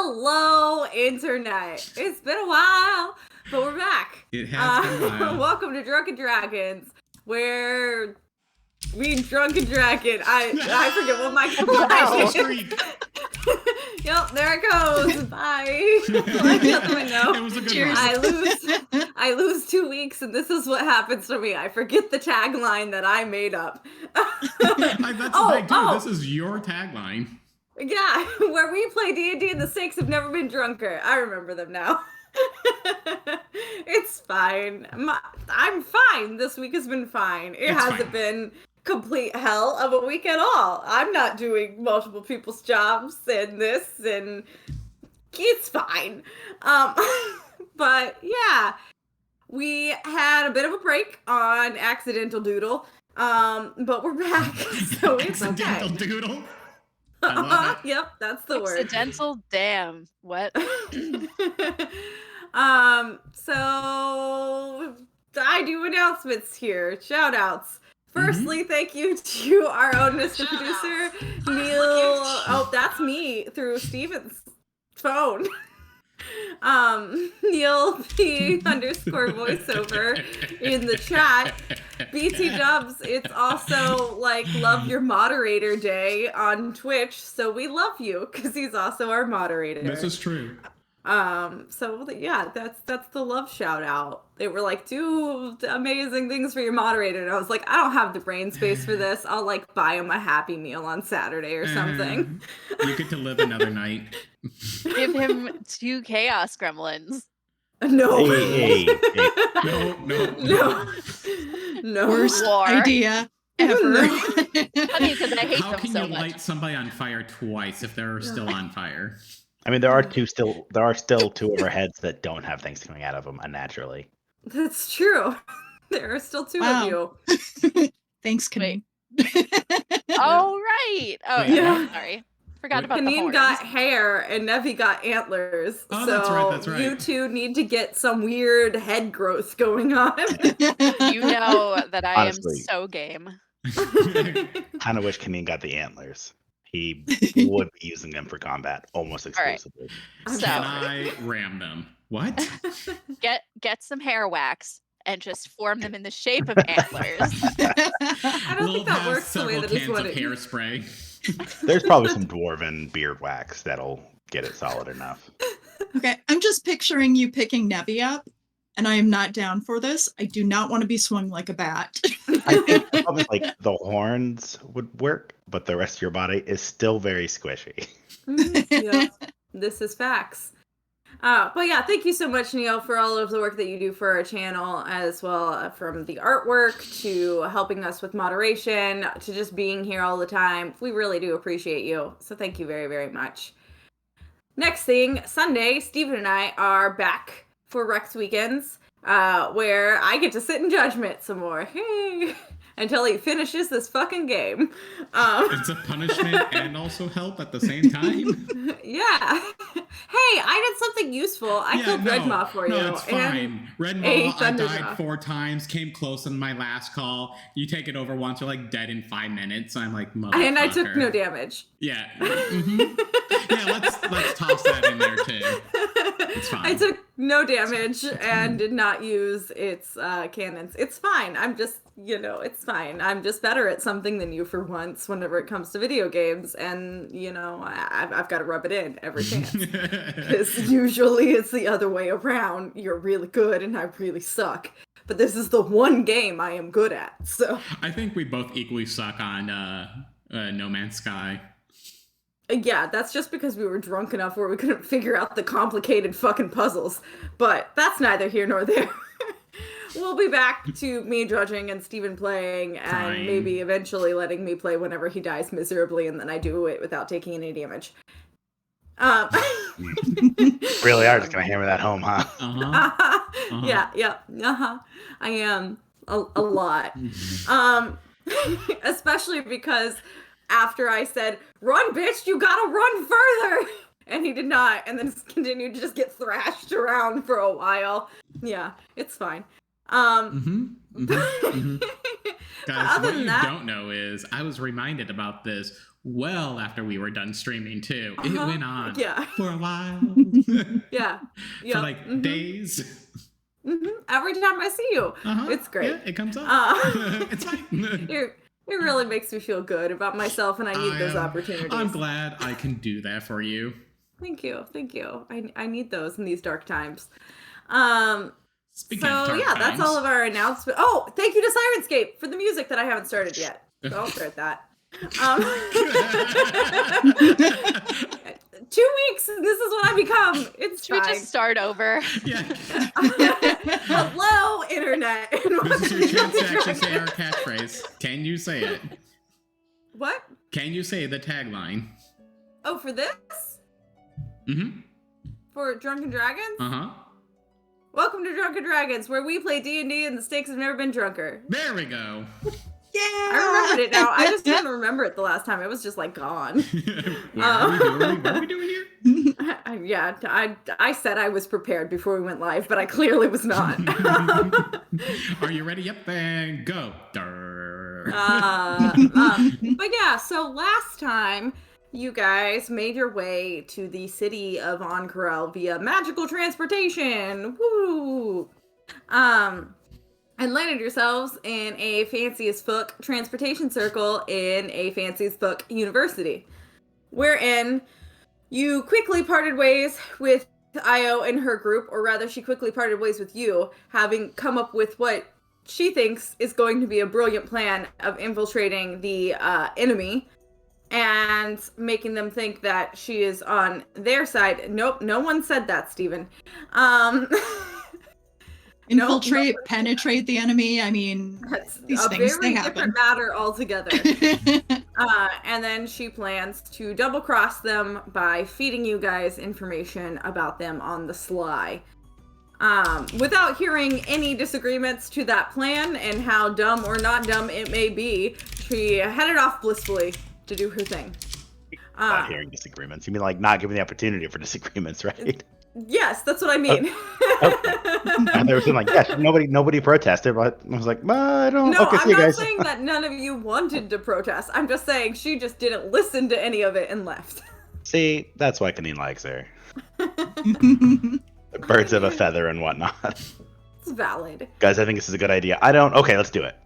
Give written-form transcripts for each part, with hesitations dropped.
Hello, Internet. It's been a while, but we're back. It has been a while. Welcome to Drunken Dragons, where we drunken dragon. I forget what my Wow. Yep, there it goes. Bye. It was a good Cheers. one. I lose 2 weeks, and this is what happens to me. I forget the tagline that I made up. That's the thing, too. This is your tagline. Yeah, where we play D&D and the stakes have never been drunker. I remember them now. It's fine. I'm fine. This week has been fine. It hasn't been complete hell of a week at all. I'm not doing multiple people's jobs and this, and it's fine. But yeah, we had a bit of a break on Accidental Doodle, but we're back, so it's Accidental okay. Doodle? I love it. Yep, that's the word. Accidental damn. What? So I do announcements here. Shout outs. Firstly, thank you to our own Mr. Producer, Neil. Oh, that's me through Steven's phone. Neil P _ voiceover in the chat. BT Dubs, it's also like Love Your Moderator Day on Twitch, so we love you because he's also our moderator. This is true. So yeah, that's the love shout out. They were like, do amazing things for your moderator, and I was like, I don't have the brain space for this. I'll like buy him a Happy Meal on Saturday or something. You get to live another night. Give him 2 chaos gremlins. No. Hey. No. Worst War. idea ever. Funny, because I hate How them can so you much. light somebody on fire twice if they're still on fire? I mean, there are still 2 of our heads that don't have things coming out of them unnaturally. That's true. There are still 2 Wow. of you. Thanks, Kaneen. Oh, right. Oh, Yeah. Sorry. Forgot about the Kaneen horns. got hair and Nevi got antlers. Oh, so that's right. You two need to get some weird head growth going on. You know that I Honestly. am so game. Kind of wish Kaneen got the antlers. He would be using them for combat almost right. exclusively. I'm So- Can sorry. I ram them? What? Get some hair wax and just form them in the shape of antlers. I don't Lil think that has works the way several that it's cans of wanted. hairspray. There's probably some dwarven beard wax that'll get it solid enough. Okay, I'm just picturing you picking Nevi up, and I am not down for this. I do not want to be swung like a bat. I think the problem is, like, the horns would work, but the rest of your body is still very squishy. Yeah, this is facts. But yeah, thank you so much, Neil, for all of the work that you do for our channel, as well from the artwork to helping us with moderation to just being here all the time. We really do appreciate you. So thank you very, very much. Next thing, Sunday, Steven and I are back for Rex Weekends, where I get to sit in judgment some more. Hey. Until he finishes this fucking game. It's a punishment and also help at the same time. Yeah. Hey, I did something useful. I killed Redmaw for you. No, it's fine. a Redmaw, I Thunderjaw. died 4 times, came close in my last call. You take it over once, you're like dead in 5 minutes. I'm like, motherfucker. And I took no damage. Yeah. Yeah, let's toss that in there too. It's fine. I took no damage and did not use its cannons. It's fine. I'm just, it's fine. I'm just better at something than you for once whenever it comes to video games. And, I've got to rub it in every chance. Because usually it's the other way around. You're really good and I really suck. But this is the one game I am good at, so. I think we both equally suck on No Man's Sky. Yeah, that's just because we were drunk enough where we couldn't figure out the complicated fucking puzzles. But that's neither here nor there. We'll be back to me judging and Steven playing, and Fine. maybe eventually letting me play whenever he dies miserably, and then I do it without taking any damage. Really are just gonna hammer that home, huh? Yeah. I am a lot. Especially because after I said, "Run, bitch, you gotta run further," and he did not, and then continued to just get thrashed around for a while. Yeah, it's fine. Guys, Other what than you that- don't know is I was reminded about this well after we were done streaming too. It went on for a while. Yeah. For like days. Every time I see you, it's great. Yeah, it comes up. It's fine. It really makes me feel good about myself, and I need those opportunities. I'm glad I can do that for you. Thank you. I need those in these dark times. Speaking of dark times, that's all of our announcements. Oh, thank you to Sirenscape for the music that I haven't started yet. So I'll start that. 2 weeks, this is what I become. It's Should we just start over? Yeah. Hello, internet. This is your chance to actually say our catchphrase. Can you say it? What? Can you say the tagline? Oh, for this? Mm-hmm. For Drunken Dragons? Uh-huh. Welcome to Drunken Dragons, where we play D&D and the stakes have never been drunker. There we go. Yeah. I remembered it now. I just didn't remember it the last time. It was just like gone. What are we doing here? I said I was prepared before we went live, but I clearly was not. Are you ready? Yep, then go. But yeah, so last time you guys made your way to the city of Ank'Harel via magical transportation. Woo! And landed yourselves in a fancy as fuck transportation circle in a fancy as fuck university, wherein you quickly parted ways with Io and her group, or rather she quickly parted ways with you, having come up with what she thinks is going to be a brilliant plan of infiltrating the enemy and making them think that she is on their side. Nope, no one said that, Steven. Infiltrate, penetrate the enemy. I mean, these a things, very they happen. different matter altogether. And then she plans to double cross them by feeding you guys information about them on the sly. Without hearing any disagreements to that plan and how dumb or not dumb it may be, she headed off blissfully to do her thing. Not hearing disagreements. You mean like not giving the opportunity for disagreements, right? Yes, that's what I mean. And they were saying like, yes, nobody protested, but I was like, I don't. No, okay, I'm see you not guys. saying that none of you wanted to protest. I'm just saying she just didn't listen to any of it and left. See, that's why Kanine likes her. Birds of a feather and whatnot. It's valid. Guys, I think this is a good idea. I don't. Okay, let's do it.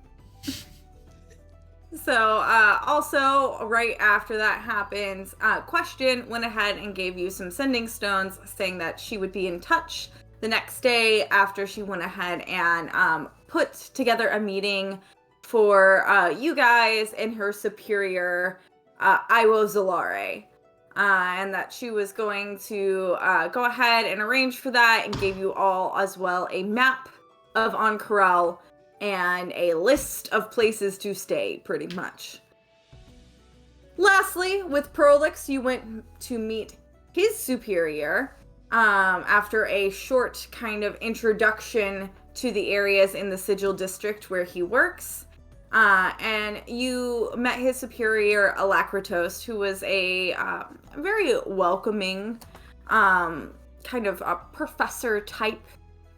So, also, right after that happens, Question went ahead and gave you some sending stones, saying that she would be in touch the next day after she went ahead and put together a meeting for you guys and her superior, Iwo Zalare. And that she was going to go ahead and arrange for that and gave you all as well a map of Ank'Harel and a list of places to stay, pretty much. Lastly, with Prolix, you went to meet his superior after a short kind of introduction to the areas in the Sigil District where he works. And you met his superior, Alacritos, who was a very welcoming, kind of a professor-type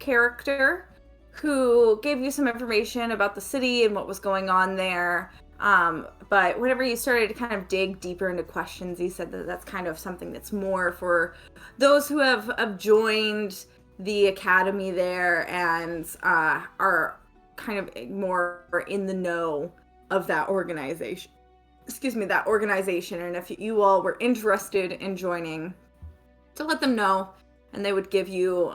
character who gave you some information about the city and what was going on there. But whenever you started to kind of dig deeper into questions, he said that that's kind of something that's more for those who have joined the academy there and are kind of more in the know of that organization. That organization. And if you all were interested in joining, to let them know, and they would give you,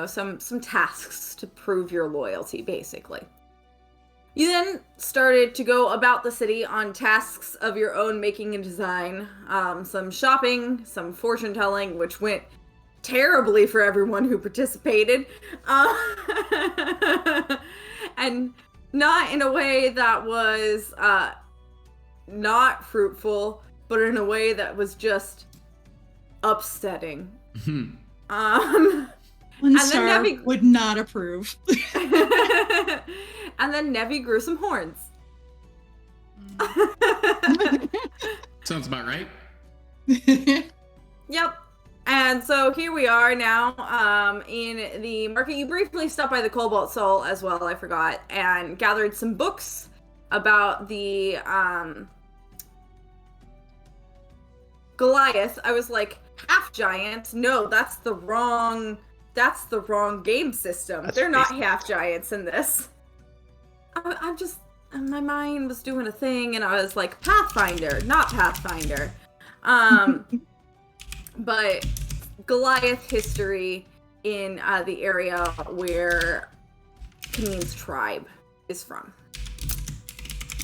some tasks to prove your loyalty, basically. You then started to go about the city on tasks of your own making and design, some shopping, some fortune telling, which went terribly for everyone who participated, and not in a way that was not fruitful, but in a way that was just upsetting. One star would not approve. And then Nevi grew some horns. Sounds about right. Yep. And so here we are now in the market. You briefly stopped by the Cobalt Soul as well, I forgot, and gathered some books about the Goliath, I was like, half giant. No, that's the wrong game system. They're not half giants in this. I'm just, my mind was doing a thing, and I was like, Pathfinder, not Pathfinder. But Goliath history in the area where Kaneen's tribe is from.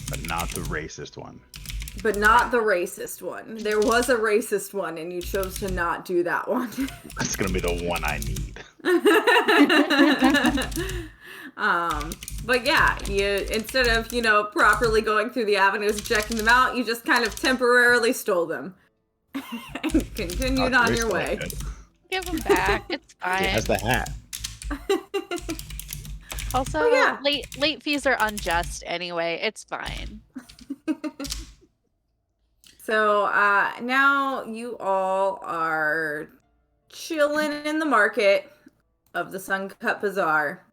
But not the racist one. But not the racist one. There was a racist one, and you chose to not do that one. That's gonna be the one I need. But yeah, you instead of, properly going through the avenues and checking them out, you just kind of temporarily stole them. And continued on your way. Give them back. It's fine. He has the hat. Also, late fees are unjust anyway. It's fine. So now you all are chilling in the market of the Suncut Bazaar.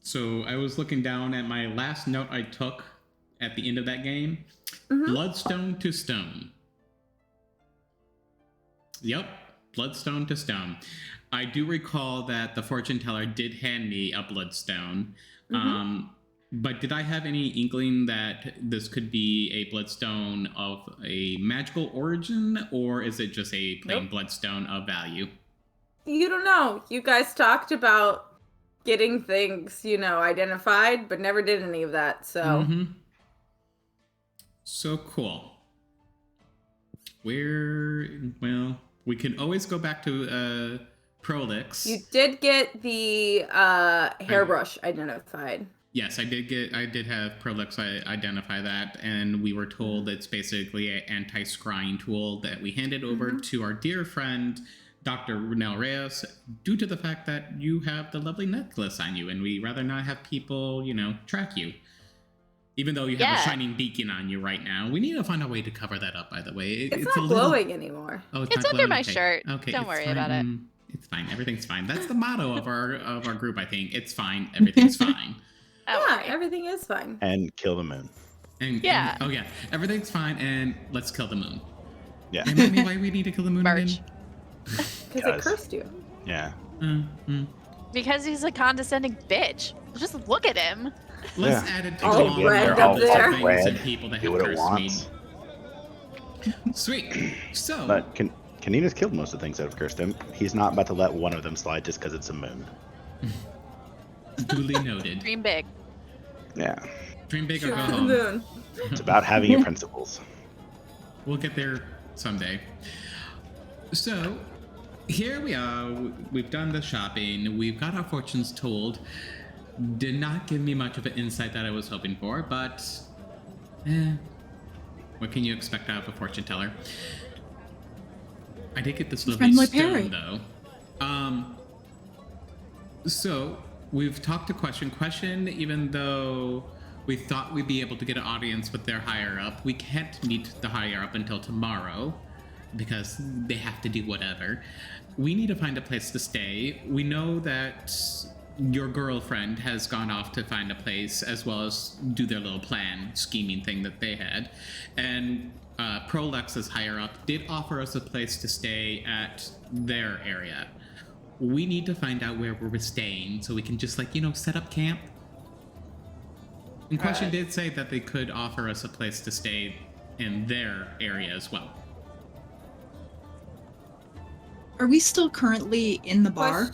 So I was looking down at my last note I took at the end of that game. Bloodstone to stone. Yep, bloodstone to stone. I do recall that the fortune teller did hand me a bloodstone. But did I have any inkling that this could be a bloodstone of a magical origin, or is it just a plain bloodstone of value? You don't know. You guys talked about getting things, identified, but never did any of that, so. So cool. We can always go back to Prolix. You did get the hairbrush identified. Yes, I did have Prolix identify that, and we were told it's basically an anti-scrying tool that we handed over to our dear friend, Dr. Runel Reyes, due to the fact that you have the lovely necklace on you, and we rather not have people, track you. Even though you have a shining beacon on you right now. We need to find a way to cover that up, by the way. It's not glowing anymore. Oh, it's under my shirt. Okay, don't worry about it. It's fine. Everything's fine. That's the motto of our group, I think. It's fine. Everything's fine. Yeah, everything is fine. And kill the moon. And everything's fine, and let's kill the moon. Yeah. Remind me why we need to kill the moon again? Because it cursed you. Yeah. Because he's a condescending bitch. Just look at him. Let's add it to all red up there. And people that have cursed me. Sweet. So. But Kanina's killed most of the things that have cursed him. He's not about to let one of them slide just because it's a moon. Duly noted. Dream big. Yeah. Dream big or go home. It's about having your principles. We'll get there someday. So, here we are. We've done the shopping. We've got our fortunes told. Did not give me much of an insight that I was hoping for, but what can you expect out of a fortune teller? I did get this lovely stone, though. So, we've talked to Question, even though we thought we'd be able to get an audience with their higher up. We can't meet the higher up until tomorrow, because they have to do whatever. We need to find a place to stay. We know that your girlfriend has gone off to find a place, as well as do their little plan, scheming thing that they had. And Prolex's higher up did offer us a place to stay at their area. We need to find out where we're staying so we can just, set up camp. And Question did say that they could offer us a place to stay in their area as well. Are we still currently in the bar?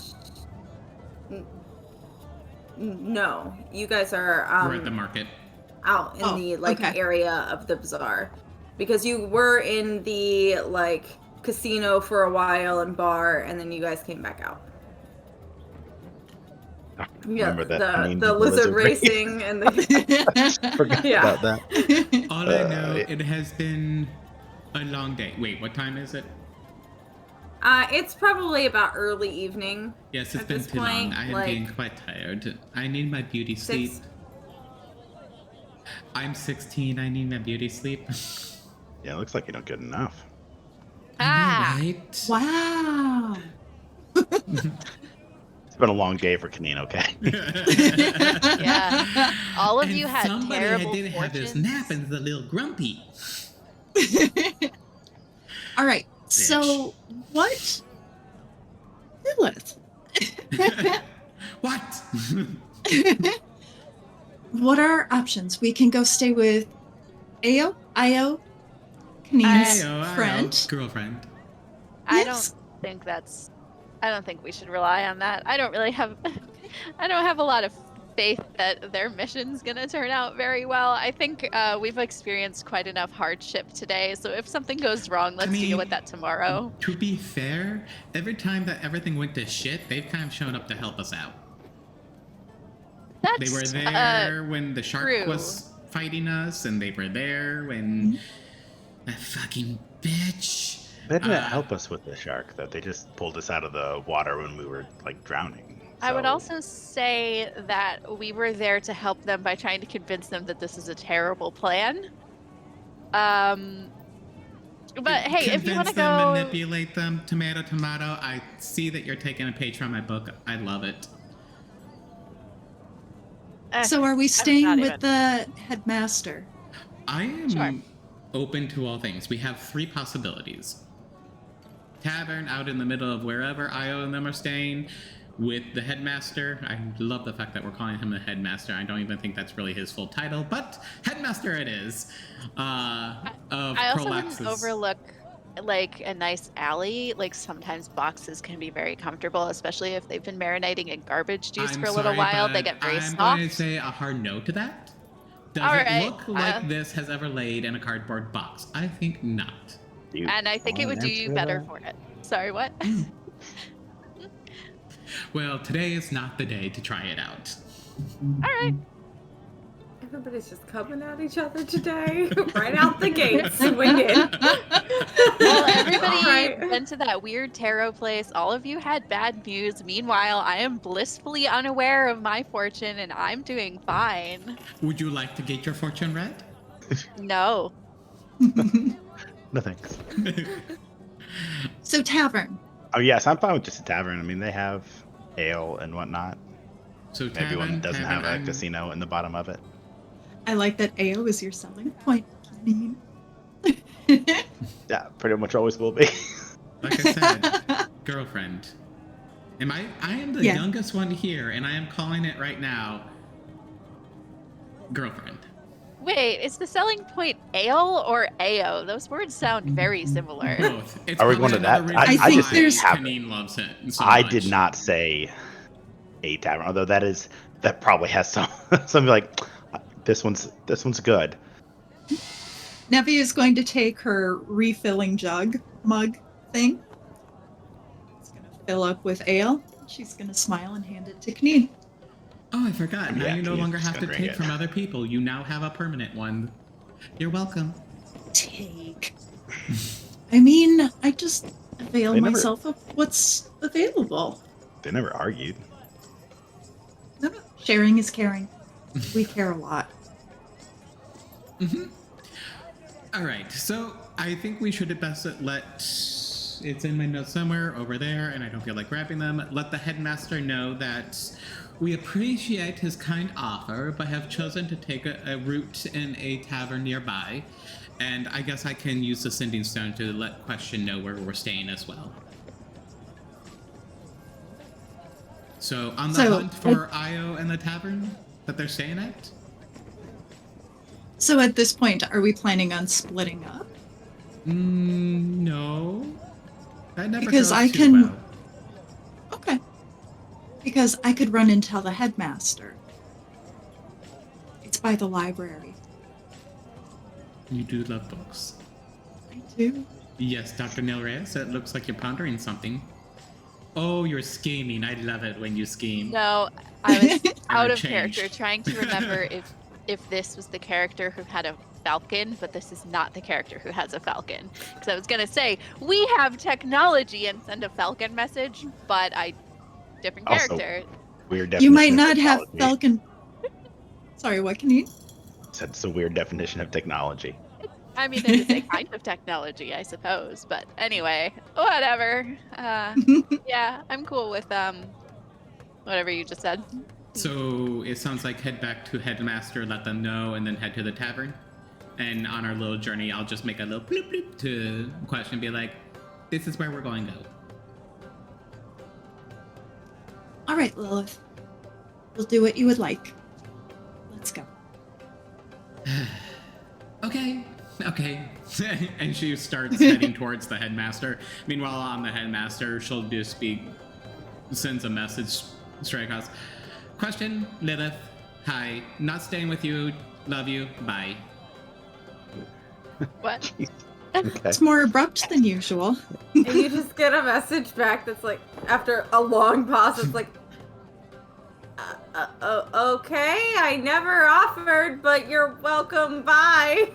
No, you guys are we're at the market. Out in the area of the bazaar, because you were in the casino for a while and bar, and then you guys came back out. Remember that the lizard racing and the forgot about that. All I know, it has been a long day. Wait, what time is it? It's probably about early evening. Yes, it's been too long. I am getting quite tired. I need my beauty sleep. I'm 16. I need my beauty sleep. Yeah, it looks like you don't get enough. Right? Wow. It's been a long day for Kanine, okay? Yeah. All of you had terrible didn't have his nap and is a little grumpy. All right. So what, Lilith? What? What are our options? We can go stay with Io, Kanine's friend. Girlfriend. I Yes. don't think we should rely on that. I don't really have I don't have a lot of faith that their mission's gonna turn out very well. I think we've experienced quite enough hardship today, so if something goes wrong, let's deal with that tomorrow. To be fair, every time that everything went to shit, they've kind of shown up to help us out. They were there when the shark was fighting us, and they were there when that fucking bitch. They didn't help us with the shark, though. They just pulled us out of the water when we were like drowning. I would also say that we were there to help them by trying to convince them that this is a terrible plan. But hey, if you want to go manipulate them, tomato. I see that you're taking a page from my book. I love it. So are we staying with the headmaster? I am open to all things. We have 3 possibilities. Tavern out in the middle of wherever Io and them are staying with the headmaster. I love the fact that we're calling him the headmaster. I don't even think that's really his full title, but headmaster it is. I also wouldn't overlook like a nice alley. Like sometimes boxes can be very comfortable, especially if they've been marinating in garbage juice for a little while. They get very soft. I'm going to say a hard no to that. Does it look like this has ever laid in a cardboard box? I think not. And I think it would do you better for it. Sorry, what? Well, today is not the day to try it out. All right. Everybody's just coming at each other today. Right out the gate, swinging. Well, everybody went to that weird tarot place. All of you had bad news. Meanwhile, I am blissfully unaware of my fortune, and I'm doing fine. Would you like to get your fortune read? No. No thanks. So tavern. Oh yes, I'm fine with just a tavern. I mean, they have ale and whatnot. So maybe one doesn't have a casino in the bottom of it. I like that AO is your selling point. Yeah, pretty much always will be. Like I said, girlfriend. I am the youngest one here, and I am calling it right now. Girlfriend. Wait, is the selling point ale or AO? Those words sound very similar. Both. It's Are we going to that? I think there's. Janine loves it. I did not say a tavern, although that probably has some like this one's good. Nevi is going to take her refilling mug thing. It's going to fill up with ale. She's going to smile and hand it to Kneen. Oh, I forgot. Now you no longer have to take from other people. You now have a permanent one. You're welcome. Take. I mean, I just avail myself of what's available. They never argued. No. Sharing is caring. We care a lot. All right. So I think we should best it's in my notes somewhere over there, and I don't feel like grabbing them. Let the headmaster know that we appreciate his kind offer, but have chosen to take a route in a tavern nearby. And I guess I can use the sending stone to let Question know where we're staying as well. So on the hunt for Io and the tavern that they're staying at? So at this point, are we planning on splitting up? No. That never because goes I too can. well. Okay. Because I could run and tell the headmaster. It's by the library. You do love books. I do. Yes, Dr. Neil Reyes, it looks like you're pondering something. Oh, you're scheming. I love it when you scheme. No, I was out of changed. character trying to remember if this was the character who had a falcon, but this is not the character who has a falcon. Because I was going to say, we have technology and send a falcon message, but different character. Also, weird definition You might not have technology. falcon. Sorry, what can you? That's a weird definition of technology. I mean, it is a kind of technology, I suppose. But anyway, whatever. Yeah, I'm cool with whatever you just said. So it sounds like head back to headmaster, let them know, and then head to the tavern? And on our little journey, I'll just make a little bloop bloop to question, be like, this is where we're going to go. All right, Lilith. We'll do what you would like. Let's go. Okay. And she starts heading towards the headmaster. Meanwhile, on the headmaster, she'll just sends a message straight across. Question, Lilith. Hi. Not staying with you. Love you. Bye. What? Okay. It's more abrupt than usual. And you just get a message back that's like, after a long pause, it's like, okay, I never offered, but you're welcome, bye.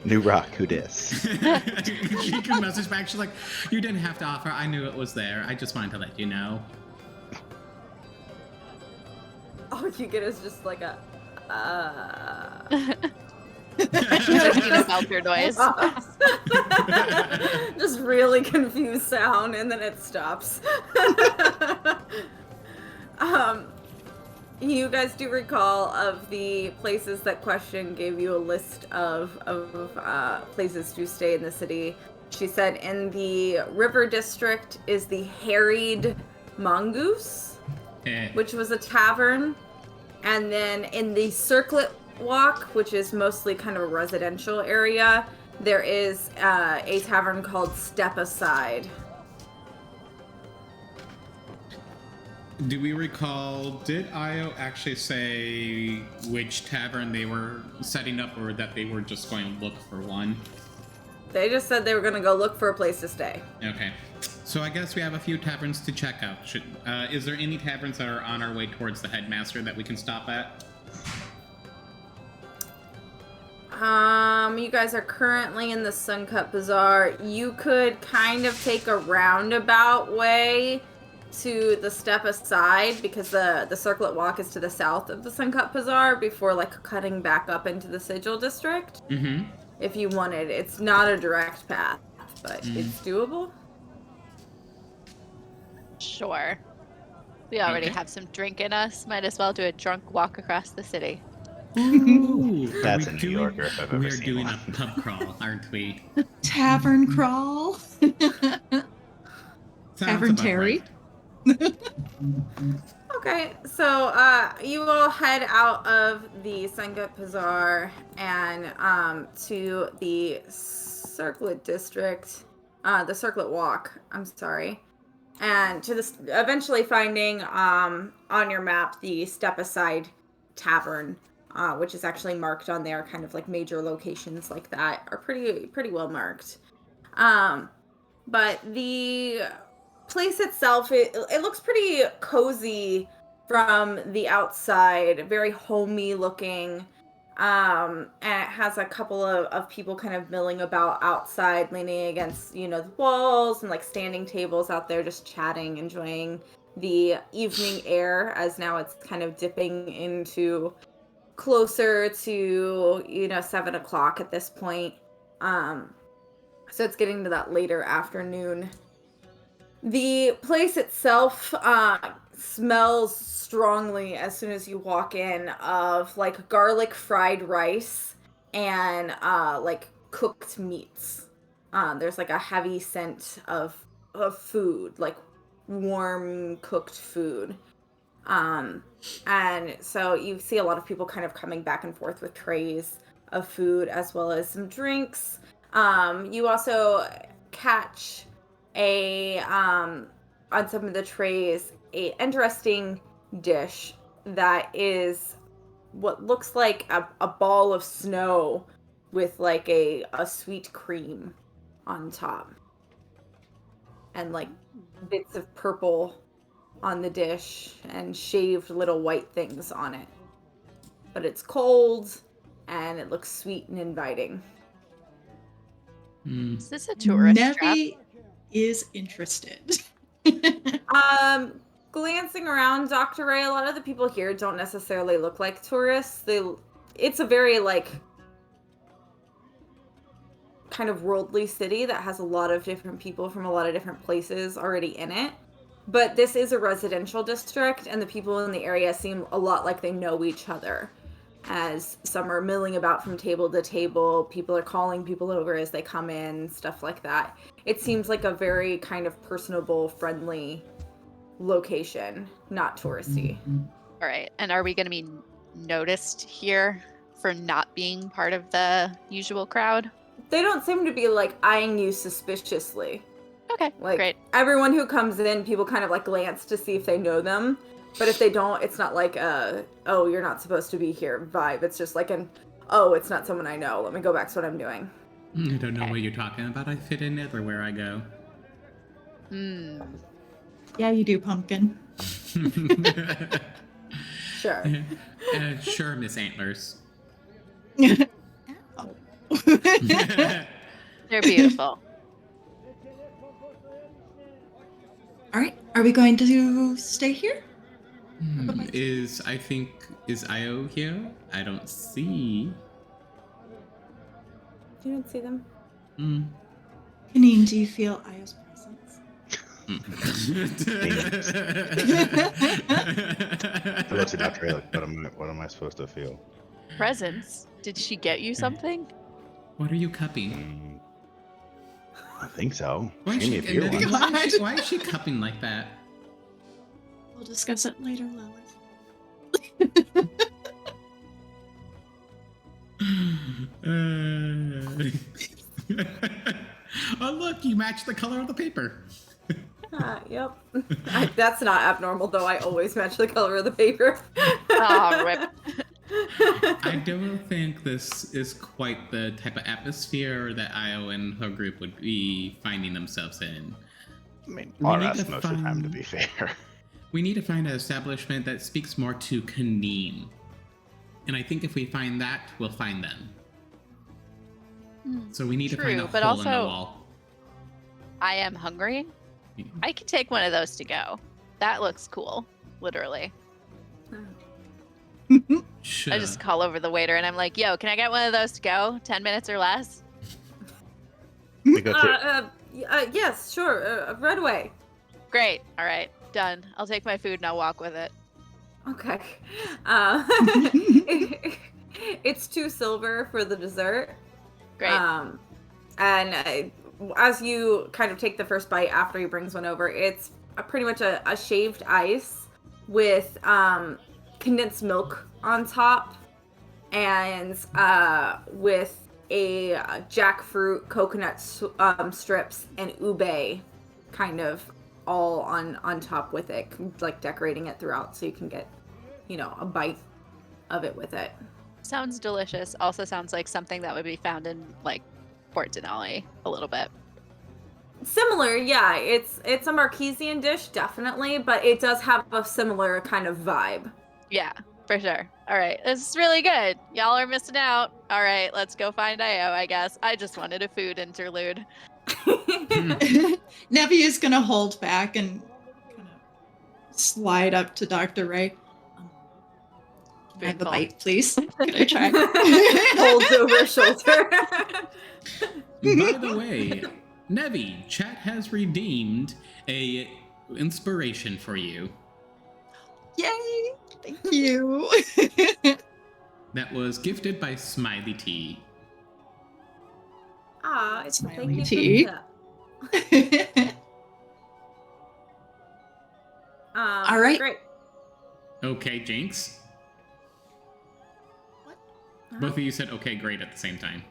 New rock, who dis? She can message back. She's like, you didn't have to offer. I knew it was there. I just wanted to let you know. All you get is just like a, Peanut filter noise. just really confused sound, and then it stops. You guys do recall of the places that Question gave you a list of places to stay in the city. She said in the River District is the Harried Mongoose, which was a tavern. And then in the Circlet Walk, which is mostly kind of a residential area, there is a tavern called Step Aside. Do we recall, did Io actually say which tavern they were setting up, or that they were just going to look for one? They just said they were going to go look for a place to stay. Okay. So I guess we have a few taverns to check out. Is there any taverns that are on our way towards the headmaster that we can stop at? You guys are currently in the Suncut Bazaar. You could kind of take a roundabout way to the Step Aside, because the Circlet Walk is to the south of the Suncut Bazaar before like cutting back up into the Sigil District. Mm-hmm. If you wanted. It's not a direct path, but it's doable. Sure. We already have some drink in us. Might as well do a drunk walk across the city. Ooh, That's a New Yorker if I've ever We're seen doing one. a pub crawl, aren't we? Tavern crawl. Sounds Tavern about Terry. right. Okay, so you all head out of the Sungut Bazaar and to the Circlet District, the Circlet Walk, I'm sorry. And to this, eventually finding on your map the Step Aside Tavern, which is actually marked on there, kind of like major locations like that are pretty well marked. But the place itself, it looks pretty cozy from the outside, very homey looking. And it has a couple of people kind of milling about outside, leaning against, the walls, and like standing tables out there just chatting, enjoying the evening air, as now it's kind of dipping into closer to, 7 o'clock at this point. So it's getting to that later afternoon. The place itself smells strongly as soon as you walk in of like garlic fried rice and like cooked meats. There's like a heavy scent of food, like warm cooked food. And so you see a lot of people kind of coming back and forth with trays of food as well as some drinks. You also catch on some of the trays, a interesting dish that is what looks like a ball of snow with like a sweet cream on top. And like bits of purple on the dish and shaved little white things on it. But it's cold and it looks sweet and inviting. Is this a tourist trap? Nevi is interested. Glancing around, Dr. Ray, a lot of the people here don't necessarily look like tourists. It's a very like kind of worldly city that has a lot of different people from a lot of different places already in it. But this is a residential district, and the people in the area seem a lot like they know each other. as some are milling about from table to table. People are calling people over as they come in, stuff like that. It seems like a very kind of personable, friendly location, not touristy. All right. And are we going to be noticed here for not being part of the usual crowd? They don't seem to be like eyeing you suspiciously. Okay, Like great. everyone who comes in, people kind of like glance to see if they know them. But if they don't, it's not like oh, you're not supposed to be here vibe. It's just like oh, it's not someone I know. Let me go back to what I'm doing. I don't know what you're talking about. I fit in everywhere I go. Yeah, you do, Pumpkin. Sure. Sure, Miss Antlers. Ow. They're beautiful. All right, are we going to stay here? Is Io here? I don't see. You don't see them? Janine, do you feel Io's presence? I looked at Dr. Ray, like, what am I supposed to feel? Presents? Did she get you something? What are you cupping? I think so. Why She is gave me a beer she, once. why is she cupping like that? We'll discuss it later, Lilith. Oh, look, you match the color of the paper. Yep. That's not abnormal, though. I always match the color of the paper. Oh, rip. I don't think this is quite the type of atmosphere that Io and her group would be finding themselves in. I mean, We our need us to most of the time, to find- be fair. We need to find an establishment that speaks more to Kaneem. And I think if we find that, we'll find them. So we need to find a True, but hole in the also- wall. I am hungry. I could take one of those to go. That looks cool, literally. Sure. I just call over the waiter and I'm like, yo, can I get one of those to go? 10 minutes or less? We go to, Yes, sure. Right away. Great. All right. Done. I'll take my food and I'll walk with it. Okay. It's 2 silver for the dessert. Great. And as you kind of take the first bite after he brings one over, it's pretty much a shaved ice with condensed milk on top and with a jackfruit, coconut strips, and ube kind of all on top with it, like decorating it throughout so you can get, a bite of it with it. Sounds delicious. Also sounds like something that would be found in, like, Port Denali a little bit. Similar, yeah. It's a Marquesian dish, definitely, but it does have a similar kind of vibe. Yeah, for sure. All right. This is really good. Y'all are missing out. All right. Let's go find Io, I guess. I just wanted a food interlude. Nevi is going to hold back and kind of slide up to Dr. Ray. Can I have a Spoonful. bite, please? Can I try? Holds over his shoulder. By the way, Nevi, chat has redeemed a inspiration for you. Yay! Thank you. That was gifted by Smiley T. It's thank Smiley you for tea. that. All right. Great. Okay, Jinx. What? Both of you said okay, great at the same time.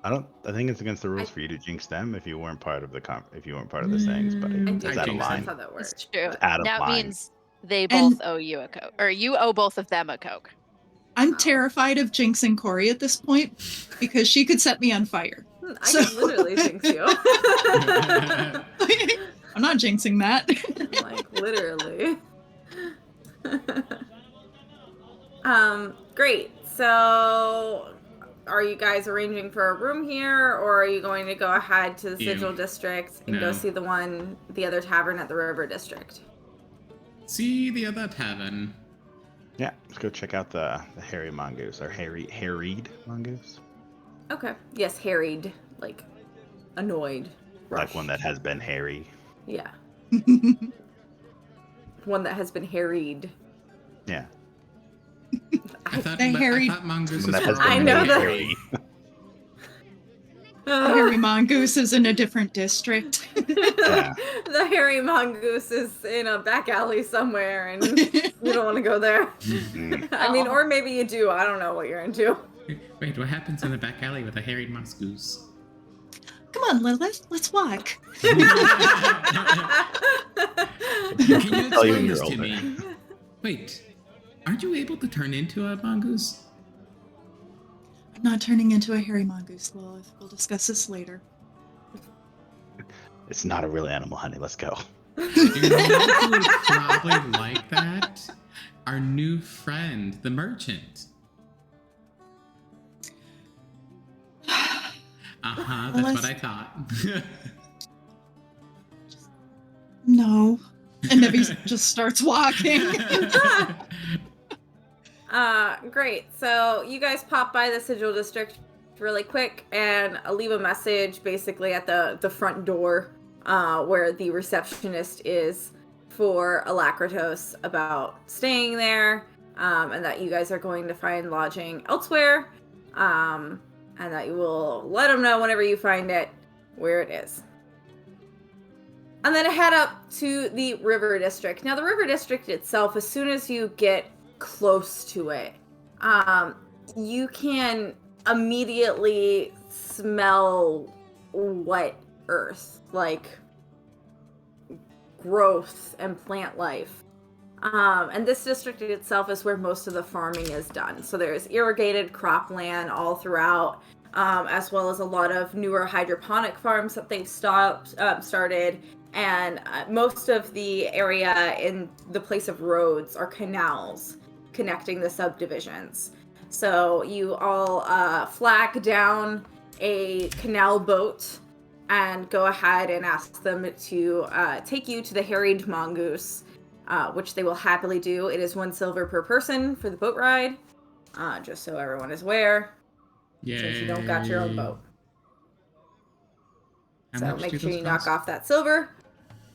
I think it's against the rules for you to jinx them if you weren't part of the things, but I is do that a think jinx line? that's how that works. It's true. Out of That line. means they both owe you a Coke. Or you owe both of them a Coke. I'm terrified of jinxing Corey at this point because she could set me on fire. I So- could literally jinx you. I'm not jinxing that. Like, literally. Great. So, are you guys arranging for a room here, or are you going to go ahead to the Ew. Sigil District and No. go see the other tavern at the River District? See the other tavern. Yeah, let's go check out the hairy mongoose, or harried mongoose. Okay. Yes, harried, like annoyed. Like rushed. one that has been hairy. Yeah. One that has been harried. Yeah. I thought, The hairy- I thought mongooses That has were I been know made that- hairy. The hairy mongoose is in a different district. Yeah. The hairy mongoose is in a back alley somewhere, and you don't want to go there. Mm. I mean, Oh. or maybe you do. I don't know what you're into. Wait, what happens in the back alley with a hairy mongoose? Come on, Lilith, let's walk. Can you Tell you explain when this you're to older. me? Wait, aren't you able to turn into a mongoose? I'm not turning into a hairy mongoose, Lilith. We'll discuss this later. It's not a real animal, honey. Let's go. You know who would probably like that? Our new friend, the merchant. That's what I thought. No. And Nevi just starts walking. Great. So you guys pop by the Sigil District really quick and leave a message basically at the front door where the receptionist is for Alakratos about staying there and that you guys are going to find lodging elsewhere and that you will let them know whenever you find it where it is. And then head up to the River District. Now the River District itself, as soon as you get close to it, you can immediately smell wet earth, like growth and plant life. And this district itself is where most of the farming is done. So there's irrigated cropland all throughout, as well as a lot of newer hydroponic farms that they've started. And most of the area in the place of roads are canals connecting the subdivisions. So you all flag down a canal boat and go ahead and ask them to take you to the harried mongoose, which they will happily do. It is 1 silver per person for the boat ride, just so everyone is aware, since you don't got your own boat. So make sure you knock off that silver.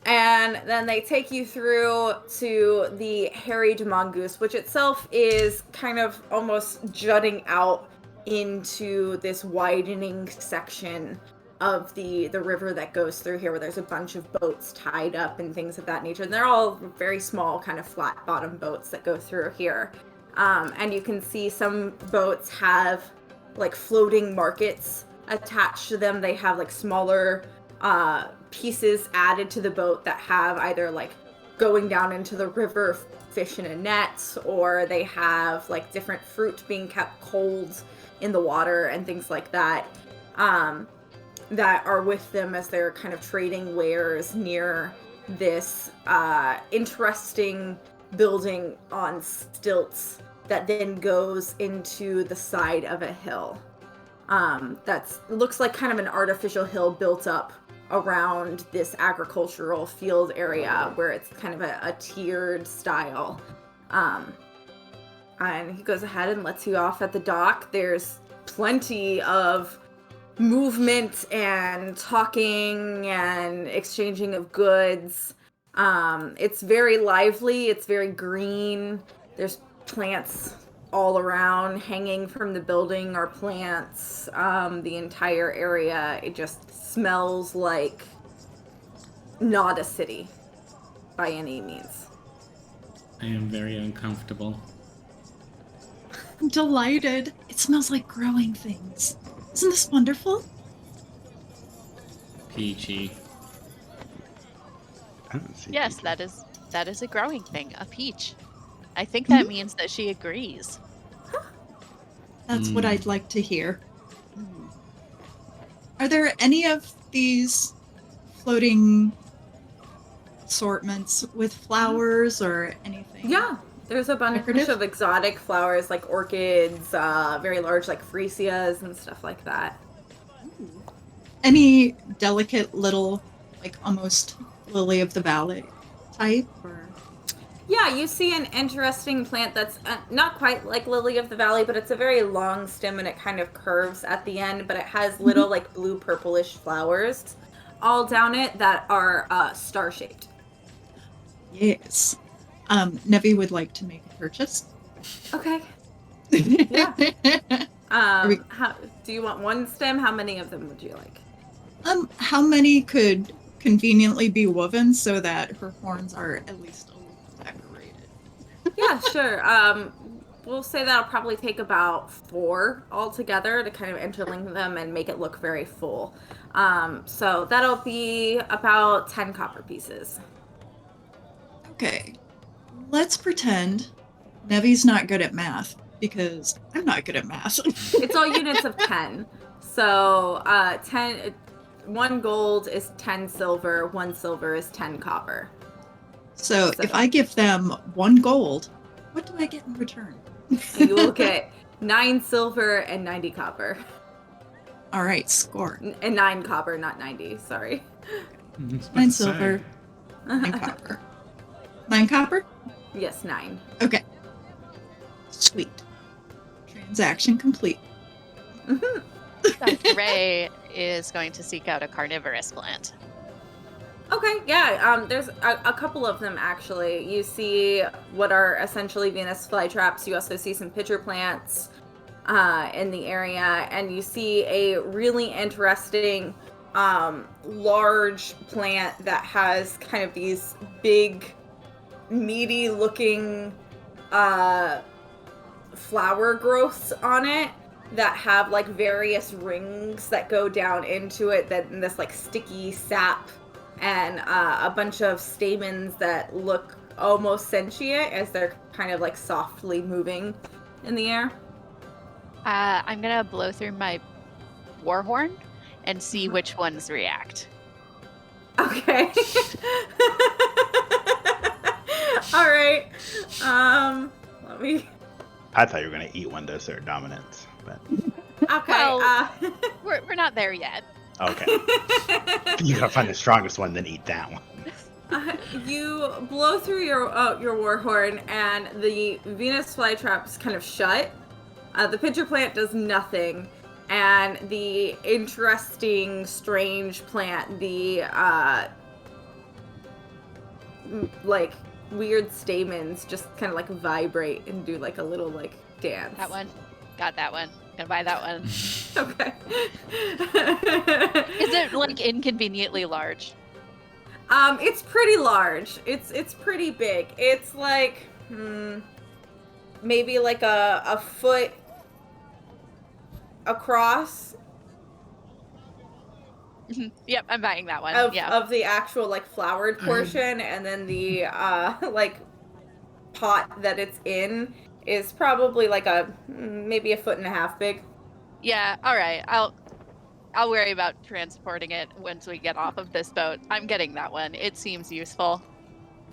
And then they take you through to the harried mongoose, which itself is kind of almost jutting out into this widening section of the river that goes through here, where there's a bunch of boats tied up and things of that nature. And they're all very small, kind of flat bottom boats that go through here. And you can see some boats have like floating markets attached to them. They have like smaller pieces added to the boat that have either like going down into the river, fish in a net, or they have like different fruit being kept cold in the water and things like that, that are with them as they're kind of trading wares near this interesting building on stilts that then goes into the side of a hill. That's looks like kind of an artificial hill built up around this agricultural field area where it's kind of a tiered style. And he goes ahead and lets you off at the dock. There's plenty of movement and talking and exchanging of goods. It's very lively. It's very green. There's plants all around. Hanging from the building are plants. The entire area, it just smells like not a city by any means. I am very uncomfortable. I'm delighted. It smells like growing things. Isn't this wonderful? Peachy. I don't see Yes, people. that is a growing thing, a peach. I think that means that she agrees. That's what I'd like to hear. Are there any of these floating assortments with flowers or anything? Yeah, there's a bunch Decorative? of exotic flowers like orchids, very large like freesias and stuff like that. Any delicate little, like almost lily of the valley type? Or Yeah, you see an interesting plant that's not quite like lily of the valley, but it's a very long stem and it kind of curves at the end, but it has little like blue purplish flowers all down it that are star-shaped. yes. Nevi would like to make a purchase. Okay. Yeah. we- How do you want one stem? How many of them would you like? How many could conveniently be woven so that her horns are at least a little decorated? Yeah, sure. We'll say that'll probably take about 4 altogether to kind of interlink them and make it look very full. So that'll be about 10 copper pieces. Okay, let's pretend Nevi's not good at math because I'm not good at math. It's all units of 10. So 1 gold is 10 silver, 1 silver is 10 copper. So if I give them 1 gold, what do I get in return? You will get 9 silver and 90 copper. All right, score. And 9 copper, not 90, sorry. 9 silver, 9 copper. 9 copper? Yes, 9. Okay. Sweet. Transaction complete. Dr. Ray is going to seek out a carnivorous plant. Okay, yeah, there's a couple of them actually. You see what are essentially Venus flytraps. You also see some pitcher plants in the area, and you see a really interesting large plant that has kind of these big, meaty looking flower growths on it that have like various rings that go down into it, that this like sticky sap, and a bunch of stamens that look almost sentient as they're kind of like softly moving in the air. I'm gonna blow through my war horn and see which ones react. Okay. All right. Let me. I thought you were going to eat one to assert dominance, but Okay. Well, we're not there yet. okay. You gotta find the strongest one, then eat that one. You blow through your war horn, and the Venus flytraps kind of shut. The pitcher plant does nothing, and the interesting, strange plant, the like weird stamens, just kind of like vibrate and do like a little like dance. That one. Got that one. Gonna buy that one. Okay. Is it like inconveniently large? It's pretty large. It's pretty big. It's like maybe like a foot across Yep, I'm buying that one. of, Yeah. of the actual like flowered portion, and then the like pot that it's in is probably like maybe a foot and a half big. Yeah, all right. I'll worry about transporting it once we get off of this boat. I'm getting that one. It seems useful.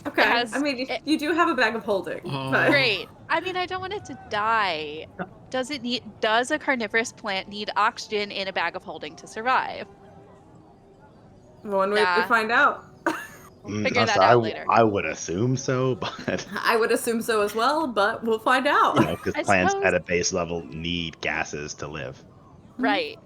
Okay. has- I mean, it- you do have a bag of holding. Oh. But... Great. I mean, I don't want it to die. Does a carnivorous plant need oxygen in a bag of holding to survive? One way Nah. to find out. We'll figure that So out later. I would assume so, but I would assume so as well, but we'll find out. because I plants suppose- at a base level need gases to live. Right.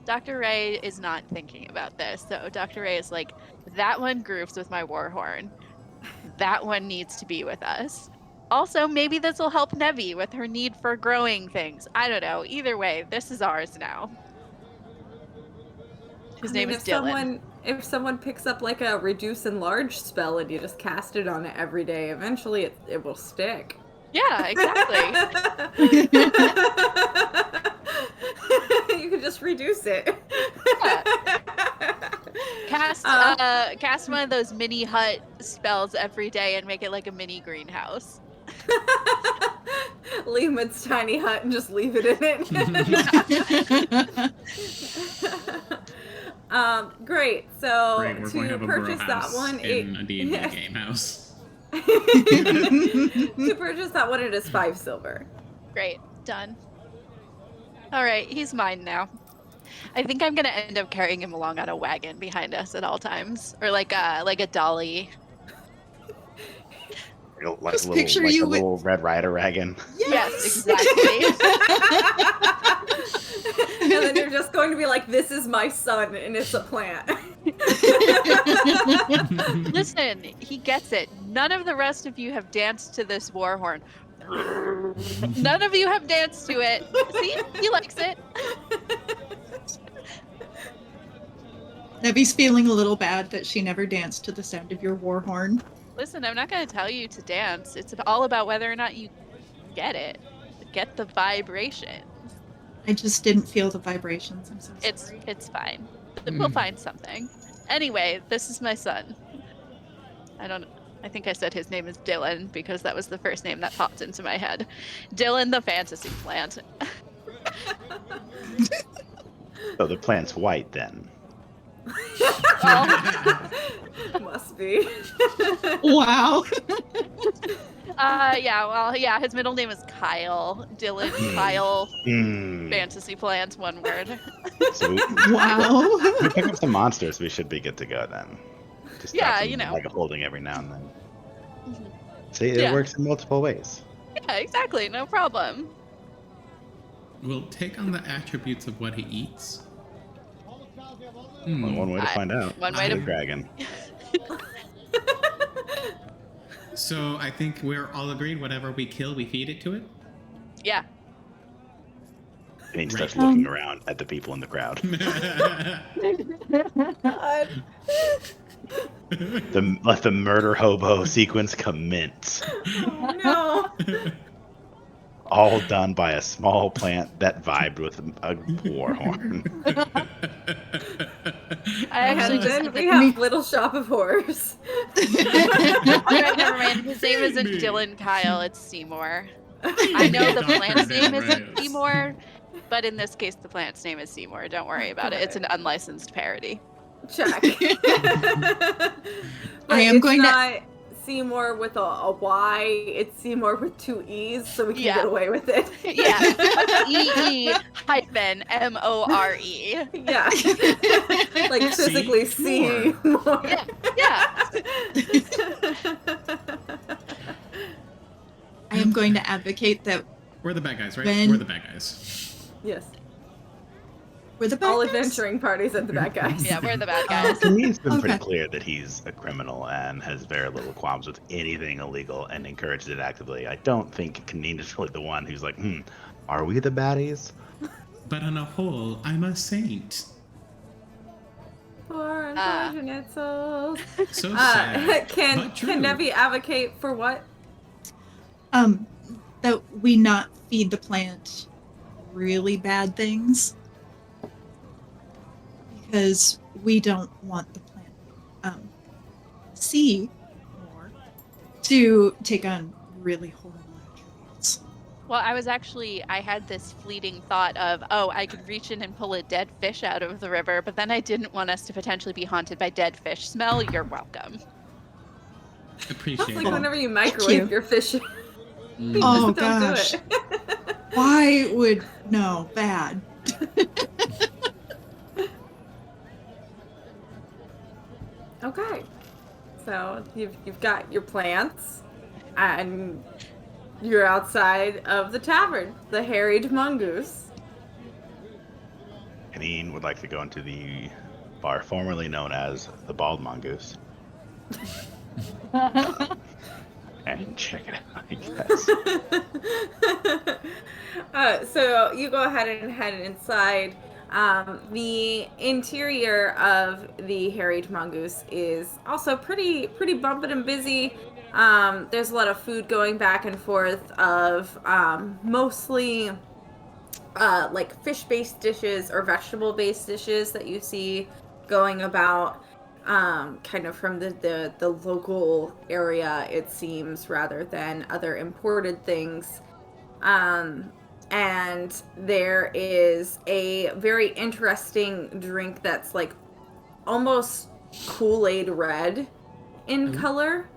Dr. Ray is not thinking about this. So Dr. Ray is like, that one grooves with my war horn. That one needs to be with us. Also, maybe this will help Nevi with her need for growing things. I don't know. Either way, this is ours now. His I name mean, is Dylan. If someone picks up like a reduce and large spell and you just cast it on it every day, eventually it will stick. Yeah, exactly. You could just reduce it. Cast one of those mini hut spells every day and make it like a mini greenhouse. Leave its tiny hut and just leave it in it. Great. So Great, we're going to to have a grow purchase that house one, in a D&D game house. to purchase that one, it is 5 silver. Great, done. All right, he's mine now. I think I'm gonna end up carrying him along on a wagon behind us at all times, or like a dolly. Like Just a little, picture like you a with- little Red Rider wagon. Yes, exactly. And then you're just going to be like, this is my son, and it's a plant. Listen, he gets it. None of the rest of you have danced to this war horn. None of you have danced to it. See? He likes it. Nevi's feeling a little bad that she never danced to the sound of your war horn. Listen, I'm not going to tell you to dance. It's all about whether or not you get it. Get the vibrations. I just didn't feel the vibrations. I'm so sorry. It's fine. We'll find something. Anyway, this is my son. I think I said his name is Dylan because that was the first name that popped into my head. Dylan the fantasy plant. So the plant's white then. Must be. Wow. Yeah, his middle name is Kyle. Dylan Kyle. Fantasy plant, one word. So Wow. we pick up some monsters, we should be good to go then. Just Yeah, have some, you know. like holding every now and then. Mhm. See, it works in multiple ways. Yeah, exactly. No problem. We'll take on the attributes of what he eats. Only one way to find out. One way to- dragon. So I think we're all agreed. Whatever we kill, we feed it to it. Yeah. And he starts looking around at the people in the crowd. Let the murder hobo sequence commence. Oh, no. All done by a small plant that vibed with a war horn. I actually And just then we have Little Shop of Horrors. never mind. His name isn't Dylan Kyle, it's Seymour. I know the plant's name isn't Seymour, but in this case the plant's name is Seymour. Don't worry about it. It's an unlicensed parody. Check. I am going to Seymour with a Y. It's Seymour with 2 E's, so we can get away with it. Yeah. EE-MORE. Yeah. Like physically Seymour. Yeah. I am going to advocate that We're the bad guys, right? When- We're the bad guys. Yes. we're the bad All guys? adventuring parties at the bad guys. Yeah, we're the bad guys. To me, it's been pretty Okay. clear that he's a criminal and has very little qualms with anything illegal and encourages it actively. I don't think Kaneen is really the one who's like, are we the baddies? But on a whole, I'm a saint. Poor unfortunate souls. So sad. Can but true. Nevi advocate for what? That we not feed the plant really bad things. Because we don't want the plant see more to take on really horrible attributes. Well, I had this fleeting thought of, I could reach in and pull a dead fish out of the river, but then I didn't want us to potentially be haunted by dead fish smell. You're welcome. Appreciate That's like it. whenever you microwave your fish. Oh Just don't gosh. do it. Why would no bad? Okay. So you've got your plants, and you're outside of the tavern, the Harried Mongoose. Kaneen would like to go into the bar formerly known as the Bald Mongoose. And check it out, I guess. So you go ahead and head inside. The interior of the Harried Mongoose is also pretty bumping and busy. There's a lot of food going back and forth of mostly like fish-based dishes or vegetable-based dishes that you see going about. Kind of from the local area, it seems, rather than other imported things. And there is a very interesting drink that's like almost Kool-Aid red in color,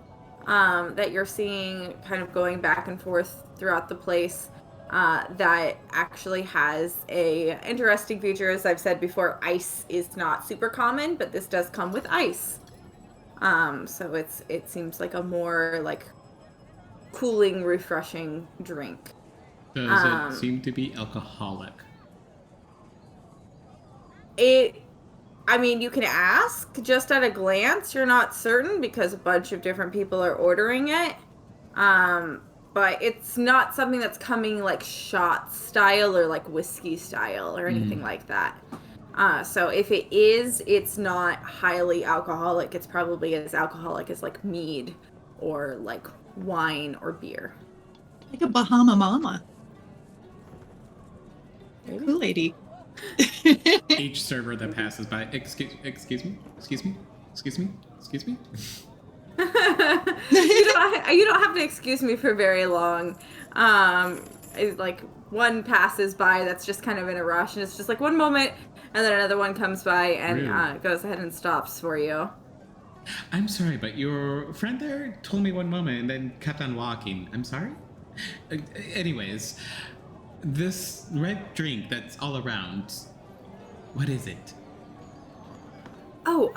that you're seeing kind of going back and forth throughout the place. That actually has a interesting feature. As I've said before, ice is not super common, but this does come with ice. So it seems like a more like cooling, refreshing drink. Does it seem to be alcoholic? I mean, you can ask just at a glance. You're not certain because a bunch of different people are ordering it. but it's not something that's coming like shot style or like whiskey style or anything like that. So if it is, it's not highly alcoholic. It's probably as alcoholic as like mead or like wine or beer. Like a Bahama Mama. Kool-Aid. Each server that passes by, excuse me. You don't have to excuse me for very long. Like one passes by that's just kind of in a rush, and it's just like one moment, and then another one comes by and goes ahead and stops for you. I'm sorry, but your friend there told me one moment and then kept on walking. I'm sorry? Anyways, this red drink that's all around, what is it? Oh,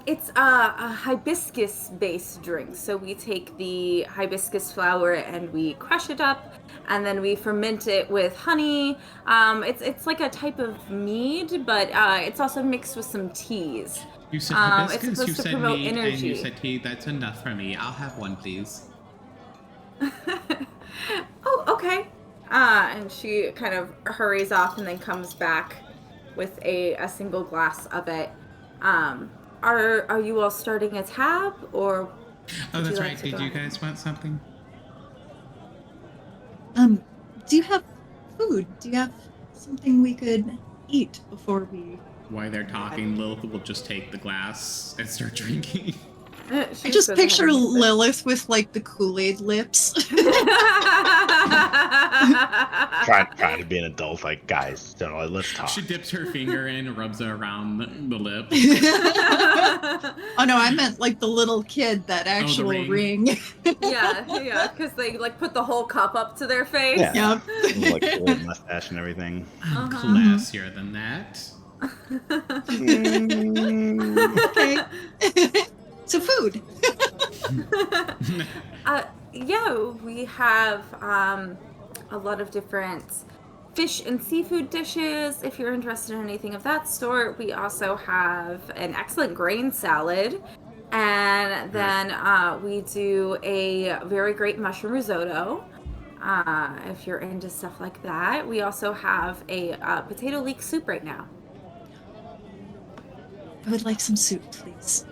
it's a hibiscus-based drink. So we take the hibiscus flower and we crush it up, and then we ferment it with honey. It's like a type of mead, but it's also mixed with some teas. You said hibiscus, it's supposed you to said promote mead, energy. and you said tea. That's enough for me. I'll have one, please. Oh, okay. And she kind of hurries off and then comes back with a single glass of it. Are you all starting a tab, or? Oh, that's right. Did you guys want something? Do you have food? Do you have something we could eat before we... While they're talking, Lilith will just take the glass and start drinking. I just picture Lilith with like the Kool-Aid lips. trying to be an adult, like, guys, let's talk. She dips her finger in and rubs it around the lip. Oh no, I meant like the little kid, that actual ring. yeah, because they like put the whole cup up to their face. Yeah. Yep. Like a little mustache and everything. I'm classier than that. Okay. So food. Yeah, we have a lot of different fish and seafood dishes. If you're interested in anything of that sort, we also have an excellent grain salad, and then we do a very great mushroom risotto. If you're into stuff like that, we also have a potato leek soup right now. I would like some soup, please.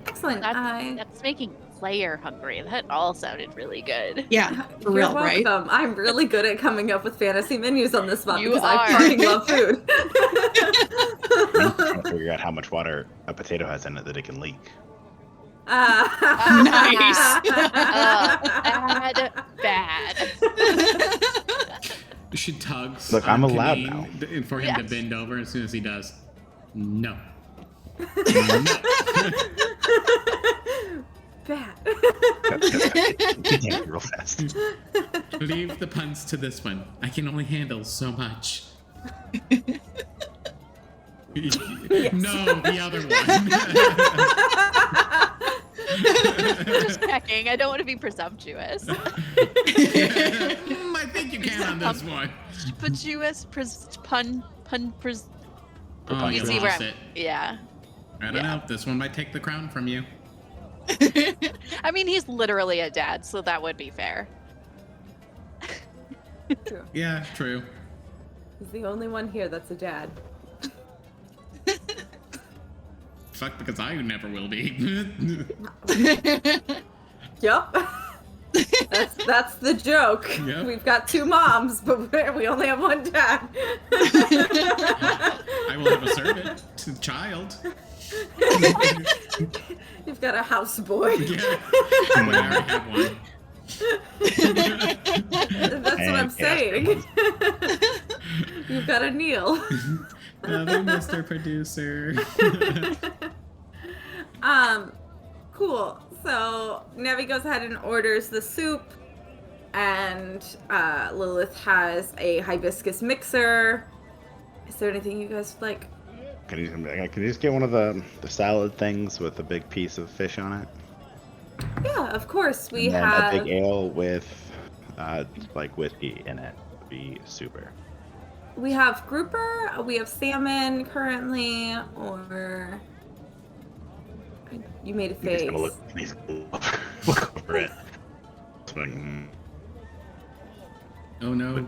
Excellent. That's making player hungry. That all sounded really good. Yeah, for You're real, welcome. right? I'm really good at coming up with fantasy menus on this spot because are. I fucking love food. I'm trying to figure out how much water a potato has in it that it can leak. Nice. Bad. She tugs. Look, I'm allowed now. For him to bend over as soon as he does. No. Bad. Real fast. Leave the puns to this one. I can only handle so much. No, the other one. Just checking. I don't want to be presumptuous. I think you can on this one. Presumptuous, pun. Oh, you see where lost I'm... it. Yeah. I don't know. This one might take the crown from you. I mean, he's literally a dad, so that would be fair. True. Yeah, true. He's the only one here that's a dad. Fuck, because I never will be. Yup. That's the joke. Yep. We've got two moms, but we only have one dad. I will have a servant, a child. You've got a houseboy. Yeah. I already have one. That's what I'm saying. You've got a Neil. Love you, Mr. Producer. Cool. So Nevi goes ahead and orders the soup, and Lilith has a hibiscus mixer. Is there anything you guys would like? Can you just get one of the salad things with a big piece of fish on it? Yeah, of course. We And then have a big ale with like whiskey in it would be super. We have grouper, we have salmon currently, or you made a face. He's gonna look over it. Oh no.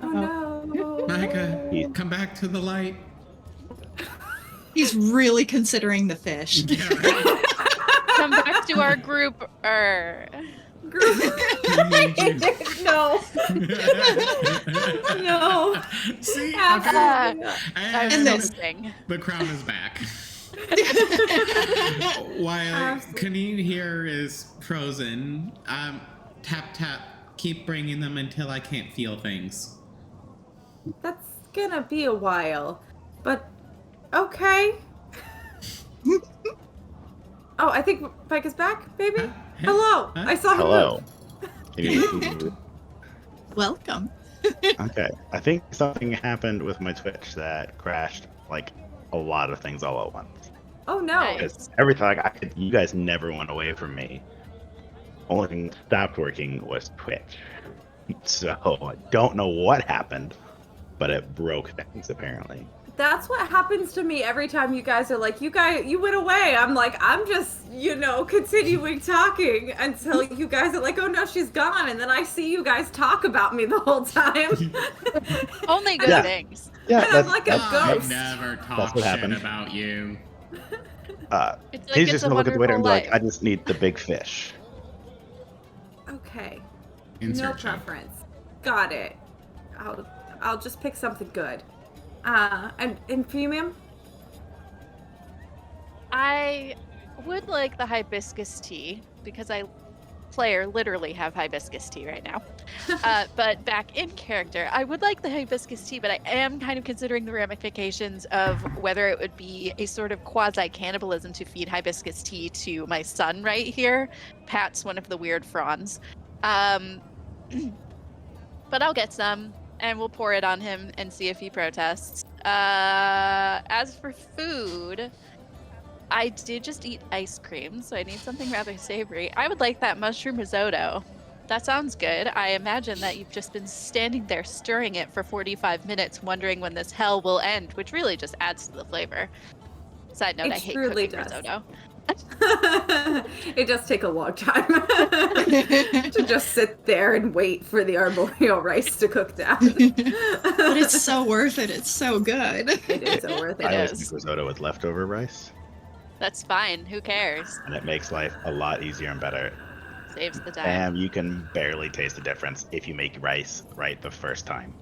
Oh no. Micah, come back to the light. He's really considering the fish. Yeah, right. Come back to our group. We need you. No. No. See? Absolutely not. I'm then- listening. The crown is back. While Kanine here is frozen, tap tap, keep bringing them until I can't feel things. That's gonna be a while. But okay. Oh, I think Mike is back, baby. Huh? Hello. Huh? I saw him Hello. move. Welcome. Okay. I think something happened with my Twitch that crashed like a lot of things all at once. Oh no. Nice. Because everything you guys never went away from me. Only thing that stopped working was Twitch. So I don't know what happened, but it broke things apparently. That's what happens to me every time you guys are like, you went away. I'm like, I'm just, continuing talking until you guys are like, oh no, she's gone. And then I see you guys talk about me the whole time. Only good Yeah. things. Yeah, I'm like a I ghost. never That's talk what shit happened. about you. It's like He's it's just a gonna look at the waiter and be like, wonderful I just need the big fish. Okay. Insert No joke. preference. Got it. I'll just pick something good. And for you, ma'am? I would like the hibiscus tea because I literally have hibiscus tea right now. But back in character, I would like the hibiscus tea, but I am kind of considering the ramifications of whether it would be a sort of quasi-cannibalism to feed hibiscus tea to my son right here. Pat's one of the weird fronds. But I'll get some, and we'll pour it on him and see if he protests. As for food, I did just eat ice cream, so I need something rather savory. I would like that mushroom risotto. That sounds good. I imagine that you've just been standing there stirring it for 45 minutes, wondering when this hell will end, which really just adds to the flavor. Side note, It I hate truly cooking does. risotto. It does take a long time to just sit there and wait for the arboreal rice to cook down. But it's so worth it. It's so good. It is so worth It I it. always is. make risotto with leftover rice, That's fine. Who cares? and it makes life a lot easier and better. Saves the time. And you can barely taste the difference if you make rice right the first time.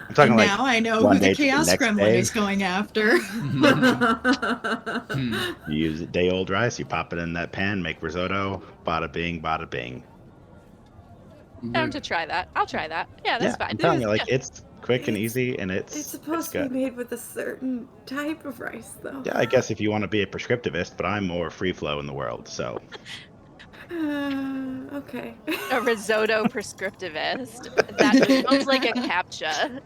I'm talking And like now I know one who the day to the Chaos next Gremlin day. is going after. You use day-old rice, you pop it in that pan, make risotto, bada bing, bada bing. Down to try that. I'll try that. Yeah, that's fine. I'm telling you, It like it's quick and easy, and It's it's supposed to good. be made with a certain type of rice, though. Yeah, I guess if you want to be a prescriptivist, but I'm more free flow in the world, so Okay. A risotto prescriptivist. That sounds like a captcha.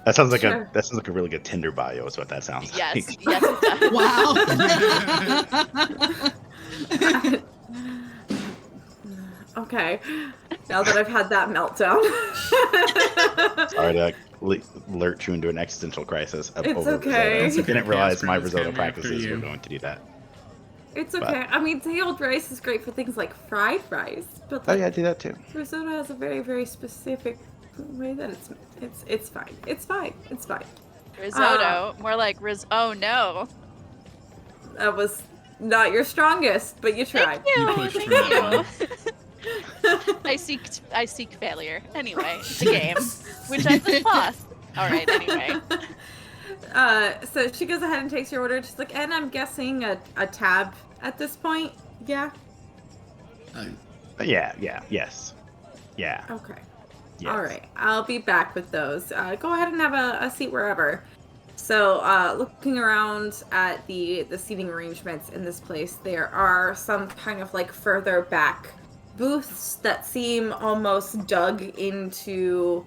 that sounds like Sure. a really good Tinder bio. Is what that sounds Yes, like. yes, it does. Wow. Okay. Now that I've had that meltdown. Sorry to alert you into an existential crisis of It's over okay. risotto. I didn't realize my Chaos Gremlin's risotto coming after practices you. were going to do that. It's okay. I mean, day-old rice is great for things like fried rice, but like, I do that too. risotto has a very, very specific way that it's fine. It's fine. It's fine. Risotto. More like oh no. That was not your strongest, but you tried. Thank you. You pushed Thank through that you. one. I seek failure. Anyway, it's a game, which I just lost. All right. Anyway, So she goes ahead and takes your order. She's like, and I'm guessing a tab at this point. Yeah. Yeah, yes. Yeah. Okay. Yes. All right. I'll be back with those. Go ahead and have a seat wherever. So, looking around at the seating arrangements in this place, there are some kind of like further back booths that seem almost dug into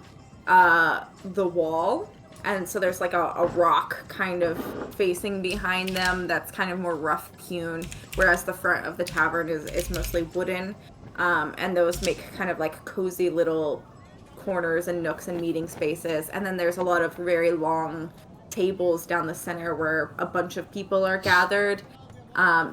the wall. And so there's like a rock kind of facing behind them that's kind of more rough hewn, whereas the front of the tavern is mostly wooden. And those make kind of like cozy little corners and nooks and meeting spaces. And then there's a lot of very long tables down the center where a bunch of people are gathered.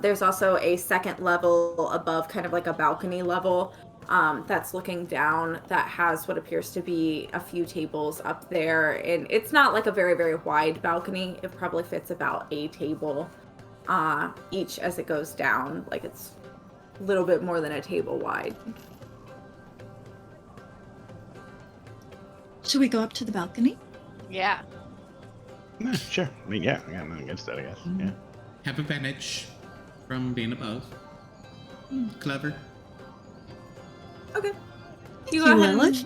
There's also a second level above, kind of like a balcony level, that's looking down that has what appears to be a few tables up there. And it's not like a very, very wide balcony. It probably fits about a table each as it goes down. Like it's a little bit more than a table wide. Should we go up to the balcony? Yeah. Yeah, sure. I mean, yeah, I got nothing against that, I guess. Yeah. Have advantage from being above. Clever. Okay. You Lilith?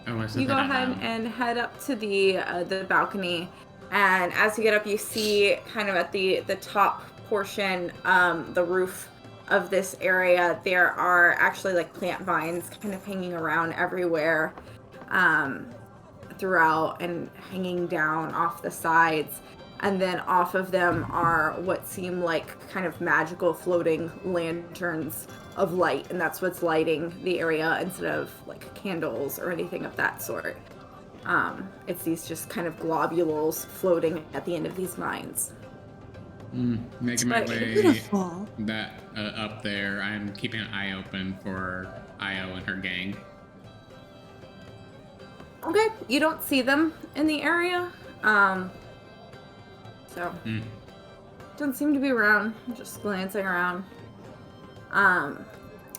I said You go that out ahead loud. and head up to the balcony, and as you get up, you see kind of at the top portion, the roof of this area, there are actually like plant vines kind of hanging around everywhere, throughout and hanging down off the sides. And then off of them are what seem like kind of magical floating lanterns of light, and that's what's lighting the area instead of like candles or anything of that sort. It's these just kind of globules floating at the end of these vines. Making my way Beautiful. up there. I'm keeping an eye open for Io and her gang. Okay, you don't see them in the area. So, don't seem to be around. Just glancing around.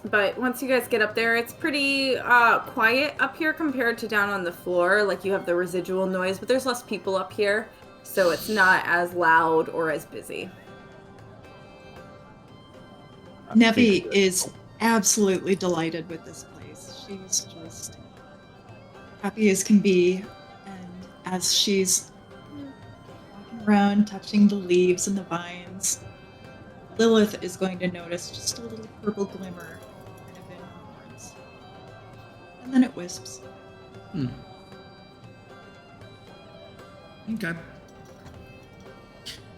But once you guys get up there, it's pretty quiet up here compared to down on the floor. Like, you have the residual noise, but there's less people up here, so it's not as loud or as busy. Nevi is absolutely delighted with this place. She's just happy as can be. And as she's walking around, touching the leaves and the vines, Lilith is going to notice just a little purple glimmer kind of in her horns. And then it wisps. Okay.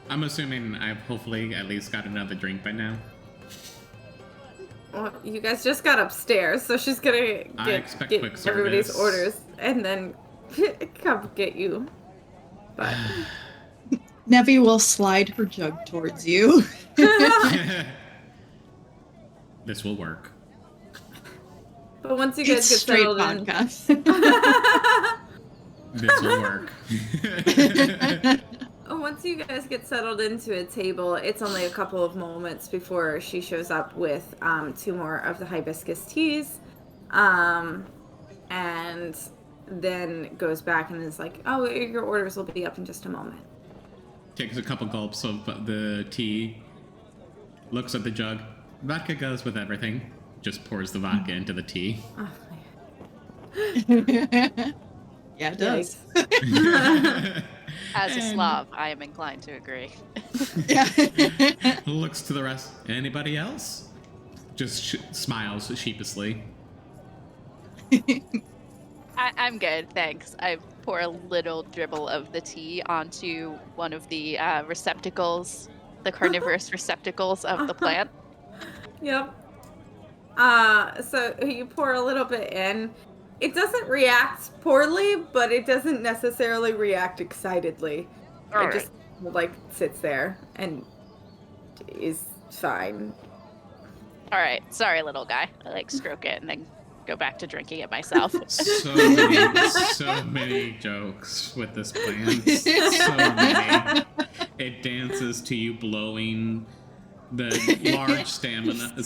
I'm assuming I've hopefully at least got another drink by now. Well, you guys just got upstairs, so she's gonna get quick everybody's service. orders and then come get you. But Nevi will slide her jug towards you. This will work. but once you guys It's get straight settled in, vodka. This will work. once you guys get settled into a table, it's only a couple of moments before she shows up with 2 more of the hibiscus teas, and then goes back and is like, "Oh, your orders will be up in just a moment." Takes a couple gulps of the tea, looks at the jug. Vodka goes with everything. Just pours the vodka into the tea. Oh, Yeah, it does. As a And- Slav, I am inclined to agree. Yeah. Looks to the rest. Anybody else? Just smiles sheepishly. I'm good, thanks. I pour a little dribble of the tea onto one of the receptacles, the carnivorous receptacles of the plant. Yep. So you pour a little bit in. It doesn't react poorly, but it doesn't necessarily react excitedly. All It just like sits there and is fine. All right, sorry, little guy. I like stroke it and then go back to drinking it myself. So many jokes with this plant. So many. It dances to you blowing the large staminas.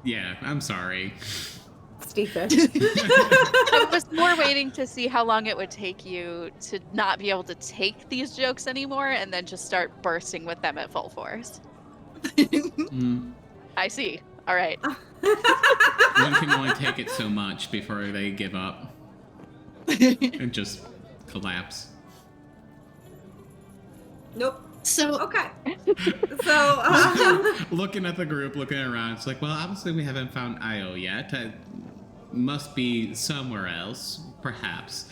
Yeah, I'm sorry. Stephen. I was more waiting to see how long it would take you to not be able to take these jokes anymore and then just start bursting with them at full force. I see. All right. One can only take it so much before they give up and just collapse. Nope. So Okay. So, Looking at the group, looking around, it's like, well, obviously we haven't found Io yet. Must be somewhere else, perhaps.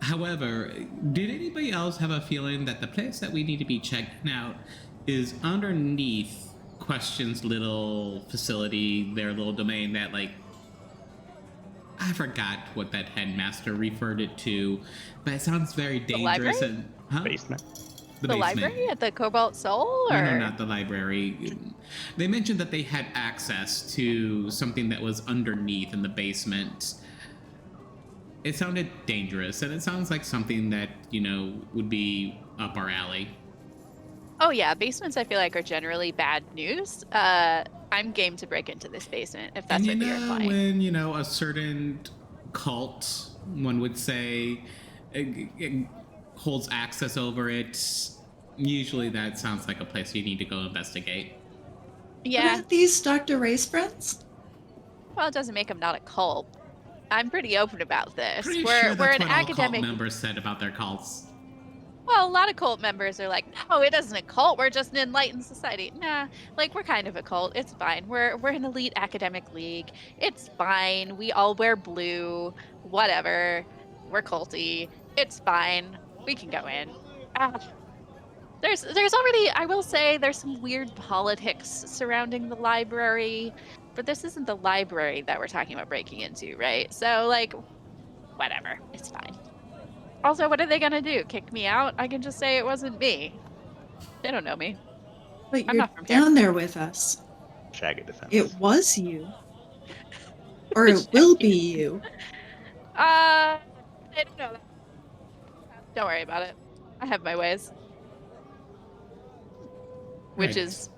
However, did anybody else have a feeling that the place that we need to be checking out is underneath Question's little facility, their little domain that, like, I forgot what that headmaster referred it to, but it sounds very dangerous library? and... Huh? Basement. The The basement. library at the Cobalt Soul? Or? No, not the library. They mentioned that they had access to something that was underneath in the basement. It sounded dangerous, and it sounds like something that, would be up our alley. Oh yeah, basements I feel like are generally bad news. I'm game to break into this basement if that's what you're implying. When, a certain cult, one would say, it holds access over it, usually that sounds like a place you need to go investigate. But Yeah, aren't these Dr. Ray's friends? well, it doesn't make them not a cult. I'm pretty open about this. Pretty we're sure that's an what all academic. cult members said about their cults. Well, a lot of cult members are like, no, it isn't a cult. We're just an enlightened society. Nah, like we're kind of a cult. It's fine. We're an elite academic league. It's fine. We all wear blue. Whatever. We're culty. It's fine. We can go in. There's already, I will say, there's some weird politics surrounding the library, but this isn't the library that we're talking about breaking into, right? So like, whatever. It's fine. Also, what are they gonna do? Kick me out? I can just say it wasn't me. They don't know me. But I'm you're not from here. down there with us. Shaggy defense. It was you. Or it will be you. I don't know that. Don't worry about it. I have my ways. Which Right. is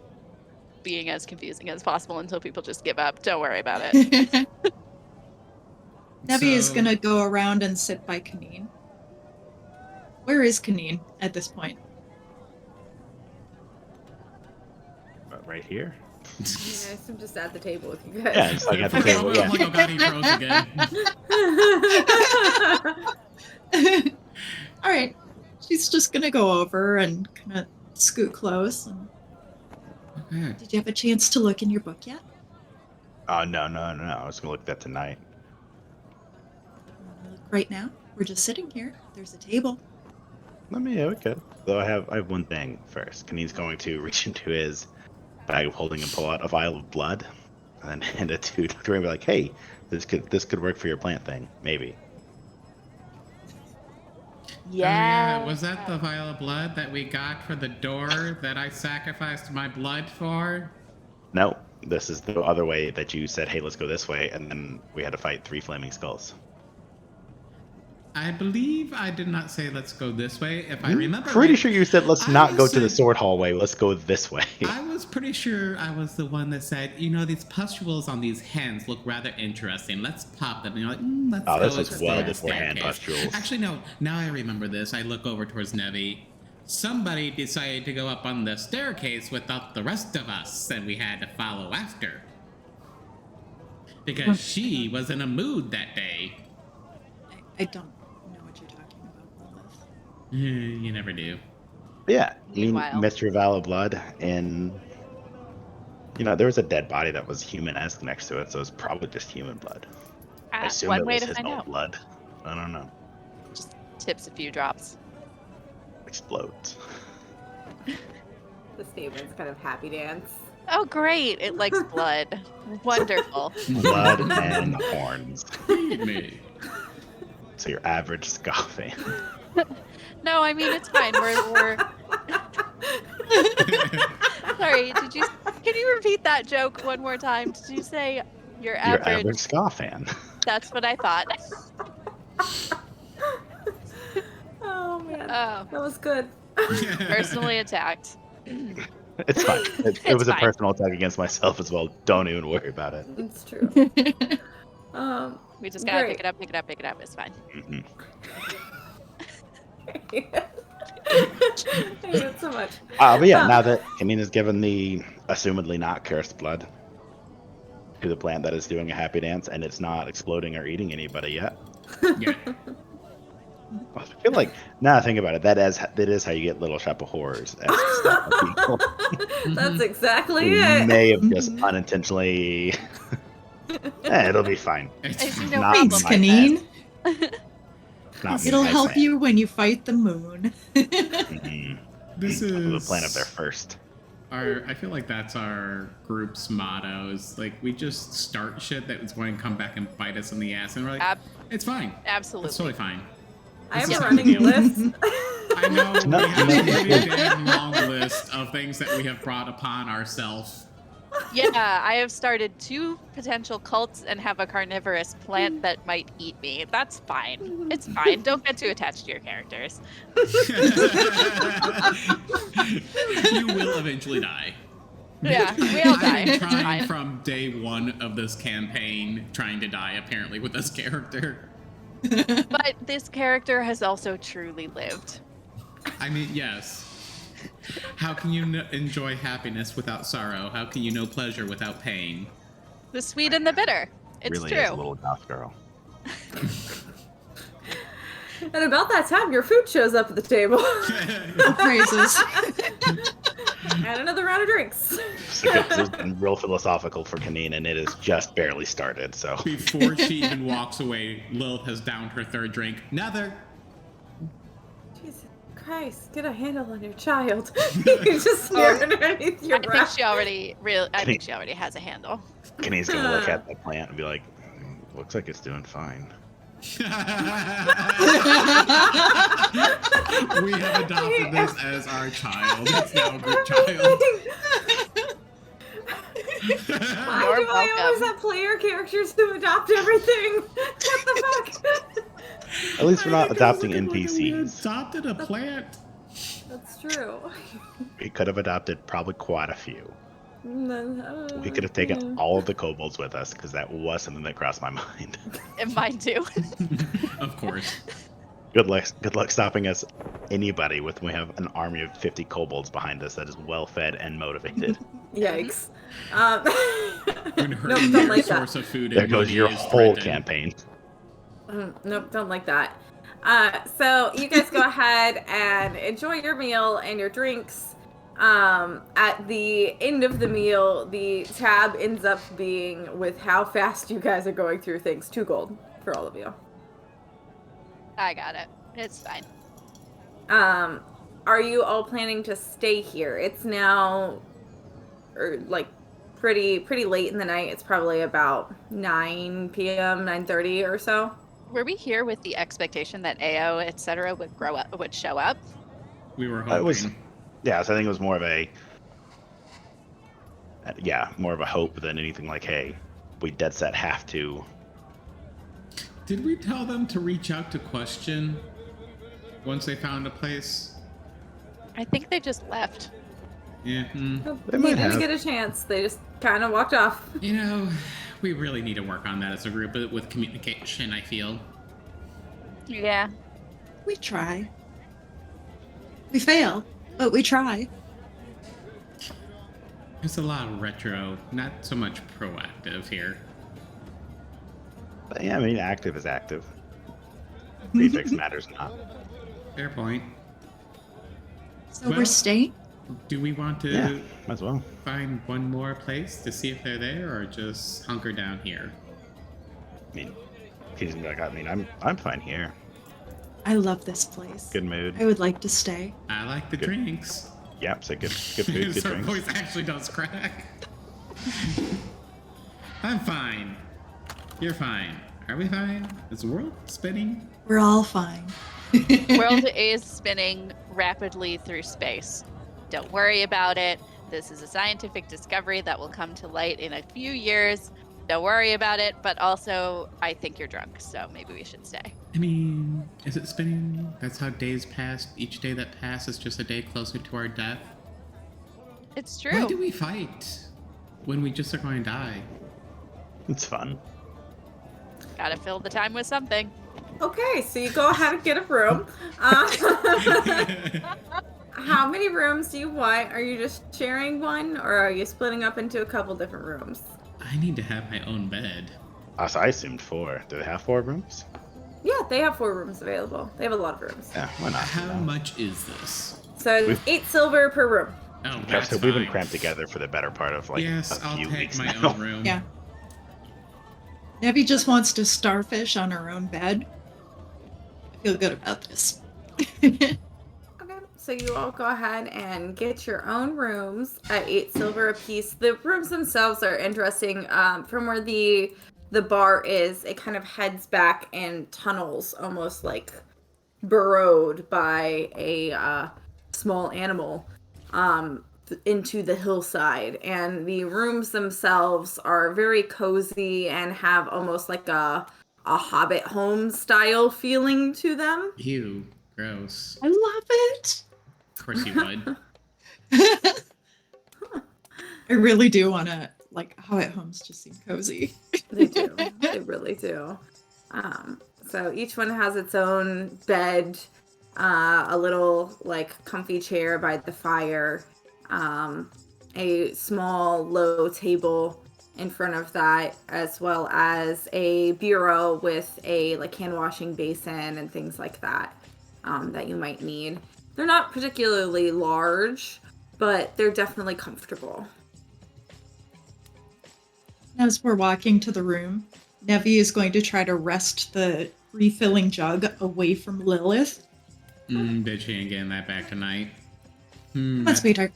being as confusing as possible until people just give up. Don't worry about it. Nevi is So- gonna go around and sit by Kaneen. Where is Kaneen at this point? Right here. Yes, I'm just at the table with you guys. Yeah, it's like at the table. Yeah. Oh my god, he froze again. All right. She's just gonna go over and kind of scoot close. And... Okay. Did you have a chance to look in your book yet? Oh no. I was gonna look at that tonight. Look right now. We're just sitting here. There's a table. Yeah, we could. Though I have one thing first. Kaneen's going to reach into his bag of holding and pull out a vial of blood, and then hand it to Dr. Ray and be like, "Hey, this could work for your plant thing, maybe." Yeah. Was that the vial of blood that we got for the door that I sacrificed my blood for? No, this is the other way that you said, "Hey, let's go this way," and then we had to fight 3 flaming skulls. I believe I did not say let's go this way. If I remember Pretty right, sure you said, "Let's I not go to the said- sword hallway. Let's go this way." I was pretty sure I was the one that said, these pustules on these hands look rather interesting. Let's pop them. And you're like, let's Oh, go this was explore well the before hand staircase. pustules. Actually, no. Now I remember this. I look over towards Nevi. Somebody decided to go up on the staircase without the rest of us, and we had to follow after. Because she was in a mood that day. I don't know what you're talking about, Lilith. You never do. Yeah, Meanwhile. Mr. Vial of Blood, and there was a dead body that was human-esque next to it, so it's probably just human blood. I assume One it way was to his find own out. blood. I don't know. Just tips a few drops. Explodes. The statement's kind of happy dance. Oh, great. It likes blood. Wonderful. Blood and horns. Feed me. So your average scoffing. No, I mean, it's fine. We're... Sorry, can you repeat that joke one more time? Did you say your Your average? average scoffan. That's what I thought. Oh man, Oh, that was good. personally attacked. It's fine. It It's was a fine. personal attack against myself as well. Don't even worry about it. It's true. We just gotta Great. pick it up, pick it up, pick it up. It's fine. Mhm. I hate it so much. But yeah, now that Kameen has given the assumedly not cursed blood to the plant that is doing a happy dance, and it's not exploding or eating anybody yet. Yeah. I feel like now I think about it, that is how you get Little Shop of Horrors. People That's exactly who it. may have just unintentionally. It'll be fine. I It's see no Not Thanks, problem. my Kaneen. Not me, It'll my help plant. you when you fight the moon. Mhm. This I'll put the is plant up there first. I feel like that's our group's motto. Is like we just start shit that is going to come back and bite us in the ass, and we're like, it's fine. Absolutely. It's totally fine. I have This a is running how we deal. list. I know we have a pretty damn long list of things that we have brought upon ourselves. Yeah, I have started 2 potential cults and have a carnivorous plant that might eat me. That's fine. It's fine. Don't get too attached to your characters. You will eventually die. Yeah, we all die. I've been It's trying fine. from day 1 of this campaign, trying to die apparently with this character. But this character has also truly lived. I mean, yes. How can you enjoy happiness without sorrow? How can you know pleasure without pain? The sweet and the bitter. It's really true. is a little goth girl. And about that time, your food shows up at the table. Praises. And another round of drinks. So this has been real philosophical for Kanine, and it has just barely started. So Before she even walks away, Lilith has downed her 3rd drink. Nether! Jesus Christ, get a handle on your child. You just stare underneath your I think breath. she already has a handle. Kanine's gonna look at the plant and be like, "Looks like it's doing fine." We have adopted this as our child. It's now a group child. Why You're do I always welcome. have player characters who adopt everything? What the fuck? At least we're not Because adopting look at when we NPCs. adopted a plant. That's true. We could have adopted probably quite a few. We could have Yeah. taken all of the kobolds with us because that was something that crossed my mind. And mine too. Of course. Good luck stopping us, anybody, when we have an army of 50 kobolds behind us that is well fed and motivated. Yikes. When her Nope, don't entire like that. source of food There and goes money your is whole threatened. campaign. Nope, don't like that. So you guys go ahead and enjoy your meal and your drinks. At the end of the meal, the tab ends up being with how fast you guys are going through things. 2 gold for all of you. I got it. It's fine. Are you all planning to stay here? It's now, like, pretty late in the night. It's probably about 9 p.m., 9:30 or so. Were we here with the expectation that AO, etc., would show up? We were hoping. It was, yeah. So I think it was more of a hope than anything like, hey, we dead set have to. Did we tell them to reach out to question once they found a place? I think they just left. Yeah. They You might didn't have. get a chance. They just kind of walked off. You know, we really need to work on that as a group with communication, I feel. Yeah. We try. We fail, but we try. There's a lot of retro, not so much proactive here. But yeah, I mean, active is active. Prefix matters not. Fair point. So Well- we're staying? Do we want to Yeah, might as well. find one more place to see if they're there, or just hunker down here? I mean, he's like, I'm fine here. I love this place. Good mood. I would like to stay. I like the Good. drinks. Yep, so good food, good Her drinks. voice actually does crack. I'm fine. You're fine. Are we fine? Is the world spinning? We're all fine. World is spinning rapidly through space. Don't worry about it. This is a scientific discovery that will come to light in a few years. Don't worry about it, but also, I think you're drunk, so maybe we should stay. I mean, is it spinning? That's how days pass. Each day that passes is just a day closer to our death. It's Why true. do we fight when we just are going to die? It's fun. Gotta fill the time with something. Okay, so you go ahead and get a room. How many rooms do you want? Are you just sharing one, or are you splitting up into a couple different rooms? I need to have my own bed. So I assumed 4. Do they have 4 rooms? Yeah, they have 4 rooms available. They have a lot of rooms. Yeah, why not? How much is this? So it's We've- 8 silver per room. Oh, Okay, that's so we've been fine. cramped together for the better part of like Yes, a I'll few take weeks my now. own room. Yeah. Nebby just wants to starfish on her own bed. I feel good about this. Okay, so you all go ahead and get your own rooms at 8 silver apiece. The rooms themselves are interesting. From where the bar is, it kind of heads back and tunnels, almost like burrowed by a small animal into the hillside, and the rooms themselves are very cozy and have almost like a Hobbit home style feeling to them. Ew, gross. I love it. Of course you would. I really do want to, like, Hobbit homes just seem cozy. They do. They really do. So each one has its own bed, a little like comfy chair by the fire, a small low table in front of that, as well as a bureau with a like hand washing basin and things like that that you might need. They're not particularly large, but they're definitely comfortable. As we're walking to the room, Nevi is going to try to wrest the refilling jug away from Lilith. Bitch, ain't getting that back tonight. Come on, sweetheart.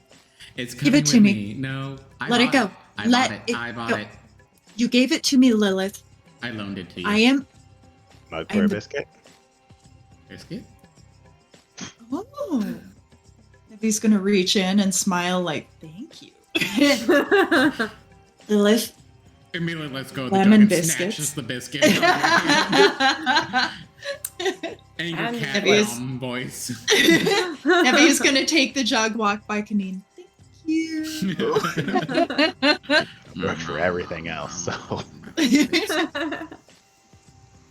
It's coming Give it to with me. No, Let it go. I Let bought it. it I bought go. it. You gave it to me, Lilith. I loaned it to you. I am. Mug for a biscuit? Biscuit? Oh. Nevi's going to reach in and smile like, thank you. Lilith. Immediately, let's go. Lemon The biscuits. snatches the biscuit. Angry cat realm voice. Nevi is going to take the jug, walk by Kanine. Thank you. Work for everything else, so.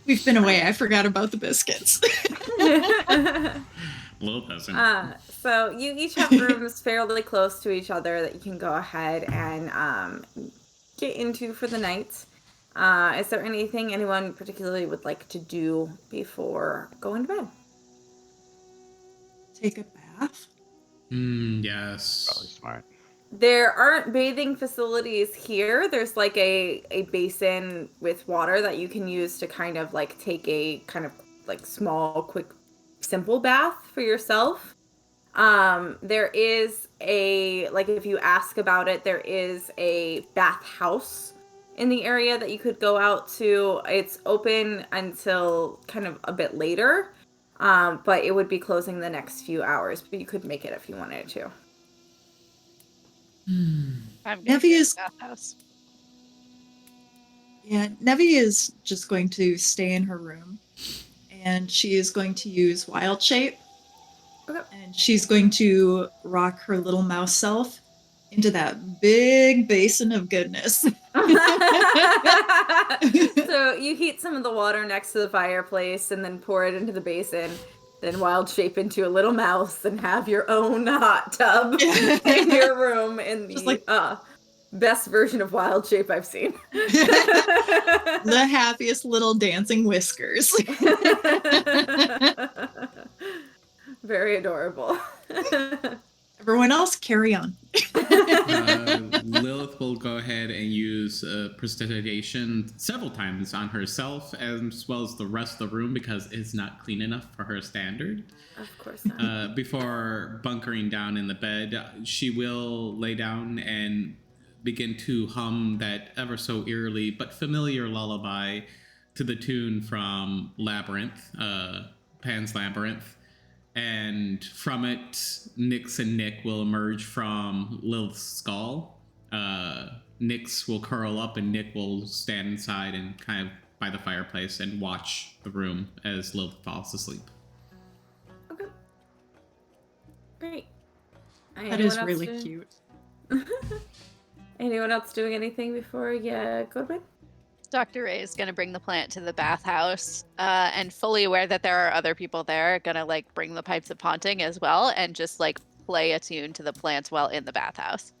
We've been away. I forgot about the biscuits. Little doesn't. So you each have rooms fairly close to each other that you can go ahead and get into for the night. Is there anything anyone particularly would like to do before going to bed? Take a bath. Yes. Probably smart. There aren't bathing facilities here. There's like a basin with water that you can use to kind of like take a kind of like small, quick, simple bath for yourself. There is like if you ask about it, there is a bath house in the area that you could go out to. It's open until kind of a bit later, but it would be closing the next few hours, but you could make it if you wanted to. I'm Nevi is. bathhouse. Yeah, Nevi is just going to stay in her room, and she is going to use Wild Shape. Okay. And she's going to rock her little mouse self into that big basin of goodness. So you heat some of the water next to the fireplace and then pour it into the basin, then wild shape into a little mouse and have your own hot tub in your room in the like, best version of wild shape I've seen. The happiest little dancing whiskers. Very adorable. Everyone else, carry on. Lilith will go ahead and use prestidigitation several times on herself as well as the rest of the room because it's not clean enough for her standard. Of course not. Before bunkering down in the bed, she will lay down and begin to hum that ever so eerily but familiar lullaby to the tune from Labyrinth, Pan's Labyrinth. And from it, Nyx and Nick will emerge from Lilith's skull. Nyx will curl up and Nick will stand inside and kind of by the fireplace and watch the room as Lilith falls asleep. Okay. Great. That is really cute. Anyone else doing anything before you go to bed? Dr. Ray is going to bring the plant to the bathhouse and fully aware that there are other people there, going to like bring the pipes of ponting as well and just like play a tune to the plants while in the bathhouse.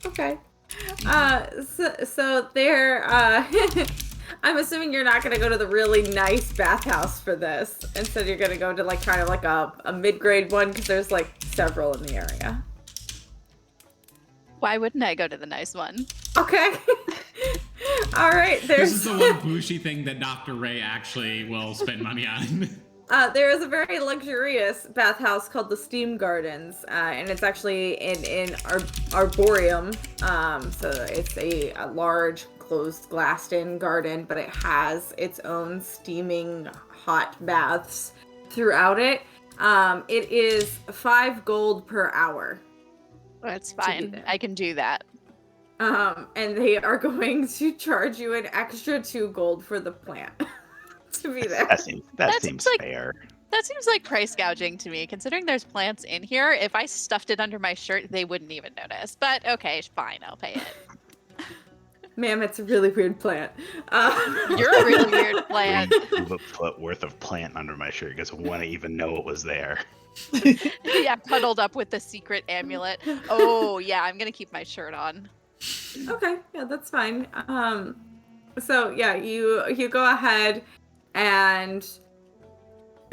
Okay. So there, I'm assuming you're not going to go to the really nice bathhouse for this. Instead, you're going to go to like kind of like a mid-grade one because there's like several in the area. Why wouldn't I go to the nice one? Okay. All right. This is the one bougie thing that Dr. Ray actually will spend money on. There is a very luxurious bathhouse called the Steam Gardens, and it's actually in Arboreum. So it's a large enclosed glassed-in garden, but it has its own steaming hot baths throughout it. It is 5 gold per hour. That's to be fine. there. I can do that. And they are going to charge you an extra 2 gold for the plant to be there. That seems like fair. That seems like price gouging to me, considering there's plants in here. If I stuffed it under my shirt, they wouldn't even notice. But okay, fine, I'll pay it. Ma'am, it's a really weird plant. You're a really weird plant. 3 foot worth of plant under my shirt because I want to even know it was there. Yeah, cuddled up with the secret amulet. Oh, yeah, I'm going to keep my shirt on. Okay, yeah, that's fine. So yeah, you go ahead and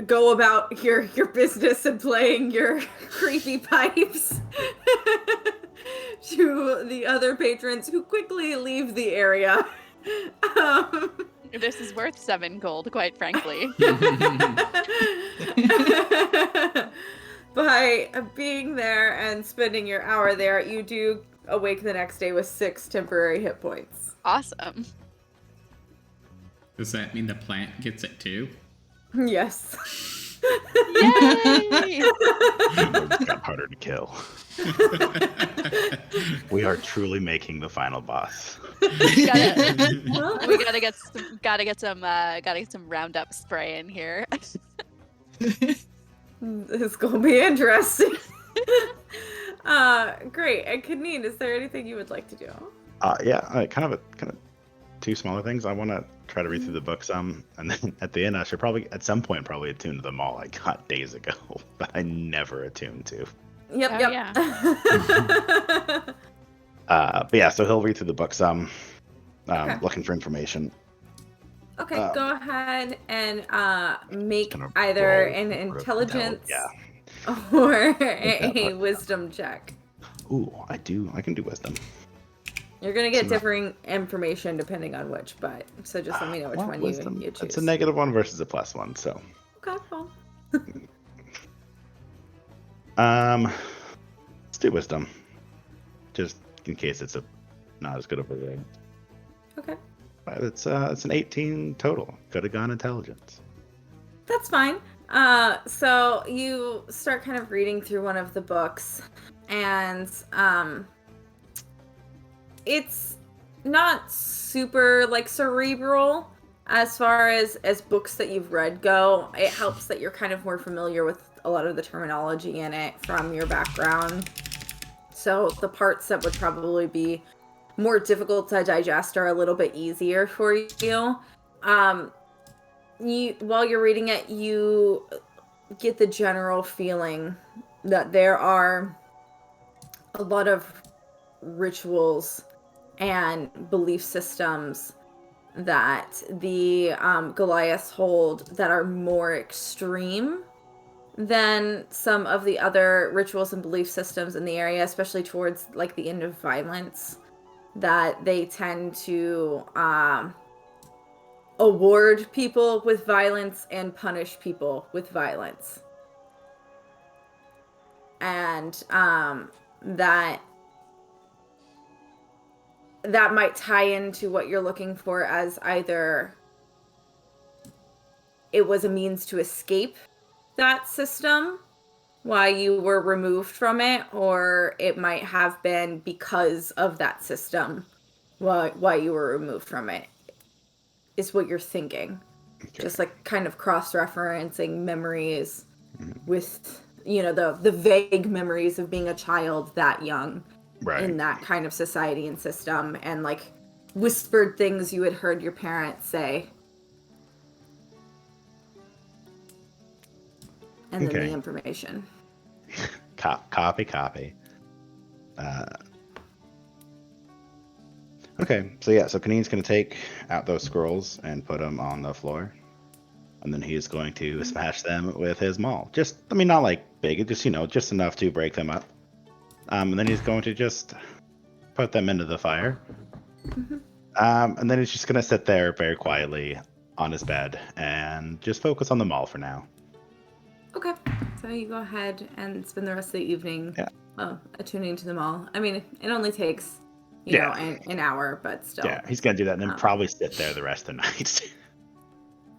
go about your business and playing your creepy pipes to the other patrons who quickly leave the area. This is worth 7 gold, quite frankly. By being there and spending your hour there, you do awake the next day with 6 temporary hit points. Awesome. Does that mean the plant gets it too? Yes. Yay! It's got harder to kill. We are truly making the final boss. We gotta get some Roundup spray in here. It's gonna be interesting. Great. And Kaneen, is there anything you would like to do? Yeah, kind of 2 smaller things. I want to try to read through the book some, and then at the end I should probably at some point attune to them all I got days ago, but I never attuned to. Yep. Oh, Yep. yeah. But yeah, so he'll read through the book some, Okay. looking for information. Okay, go ahead and make Gonna either roll an for intelligence yeah. or a wisdom check. Ooh, I can do wisdom. You're gonna get So- differing information depending on which, but so just let me know which one wisdom. you choose. It's a -1 versus a +1, so. Okay, well. Let's do wisdom, just in case it's not as good of a roll. Okay. But it's an 18 total. Could have gone intelligence. That's fine. So you start kind of reading through one of the books, and it's not super like cerebral as far as books that you've read go. It helps that you're kind of more familiar with a lot of the terminology in it from your background. So the parts that would probably be more difficult to digest are a little bit easier for you. While you're reading it, you get the general feeling that there are a lot of rituals and belief systems that the Goliaths hold that are more extreme than some of the other rituals and belief systems in the area, especially towards like the end of violence, that they tend to award people with violence and punish people with violence. And that might tie into what you're looking for as either it was a means to escape that system while you were removed from it, or it might have been because of that system why you were removed from it, is what you're thinking. Okay. Just like kind of cross-referencing memories with, the vague memories of being a child that young Right. in that kind of society and system, and like whispered things you had heard your parents say. And then Okay. the information. Copy. Okay, so Kaneen's going to take out those scrolls and put them on the floor. And then he's going to smash them with his maul. Not like big, just enough to break them up. And then he's going to just put them into the fire. Mm-hmm. And then he's just going to sit there very quietly on his bed and just focus on the maul for now. Okay, so you go ahead and spend the rest of the evening Yeah. attuning to them all. I mean, it only takes you know, an hour, but still. Yeah, he's gonna do that and then probably sit there the rest of the night.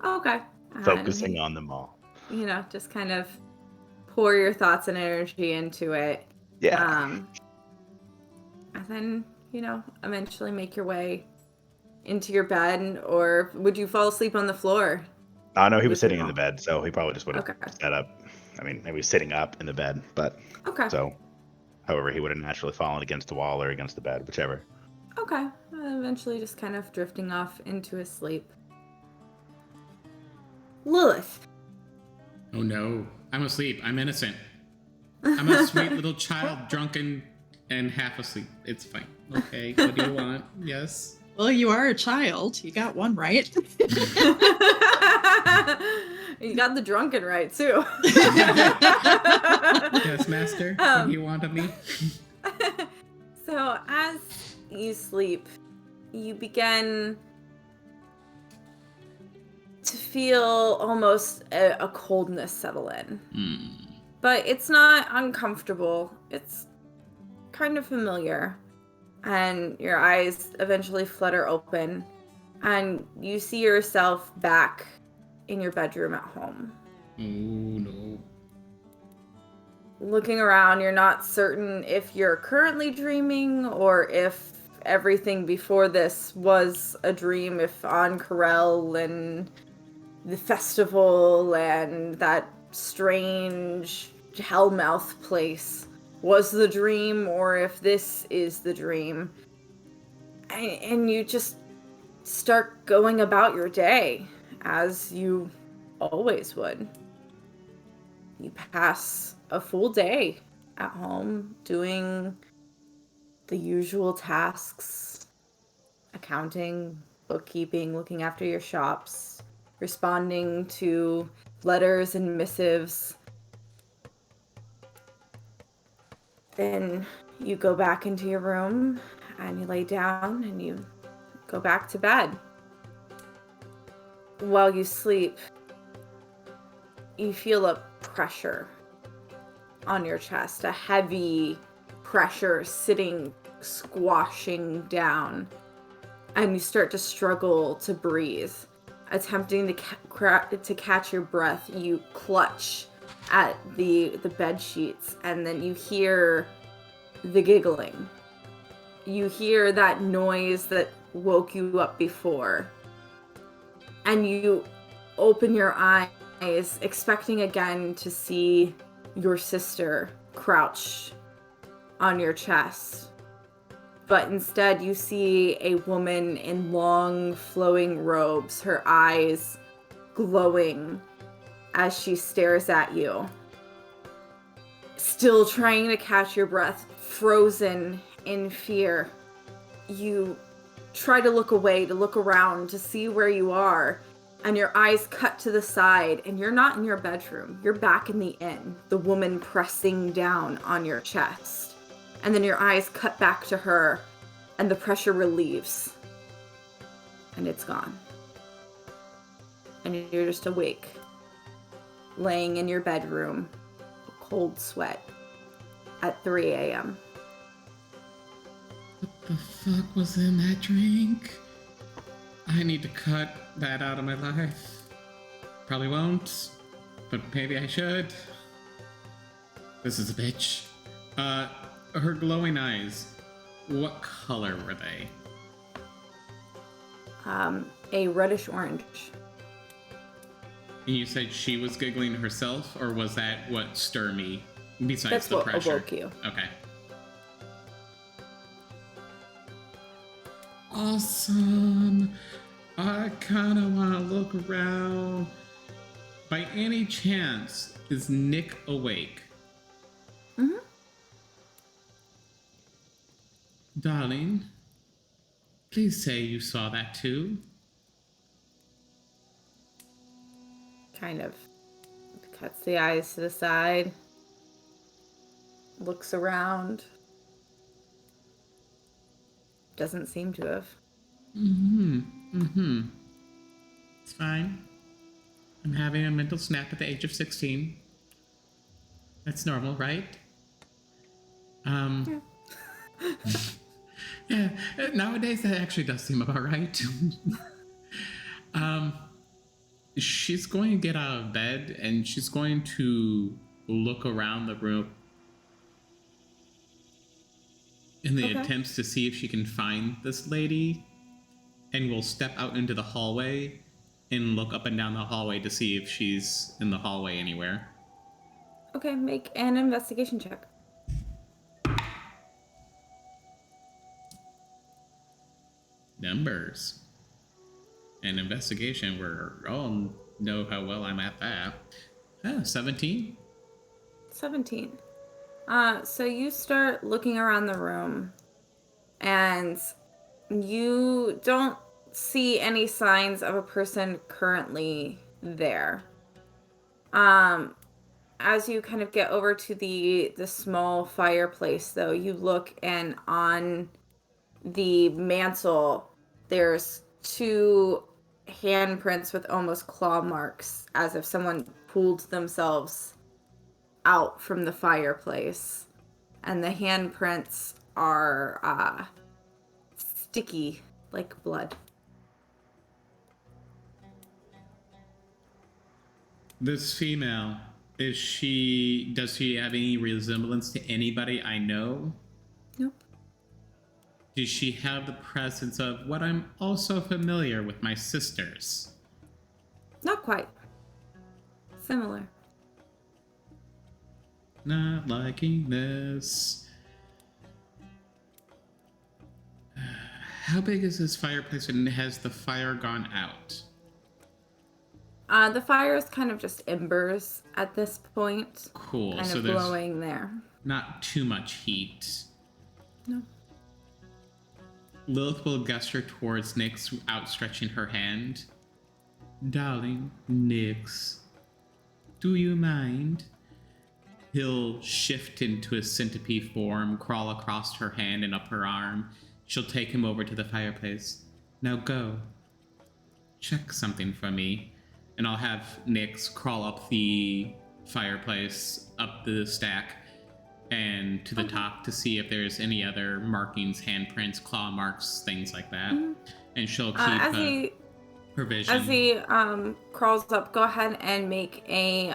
Okay. Focusing on them all. You know, just kind of pour your thoughts and energy into it. Yeah. And then, you know, eventually make your way into your bed, or would you fall asleep on the floor? Oh, no, he was sitting in the bed, so he probably just would have Okay. sat up. I mean, he was sitting up in the bed, but Okay. so, however, he would have naturally fallen against the wall or against the bed, whichever. Okay. Eventually just kind of drifting off into his sleep. Lilith. Oh no, I'm asleep. I'm innocent. I'm a sweet little child, drunken and half asleep. It's fine. Okay, what do you want? Yes. Well, you are a child. You got one right. You got the drunken right, too. Yes, master. What do you want of me? So, as you sleep, you begin to feel almost a coldness settle in. But it's not uncomfortable. It's kind of familiar. And your eyes eventually flutter open, and you see yourself back in your bedroom at home. Oh no. Looking around, you're not certain if you're currently dreaming or if everything before this was a dream, if on Corel and the festival and that strange hellmouth place was the dream, or if this is the dream. And you just start going about your day as you always would. You pass a full day at home doing the usual tasks: accounting, bookkeeping, looking after your shops, responding to letters and missives. Then you go back into your room and you lay down and you go back to bed. While you sleep, you feel a pressure on your chest, a heavy pressure squashing down, and you start to struggle to breathe. Attempting to catch your breath, you clutch at the bed sheets, and then you hear the giggling. You hear that noise that woke you up before, and you open your eyes, expecting again to see your sister crouch on your chest. But instead you see a woman in long flowing robes, her eyes glowing as she stares at you. Still trying to catch your breath, frozen in fear. You try to look away, to look around, to see where you are, and your eyes cut to the side, and you're not in your bedroom. You're back in the inn, the woman pressing down on your chest. And then your eyes cut back to her, and the pressure relieves. And it's gone. And you're just awake, laying in your bedroom, a cold sweat, at 3 a.m. What the fuck was in that drink? I need to cut that out of my life. Probably won't, but maybe I should. This is a bitch. Her glowing eyes, what color were they? A reddish orange. And you said she was giggling herself, or was that what stirred me besides That's the what pressure? awoke you. Okay. Awesome. I kind of want to look around. By any chance, is Nick awake? Mm-hmm. Darling, please say you saw that too. Kind of cuts the eyes to the side, looks around. Doesn't seem to have. It's fine. I'm having a mental snap at the age of 16. That's normal, right? Yeah. Yeah, nowadays that actually does seem about right. She's going to get out of bed and she's going to look around the room in the attempts to see if she can find this lady, and will step out into the hallway and look up and down the hallway to see if she's in the hallway anywhere. Okay, make an investigation check. Numbers. And investigation, we're all know how well I'm at that. 17? 17. So you start looking around the room, and you don't see any signs of a person currently there. As you kind of get over to the small fireplace, though, you look, and on the mantle, there's 2 handprints with almost claw marks, as if someone pulled themselves out from the fireplace. And the handprints are sticky like blood. This female, does she have any resemblance to anybody I know? Nope. Does she have the presence of what I'm also familiar with my sisters? Not quite. Similar. Not liking this. How big is this fireplace, and has the fire gone out? The fire is kind of just embers at this point. Cool. Kind so of there's glowing there. not too much heat. No. Lilith will gesture towards Nyx, outstretching her hand. Darling, Nyx, do you mind? He'll shift into a centipede form, crawl across her hand and up her arm. She'll take him over to the fireplace. Now go. Check something for me. And I'll have Nyx crawl up the fireplace, up the stack, and to the top to see if there's any other markings, handprints, claw marks, things like that. Mm-hmm. And she'll keep her vision. As he crawls up, go ahead and make a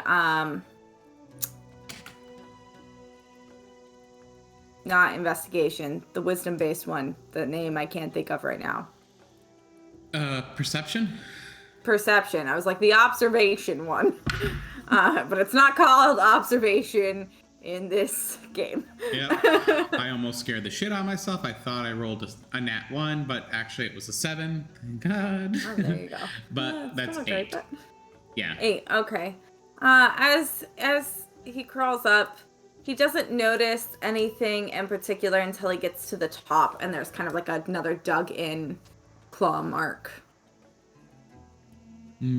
not investigation, the wisdom-based one. The name I can't think of right now. Perception? Perception. I was like the observation one. But it's not called observation in this game. Yep. I almost scared the shit out of myself. I thought I rolled a nat 1, but actually it was a 7. Thank God. Oh, there you go. But that's 8. Great, but... Yeah. 8, okay. As he crawls up, he doesn't notice anything in particular until he gets to the top, and there's kind of like another dug-in claw mark.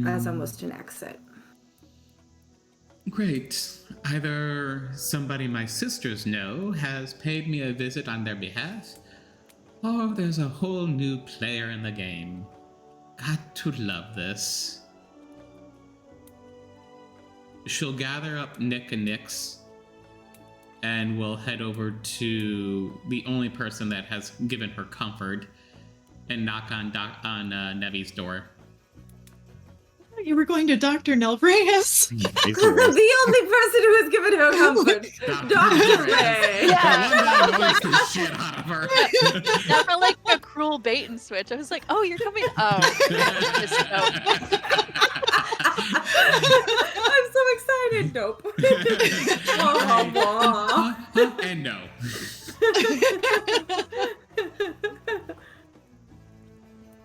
As almost an exit. Great. Either somebody my sisters know has paid me a visit on their behalf, or there's a whole new player in the game. Got to love this. She'll gather up Nick and Nyx, and we'll head over to the only person that has given her comfort, and knock on Nevi's door. You were going to Dr. Nelvreyes. The only person who has given her comfort. Dr. Ray. Yeah. The one that annoys the shit out of her. Never like a cruel bait and switch. I was like, oh, you're coming. Oh. I'm so excited. Nope. And no.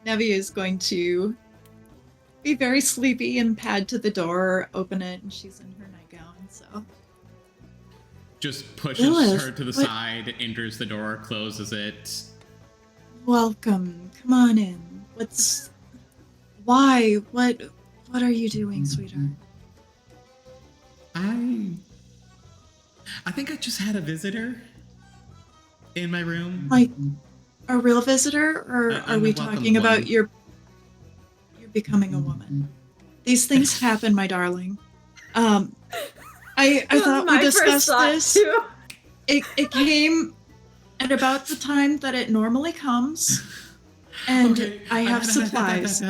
Nevi is going to be very sleepy and pad to the door, open it, and she's in her nightgown, so. Just pushes her to the side, enters the door, closes it. Welcome. Come on in. Why? What are you doing, sweetheart? I think I just had a visitor in my room. Like a real visitor, or are we talking about you're becoming a woman? These things happen, my darling. I thought we discussed this. It came at about the time that it normally comes, and Okay. I have supplies.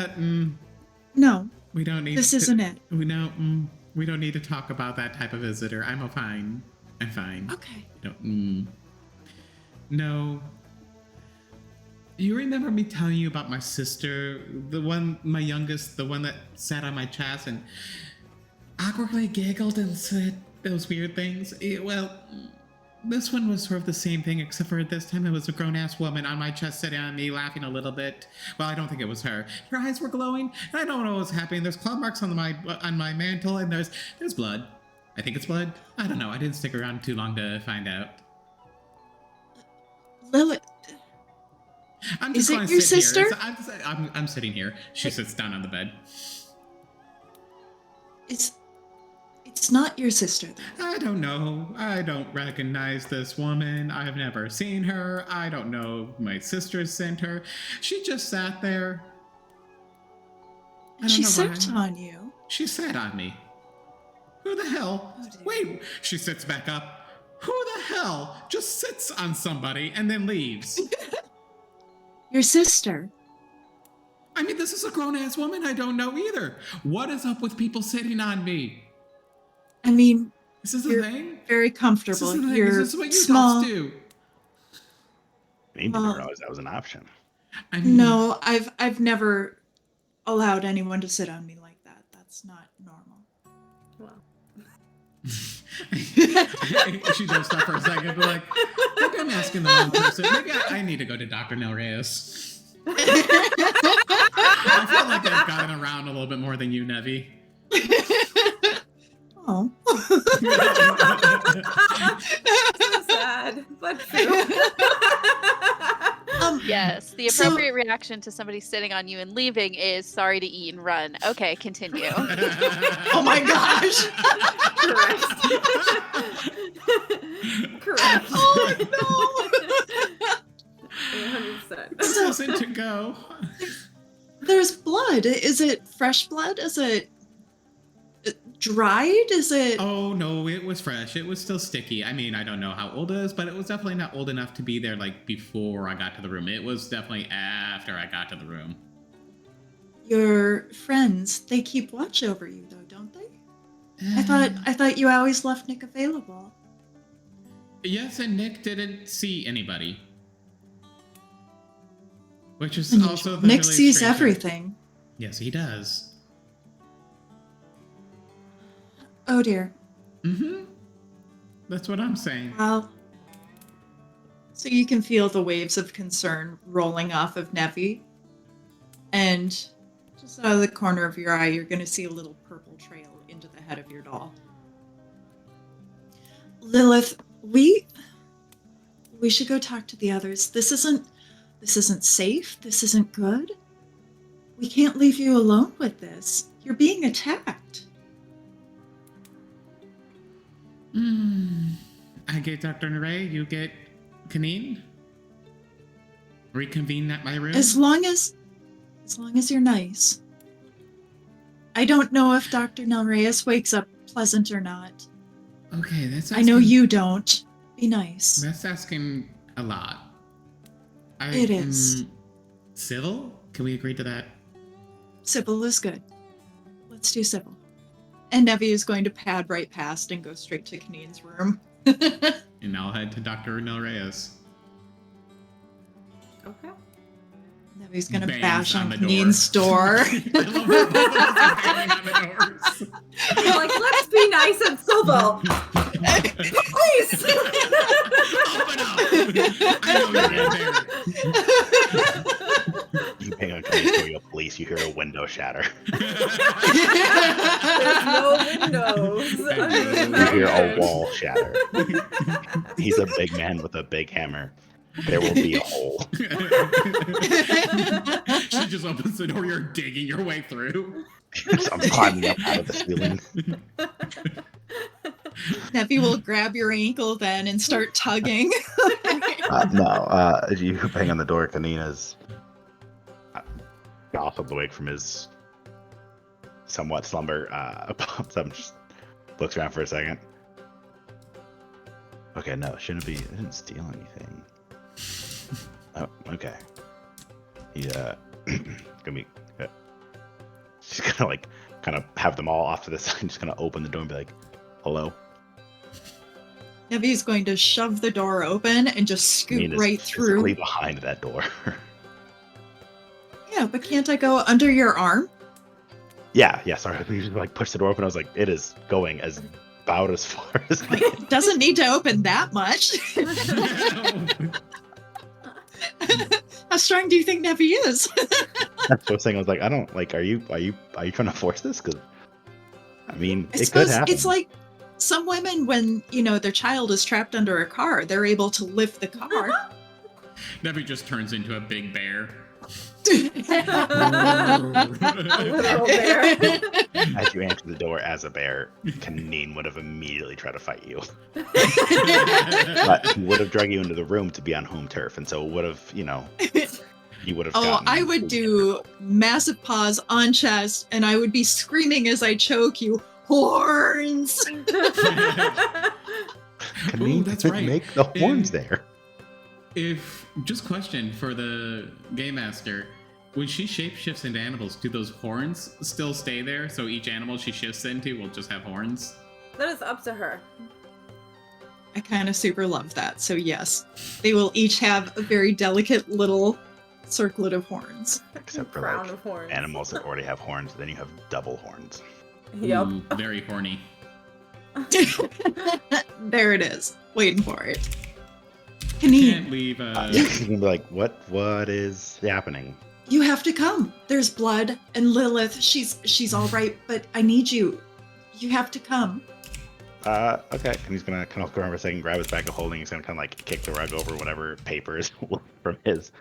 No, We don't need. this isn't it. We don't need to talk about that type of visitor. I'm fine. I'm fine. Okay. No. You remember me telling you about my sister, my youngest, the one that sat on my chest and awkwardly giggled and said those weird things? Well, this one was sort of the same thing, except for this time it was a grown-ass woman on my chest sitting on me, laughing a little bit. Well, I don't think it was her. Her eyes were glowing, and I don't know what was happening. There's claw marks on my mantle, and there's blood. I think it's blood. I don't know. I didn't stick around too long to find out. Lilith. I'm just Is going it to your sit sister? here. I'm sitting here. She sits down on the bed. It's not your sister, though. I don't know. I don't recognize this woman. I've never seen her. I don't know. My sister sent her. She just sat there. And she sipped on you. She sat on me. Who the hell? Oh, dear. Wait, she sits back up. Who the hell just sits on somebody and then leaves? Your sister. I mean, this is a grown-ass woman. I don't know either. What is up with people sitting on me? I mean, Is this a you're thing? very comfortable. Is this a thing? You're Is this what you small. dolls do? I didn't realize that was an option. I mean, No, I've never allowed anyone to sit on me like that. That's not normal. Well, she does stop for a second, but like, maybe I'm asking the wrong person. Maybe I need to go to Dr. Nel Reyes. I feel like I've gotten around a little bit more than you, Nevi. Oh. so sad, but true. Yes, the appropriate reaction to somebody sitting on you and leaving is sorry to eat and run. Okay, continue. Oh my gosh. Correct. Oh no. 100%. This isn't to go. There's blood. Is it fresh blood? Is it dried? Is it? Oh no, it was fresh. It was still sticky. I mean, I don't know how old it is, but it was definitely not old enough to be there like before I got to the room. It was definitely after I got to the room. Your friends, they keep watch over you though, don't they? I thought you always left Nick available. Yes, and Nick didn't see anybody. Which is And also the Nick really sees strange thing. everything. Yes, he does. Oh dear. Mm-hmm. That's what I'm saying. Well, so you can feel the waves of concern rolling off of Nevi. And just out of the corner of your eye, you're going to see a little purple trail into the head of your doll. Lilith, we should go talk to the others. This isn't safe. This isn't good. We can't leave you alone with this. You're being attacked. I get Dr. Neray, you get Kanine. Reconvene at my room. As long as you're nice. I don't know if Dr. Nelreyes wakes up pleasant or not. Okay, that's I know you don't. Be nice. That's asking a lot. It is. Civil? Can we agree to that? Civil is good. Let's do civil. And Nevi is going to pad right past and go straight to Kanine's room. And I'll head to Dr. Nel Reyes. Okay. Nevi's going to Bangs bash on on the door. Kanine's door. I love that both of us are banging on the doors. You're like, let's be nice and civil. Please. Open up! I know you're in there. You ping on California police, you hear a window shatter. There's no windows. You hear a wall shatter. He's a big man with a big hammer. There will be a hole. She just opens the door, you're digging your way through. So I'm climbing up out of the ceiling. Nevi will grab your ankle then and start tugging. You bang on the door. Kanina's jostled awake from his somewhat slumber. Pops up and just looks around for a second. Okay, no, I didn't steal anything. Oh, okay. Yeah. Gonna be. She's gonna like kind of have them all off to the side. Just gonna open the door and be like, "Hello." Nevi's going to shove the door open and just scoot right through. Physically behind that door. Yeah, but can't I go under your arm? Yeah. Sorry, we just like pushed the door open. I was like, it is going as about as far as. Like, it doesn't need to open that much. How strong do you think Nevi is? That's what I was saying. I was like, I don't like. Are you trying to force this? Because I mean, I it suppose could happen. it's like some women, when their child is trapped under a car, they're able to lift the car. Nevi just turns into a big bear. A literal bear. As you answer the door as a bear, Kaneen would have immediately tried to fight you. But he would have dragged you into the room to be on home turf, and so it would have, you would have. Oh, I would do massive paws on chest, and I would be screaming as I choke you, horns! Kaneen that's could right. make the horns there. Just question for the game master. When she shapeshifts into animals, do those horns still stay there? So each animal she shifts into will just have horns? That is up to her. I kind of super love that, so yes. They will each have a very delicate little circlet of horns. Except for Crown like of horns. animals that already have horns, then you have double horns. Yep. Ooh, very horny. There it is, waiting for it. Kaneen, Can't leave. You're gonna be like, what is happening? you have to come. There's blood, and Lilith, she's all right, but I need you. You have to come. Okay. And he's gonna kind of go around for a second, grab his bag of holding. He's gonna kind of like kick the rug over whatever papers from his.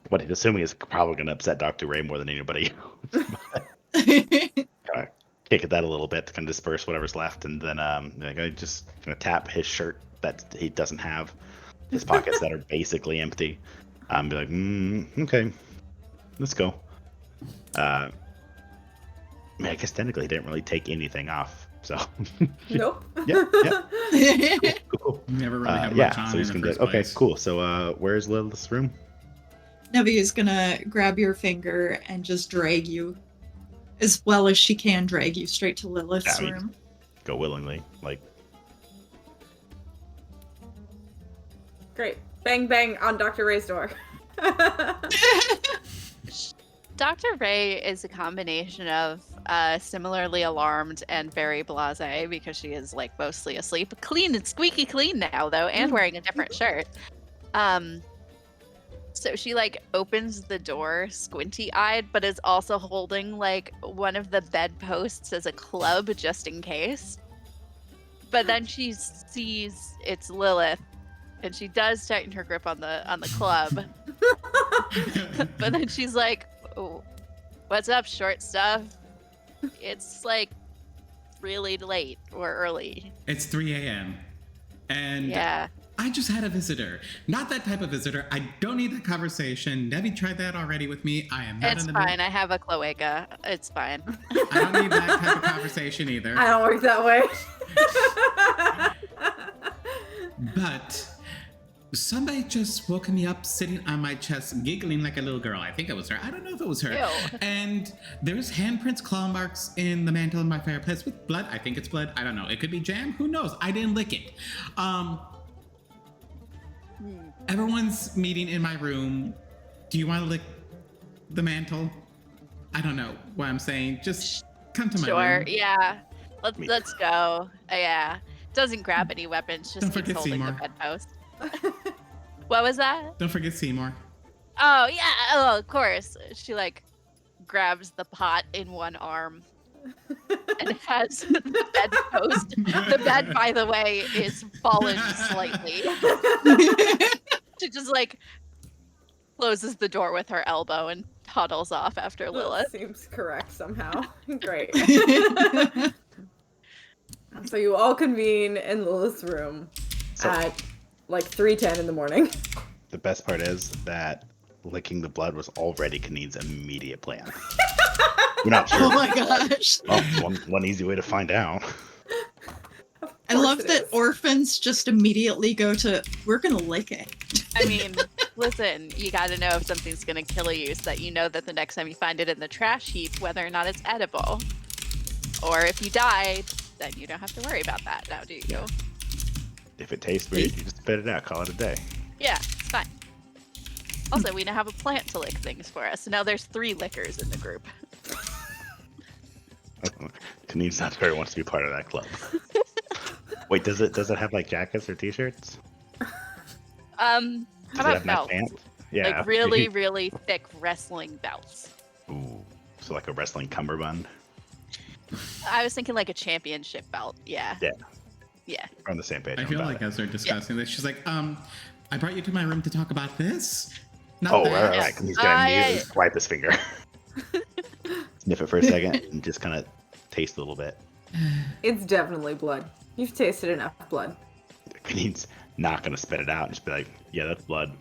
What he's assuming is probably gonna upset Dr. Ray more than anybody else. Kind of kick at that a little bit to kind of disperse whatever's left, and then like, I just gonna tap his shirt that he doesn't have, his pockets that are basically empty. Be like, okay, let's go. I mean, I guess technically he didn't really take anything off, so. Nope. Yeah. Cool. Never really had much on so he's in the gonna be first like, okay, place. cool. So where's Lilith's room? Nevi is gonna grab your finger and just drag you, as well as she can drag you straight to Lilith's Yeah, I mean, room. Go willingly, like. Great. Bang, bang on Dr. Ray's door. Dr. Ray is a combination of similarly alarmed and very blasé because she is like mostly asleep. Clean and squeaky clean now though, and wearing a different shirt. So she like opens the door squinty-eyed, but is also holding like one of the bedposts as a club just in case. But then she sees it's Lilith, and she does tighten her grip on the club. But then she's like, oh, "What's up, short stuff? It's like really late or early." It's 3 a.m. And Yeah. I just had a visitor. Not that type of visitor. I don't need that conversation. Nevi tried that already with me. I am not It's in the fine. I have a cloaca. It's fine. I don't need that type of conversation either. I don't work that way. But somebody just woke me up sitting on my chest, giggling like a little girl. I think it was her. I don't know if it was her. Ew. And there's handprints, claw marks in the mantle in my fireplace with blood. I think it's blood. I don't know. It could be jam. Who knows? I didn't lick it. Everyone's meeting in my room. Do you want to lick the mantle? I don't know what I'm saying. Just come to my Sure. room. Yeah. Let's go. Yeah. Doesn't grab any weapons. Just Don't keeps forget holding Seymour. the bedpost. What was that? Don't forget Seymour. Oh yeah. Oh, of course. She like grabs the pot in one arm and has the bedpost. The bed, by the way, is fallen slightly. She just like closes the door with her elbow and toddles off after Lilith. Seems correct somehow. Great. So you all convene in Lilith's room at like 3:10 in the morning. The best part is that licking the blood was already Kaneen's immediate plan. We're not sure. Oh my gosh. Well, one easy way to find out. I love that orphans just immediately go to, we're gonna lick it. I mean, Listen, you gotta know if something's gonna kill you so that you know that the next time you find it in the trash heap, whether or not it's edible. Or if you die, then you don't have to worry about that now, do you? Yeah. If it tastes weird, you just spit it out, call it a day. Yeah, it's fine. Also, we now have a plant to lick things for us. So now there's 3 lickers in the group. Kaneen not sure wants to be part of that club. Wait, does it have like jackets or t-shirts? How Does it about have nice belts? pants? Yeah. Like really, really thick wrestling belts. Ooh, so like a wrestling cummerbund. I was thinking like a championship belt. Yeah. Yeah. Yeah. We're on the same page. I feel about like it. as they're discussing this, she's like, I brought you to my room to talk about this. Not Oh, that. right. He's gonna yeah. immediately swipe his finger, sniff it for a second, and just kind of taste a little bit. It's definitely blood. You've tasted enough blood. Kaneen's not gonna spit it out and just be like, "Yeah, that's blood."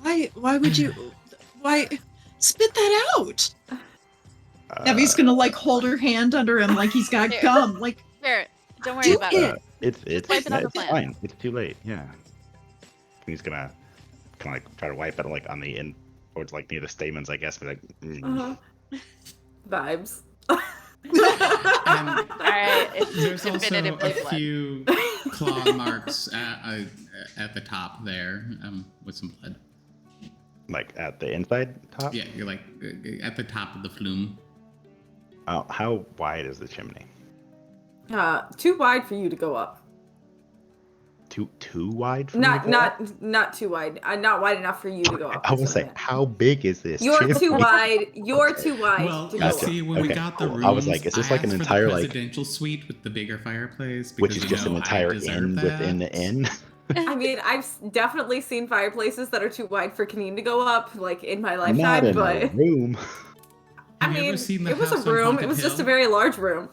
Why would you? Why spit that out? Nevy's gonna like hold her hand under him like he's got Here. gum. Like, Here, don't worry do about it. it. It's wipe it on the it's plant. fine. It's too late. Yeah. He's gonna kind of like try to wipe it like on the end, towards like near the stamens, I guess. But like, Vibes. Alright, it's There's also definitively a blood. few claw marks at the top there, with some blood. like at the inside top. Yeah, you're like at the top of the flume. How wide is the chimney? Too wide for you to go up. Too wide for me to go up? Not too wide. Not wide enough for you to go up. I was is what I like, meant. how big is this? You're chimney? too wide. You're Okay. too wide Well, to you go Gotcha. up. see, when we Okay, got the cool. rooms, I was like, is this like an asked for entire, the like- presidential suite with the bigger fireplace? Which because, is you just an know, I entire deserve inn within the that. inn. I mean, I've definitely seen fireplaces that are too wide for Kaneen to go up, like in my Not lifetime. in But a room. I Have you ever mean, seen the it was a house on room. It Haunted was just a Hill? very large room.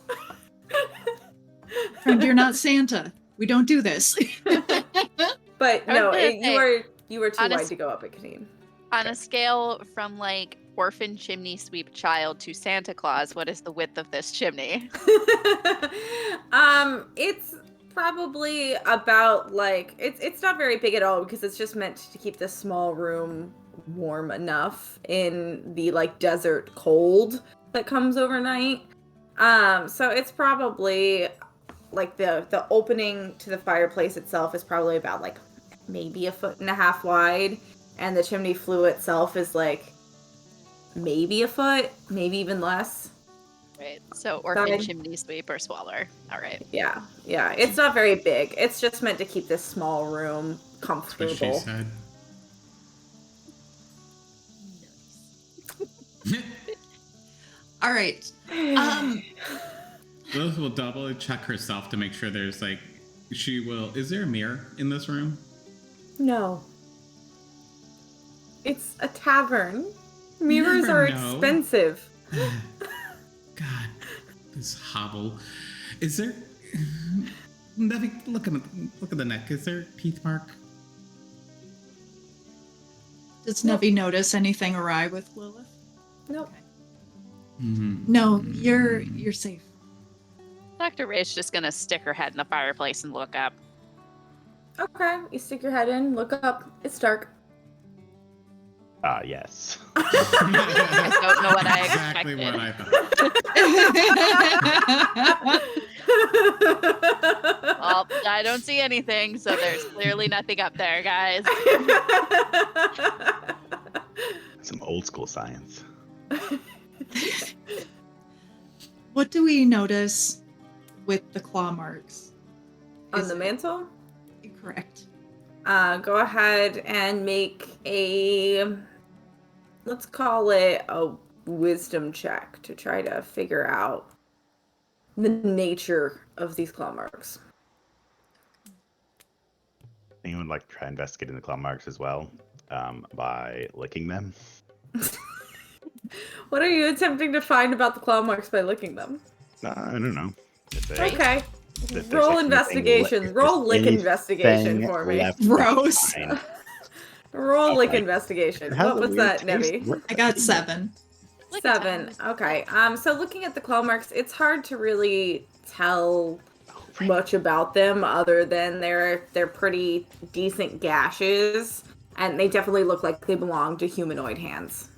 friend, you're not Santa. We don't do this. But I was no, gonna say, you were too on a wide s- to go up at Kaneen. On a scale from like orphan chimney sweep child to Santa Claus, what is the width of this chimney? It's probably about like it's not very big at all because it's just meant to keep this small room warm enough in the like desert cold that comes overnight. So it's probably like the opening to the fireplace itself is probably about like maybe 1.5 feet wide, and the chimney flue itself is like maybe a foot, maybe even less. Right. So orphan Side. chimney sweep or swaller. All right. Yeah, it's not very big. It's just meant to keep this small room That's what she comfortable. said. All right. Lilith will double check herself to make sure there's like, she will. Is there a mirror in this room? No. It's a tavern. Mirrors never are know. expensive. God, this hovel. Is there? Nevi, look at the neck. Is there a teeth mark? Does Nevi notice anything awry with Lilith? Nope. No, you're safe. Dr. Ray's just gonna stick her head in the fireplace and look up. Okay, you stick your head in, look up. It's dark. Yes. I don't know what I Exactly expected. what I thought. Well, I don't see anything, so there's clearly nothing up there, guys. Some old school science. What do we notice with the claw marks? On Is the it mantle? correct? Go ahead and make a, let's call it a wisdom check to try to figure out the nature of these claw marks. Anyone would like to try investigating the claw marks as well, by licking them? What are you attempting to find about the claw marks by licking them? I don't know. If they- Okay. if there's Roll anything investigation. if Roll there's lick anything investigation for me. left Gross. behind. Roll lick Okay. investigation. It has What a was weird that, taste. Nevi? I got 7. Look at 7. that. Okay. So looking at the claw marks, it's hard to really tell much about them other than they're pretty decent gashes, and they definitely look like they belong to humanoid hands.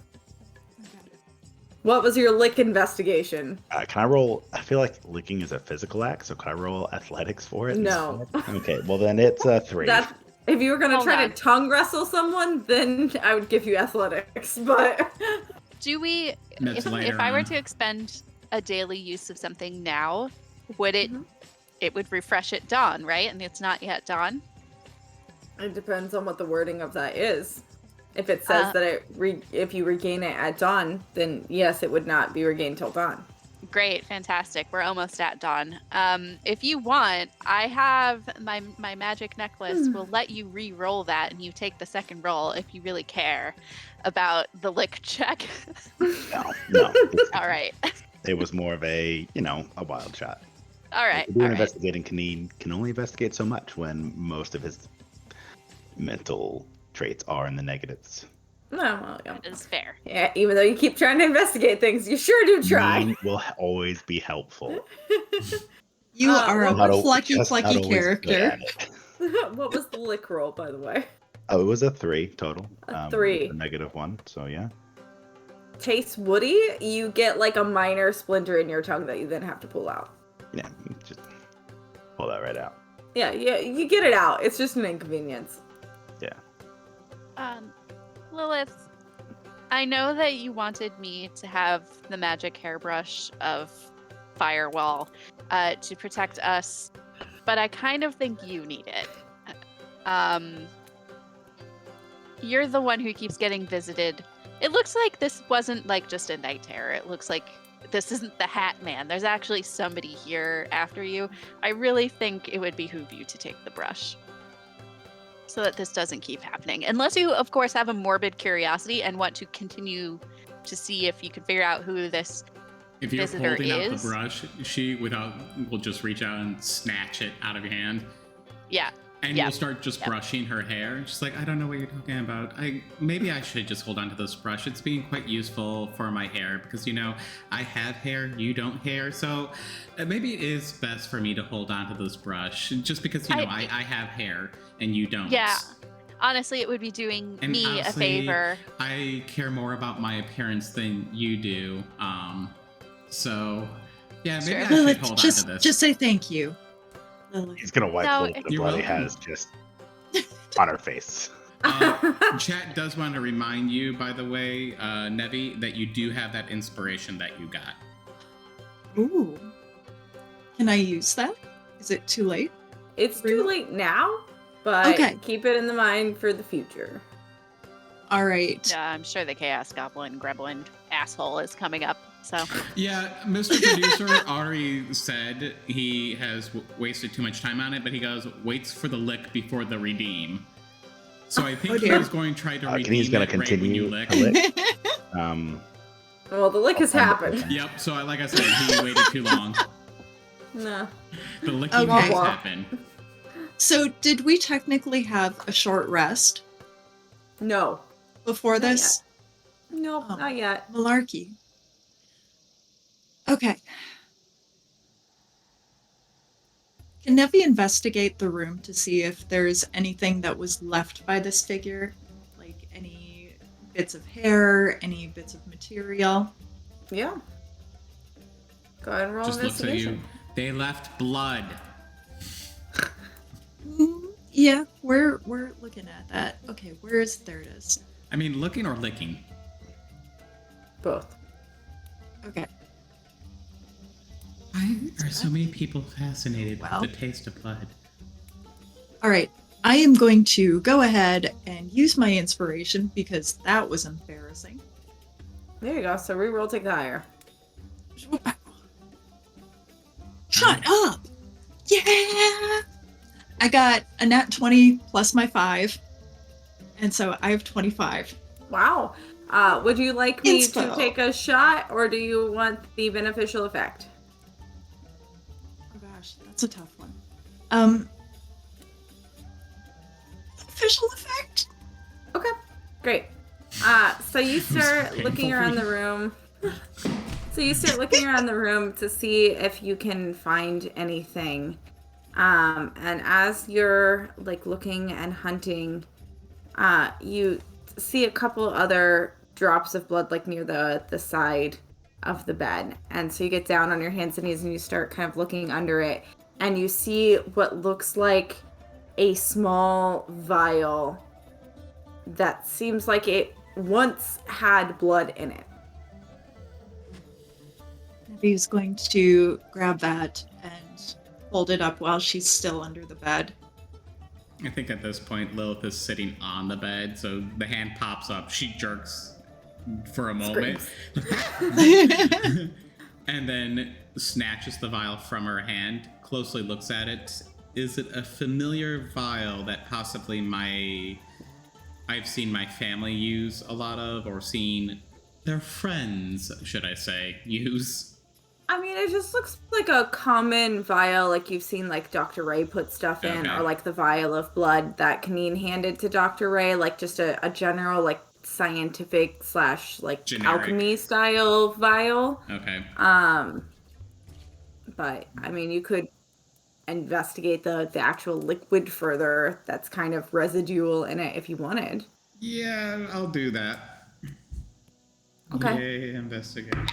What was your lick investigation? Can I roll? I feel like licking is a physical act, so can I roll athletics for it? No. instead? Okay, well then it's a 3. That if you were gonna Hold try on. to tongue wrestle someone, then I would give you athletics. But Do we, That's if later I were on. to expend a daily use of something now, would it, it would refresh at dawn, right? And it's not yet dawn? it depends on what the wording of that is. If it says that if you regain it at dawn, then yes, it would not be regained till dawn. Great, fantastic. We're almost at dawn. If you want, I have my magic necklace will let you re-roll that, and you take the second roll if you really care about the lick check. No. All right. It was more of a wild shot. All right. Doing All right. investigating can only investigate so much when most of his mental traits are in the negatives. No, well, yeah. That is fair. Yeah, even though you keep trying to investigate things, you sure do try. Mean will always be helpful. You are a Not al- plucky just not always good character. at it. What was the lick roll, by the way? Oh, it was a 3 total. A 3. A -1, so yeah. Tastes woody. You get like a minor splinter in your tongue that you then have to pull out. Yeah, just pull that right out. Yeah, you get it out. It's just an inconvenience. Yeah. Lilith, I know that you wanted me to have the magic hairbrush of Firewall to protect us, but I kind of think you need it. You're the one who keeps getting visited. It looks like this wasn't like just a night terror. It looks like this isn't the Hat Man. There's actually somebody here after you. I really think it would behoove you to take the brush so that this doesn't keep happening. Unless you, of course, have a morbid curiosity and want to continue to see if you can figure out who this If you're visitor holding out is. the brush, she will just reach out and snatch it out of your hand. Yeah. And Yeah. you'll start just brushing her hair. She's like, I don't know what you're talking about. Maybe I should just hold on to this brush. It's being quite useful for my hair because, I have hair, you don't hair. So maybe it is best for me to hold on to this brush just because, I have hair and you don't. Yeah. Honestly, it would be doing And me honestly, a favor. I care more about my appearance than you do. So, yeah, maybe Sure. I should Lilith, hold on to this. just say thank you. Lilith. He's gonna wipe No, the You're blood he welcome. has just on her face. Chat does want to remind you, by the way, Nevi, that you do have that inspiration that you got. Ooh. Can I use that? Is it too late? It's too late now, but Okay. keep it in the mind for the future. All right. Yeah, I'm sure the Chaos Goblin Gremlin asshole is coming up. So Yeah, Mr. Producer already said he has wasted too much time on it, but he goes, waits for the lick before the redeem. So I think Oh, dear. he's going to try to redeem He's gonna it right when you continue lick. to lick. Well, the lick has happened. Yep, so like I said, he waited too long. No. The licking Okay. has happened. So, did we technically have a short rest No. before Not this? No, Oh. not yet. Malarkey. Okay. Can Nevi investigate the room to see if there's anything that was left by this figure? Like any bits of hair, any bits of material? Yeah. Go ahead and roll Just looks at you. investigation. They left blood. Yeah, we're looking at that. Okay, there it is. I mean, looking or licking? Both. Okay. Why are so many people fascinated Well. with the taste of blood? All right. I am going to go ahead and use my inspiration because that was embarrassing. There you go. So reroll, take the higher. Shut up! Yeah! I got a nat 20 plus my 5. And so I have 25. Wow. Would you like me to Inspo. take a shot, or do you want the beneficial effect? Oh gosh, that's a tough one. Official effect? Okay, great. So you start painful looking for around you. the room. So you start looking around the room to see if you can find anything. And as you're like looking and hunting, you see a couple other drops of blood like near the side of the bed. And so you get down on your hands and knees and you start kind of looking under it, and you see what looks like a small vial that seems like it once had blood in it. Nevi's going to grab that and hold it up while she's still under the bed. I think at this point Lilith is sitting on the bed, so the hand pops up. She jerks for a moment, and then snatches the vial from her hand, closely looks at it. Is it a familiar vial that possibly I've seen my family use a lot of, or seen their friends, should I say, use? I mean, it just looks like a common vial, like you've seen like Dr. Ray put stuff in, Okay. or like the vial of blood that Kaneen handed to Dr. Ray, like just a general like scientific / like Generic. alchemy style vial. Okay. But I mean, you could investigate the actual liquid further that's kind of residual in it if you wanted. Yeah, I'll do that. Okay. Yay, investigation.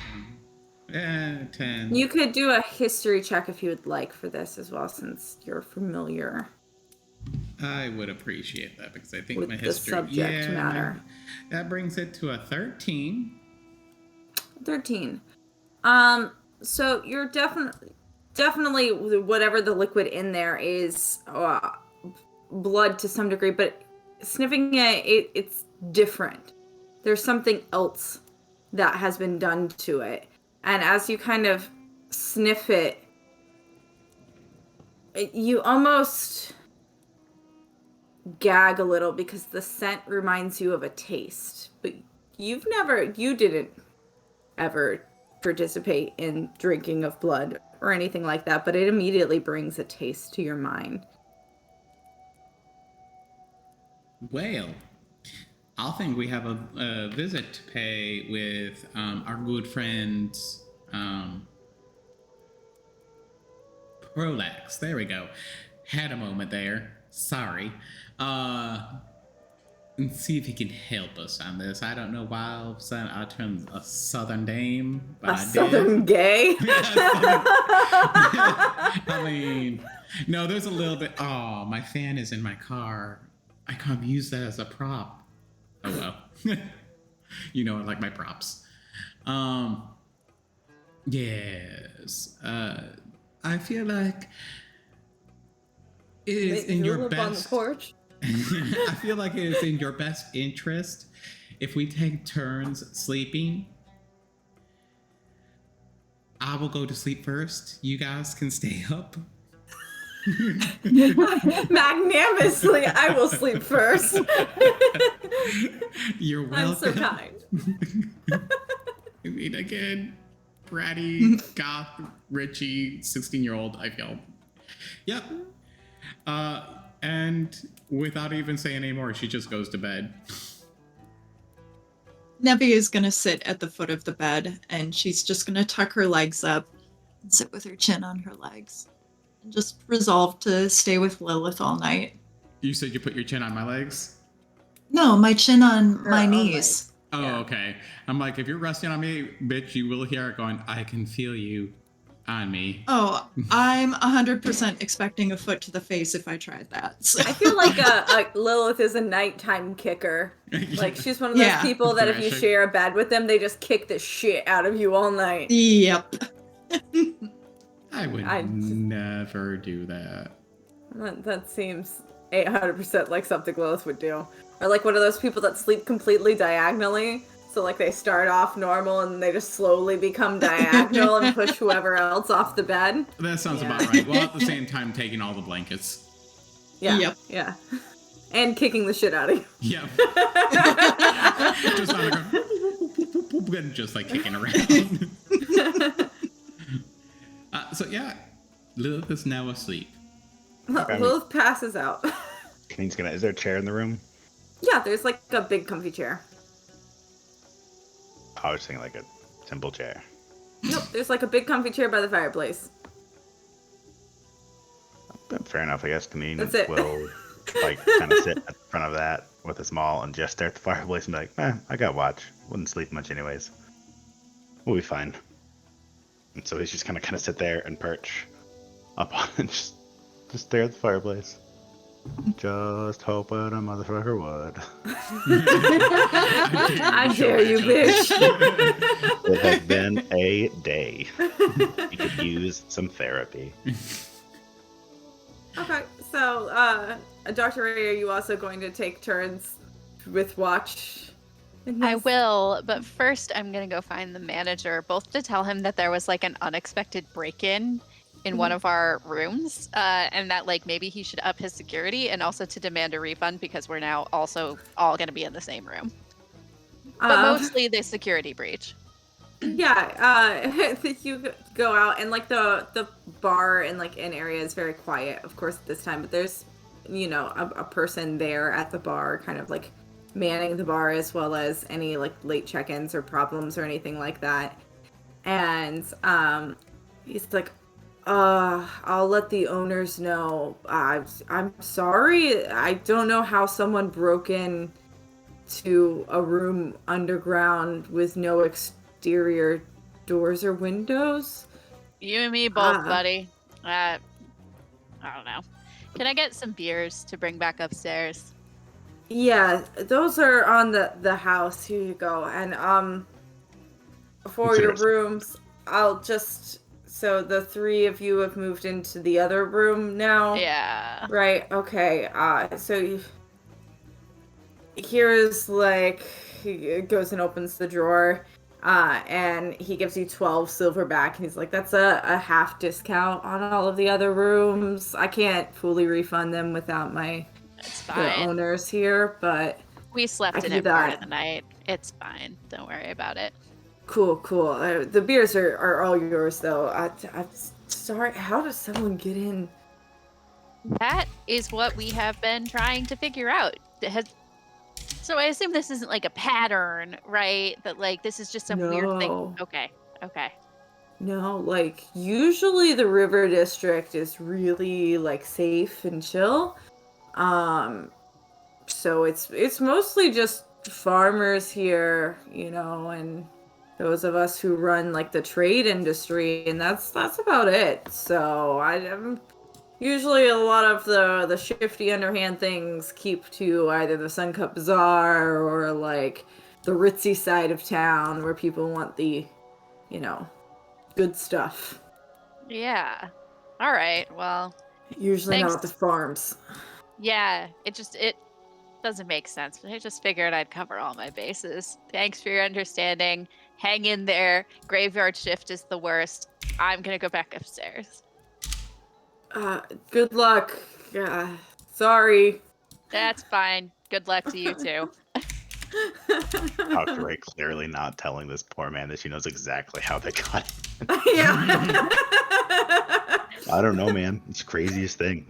10. You could do a history check if you would like for this as well, since you're familiar. I would appreciate that because I think With my the history subject matter. That brings it to a 13. 13. So you're definitely whatever the liquid in there is, blood to some degree, but sniffing it's different. There's something else that has been done to it. And as you kind of sniff it, you almost gag a little because the scent reminds you of a taste. But you didn't ever participate in drinking of blood or anything like that, but it immediately brings a taste to your mind. Well, I think we have a visit to pay with our good friends, Prolax. There we go. Had a moment there. Sorry. And see if he can help us on this. I don't know why all of a sudden I turned a southern dame, but I did. Southern gay? I mean, no, there's a little bit. Oh, my fan is in my car. I can't use that as a prop. Oh well. You know I like my props. Yes. I feel like it is in your best. On the porch? I feel like it is in your best interest if we take turns sleeping. I will go to sleep first. You guys can stay up. Magnanimously, I will sleep first. You're welcome. I'm so kind. I mean, again, bratty, goth, Richie, 16-year-old, I feel. Yep. And without even saying any more, she just goes to bed. Nevi is going to sit at the foot of the bed, and she's just going to tuck her legs up and sit with her chin on her legs and just resolve to stay with Lilith all night. You said you put your chin on my legs? No, my chin on Her my own knees. legs. Oh, Yeah. okay. I'm like, if you're resting on me, bitch, you will hear it going, I can feel you on me. Oh, I'm 100% expecting a foot to the face if I tried that. So. I feel like Lilith is a nighttime kicker. Like, she's one of those Yeah. people that if you Thrashing. share a bed with them, they just kick the shit out of you all night. Yep. I would never do that. That seems 800% like something Lilith would do. Or like one of those people that sleep completely diagonally. So like they start off normal and they just slowly become diagonal and push whoever else off the bed. That sounds Yeah. about right. While at the same time taking all the blankets. Yeah. Yep. Yeah. And kicking the shit out of you. Yep. Just on the ground. And just like kicking around. So yeah, Lilith is now asleep. Lilith passes out. Is there a chair in the room? Yeah, there's like a big comfy chair. I was thinking like a simple chair. Nope, there's like a big comfy chair by the fireplace. fair enough, I guess. Kameen That's it. will like kind of sit in front of that with a small and just stare at the fireplace and be like, I got watch. Wouldn't sleep much anyways. We'll be fine. And so he's just kind of sit there and perch up on and just stare at the fireplace. Just hoping a motherfucker would. I dare you, bitch. It has been a day. You could use some therapy. Okay, so Dr. Ray, are you also going to take turns with watch? I will, but first I'm gonna go find the manager, both to tell him that there was like an unexpected break-in in one of our rooms, and that like maybe he should up his security, and also to demand a refund because we're now also all gonna be in the same room. But mostly the security breach. Yeah, you go out and like the bar and like an area is very quiet, of course, at this time, but there's, you know, a person there at the bar kind of like manning the bar as well as any like late check-ins or problems or anything like that. And he's like, I'll let the owners know. I'm sorry. I don't know how someone broke in to a room underground with no exterior doors or windows. You and me both, buddy. I don't know. Can I get some beers to bring back upstairs? Yeah, those are on the house. Here you go. And for your rooms, I'll just, so the three of you have moved into the other room now? Yeah. Right, okay. So here's like, he goes and opens the drawer, and he gives you 12 silver back, and he's like, that's a half discount on all of the other rooms. I can't fully refund them without the owners here, but we slept in it part of the night. It's fine. Don't worry about it. Cool. The beers are all yours, though. I'm sorry. How does someone get in? That is what we have been trying to figure out. So I assume this isn't like a pattern, right? That like this is just some weird thing. Okay. No, like usually the River District is really like safe and chill. So it's mostly just farmers here, you know, and those of us who run like the trade industry, and that's about it. So I'm usually a lot of the shifty underhand things keep to either the Suncut Bazaar or like the ritzy side of town where people want the, you know, good stuff. Yeah. All right. Well, usually not at the farms. Yeah, it doesn't make sense, but I just figured I'd cover all my bases. Thanks for your understanding. Hang in there. Graveyard shift is the worst. I'm gonna go back upstairs. Good luck. Sorry. That's fine. Good luck to you too. Dr. Ray clearly not telling this poor man that she knows exactly how they got it. Yeah. I don't know, man. It's the craziest thing.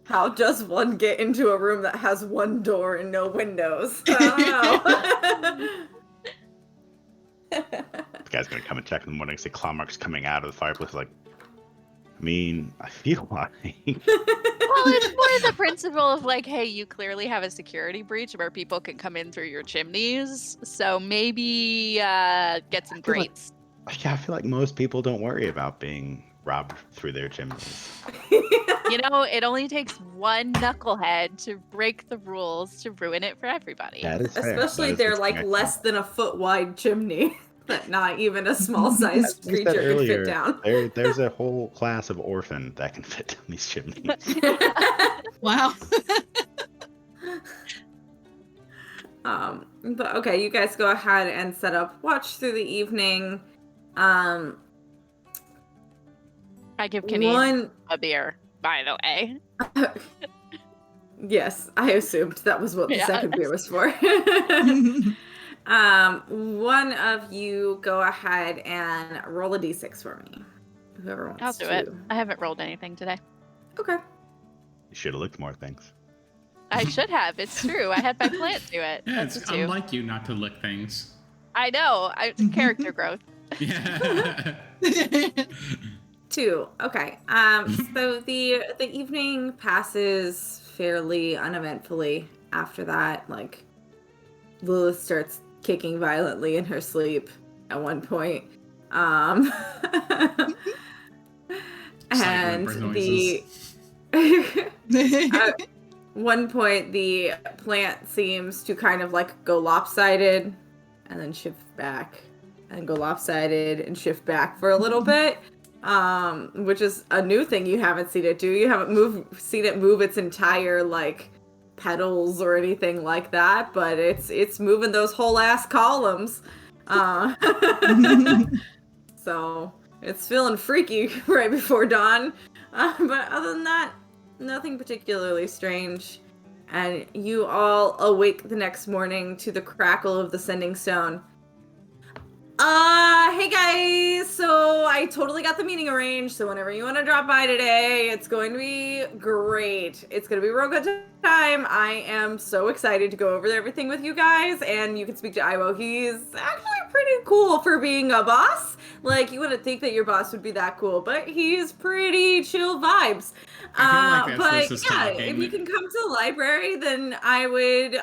How does one get into a room that has one door and no windows? I don't know. The guy's gonna come and check in the morning, see claw marks coming out of the fireplace. Like, I mean, I feel like. Well, it's more the principle of like, hey, you clearly have a security breach where people can come in through your chimneys, so maybe get some grates. Yeah, I feel like most people don't worry about being robbed through their chimneys. You know, it only takes one knucklehead to break the rules to ruin it for everybody. That is fair. Especially they're like less than a foot wide chimney that not even a small sized creature could fit down. There's a whole class of orphan that can fit down these chimneys. Wow. But okay, you guys go ahead and set up watch through the evening. I give Kenny a beer, by the way. Yes, I assumed that was what the second beer was for. One of you go ahead and roll a d6 for me. Whoever wants to. I'll do it. I haven't rolled anything today. Okay. You should have looked more things. I should have. It's true. I had my plan to it. Yeah, That's it's unlike you not to lick things. I know. Character growth. Yeah. 2. Okay. So the evening passes fairly uneventfully after that. Like, Lilith starts kicking violently in her sleep at one point. Slight And whimper the noises. at one point the plant seems to kind of like go lopsided and then shift back and go lopsided and shift back for a little bit. Which is a new thing you haven't seen it do. You haven't seen it move its entire like petals or anything like that, but it's moving those whole ass columns. So it's feeling freaky right before dawn. But other than that, nothing particularly strange. And you all awake the next morning to the crackle of the sending stone. Hey guys! So I totally got the meeting arranged, so whenever you want to drop by today, it's going to be great. It's going to be a real good time. I am so excited to go over everything with you guys, and you can speak to Iwo. He's actually pretty cool for being a boss. Like, you wouldn't think that your boss would be that cool, but he's pretty chill vibes. I feel like But this is yeah, talking. if you can come to the library, then I would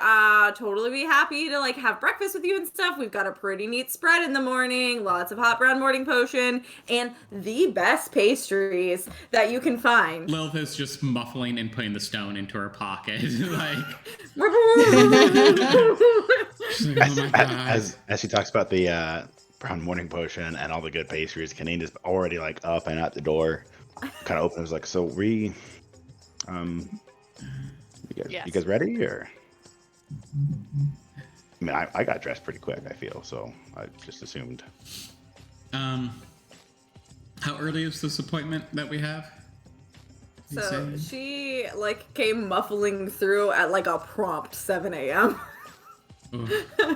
totally be happy to like have breakfast with you and stuff. We've got a pretty neat spread in the morning, lots of hot brown morning potion, and the best pastries that you can find. Lilith is just muffling and putting the stone into her pocket. Like, she's like, oh my God. As she talks about the brown morning potion and all the good pastries, Kaneen is already like up and at the door. Kind of opens like, so you guys ready or? I mean, I got dressed pretty quick, I feel, so I just assumed. How early is this appointment that we have? So she like came muffling through at like a prompt 7 a.m. Oh.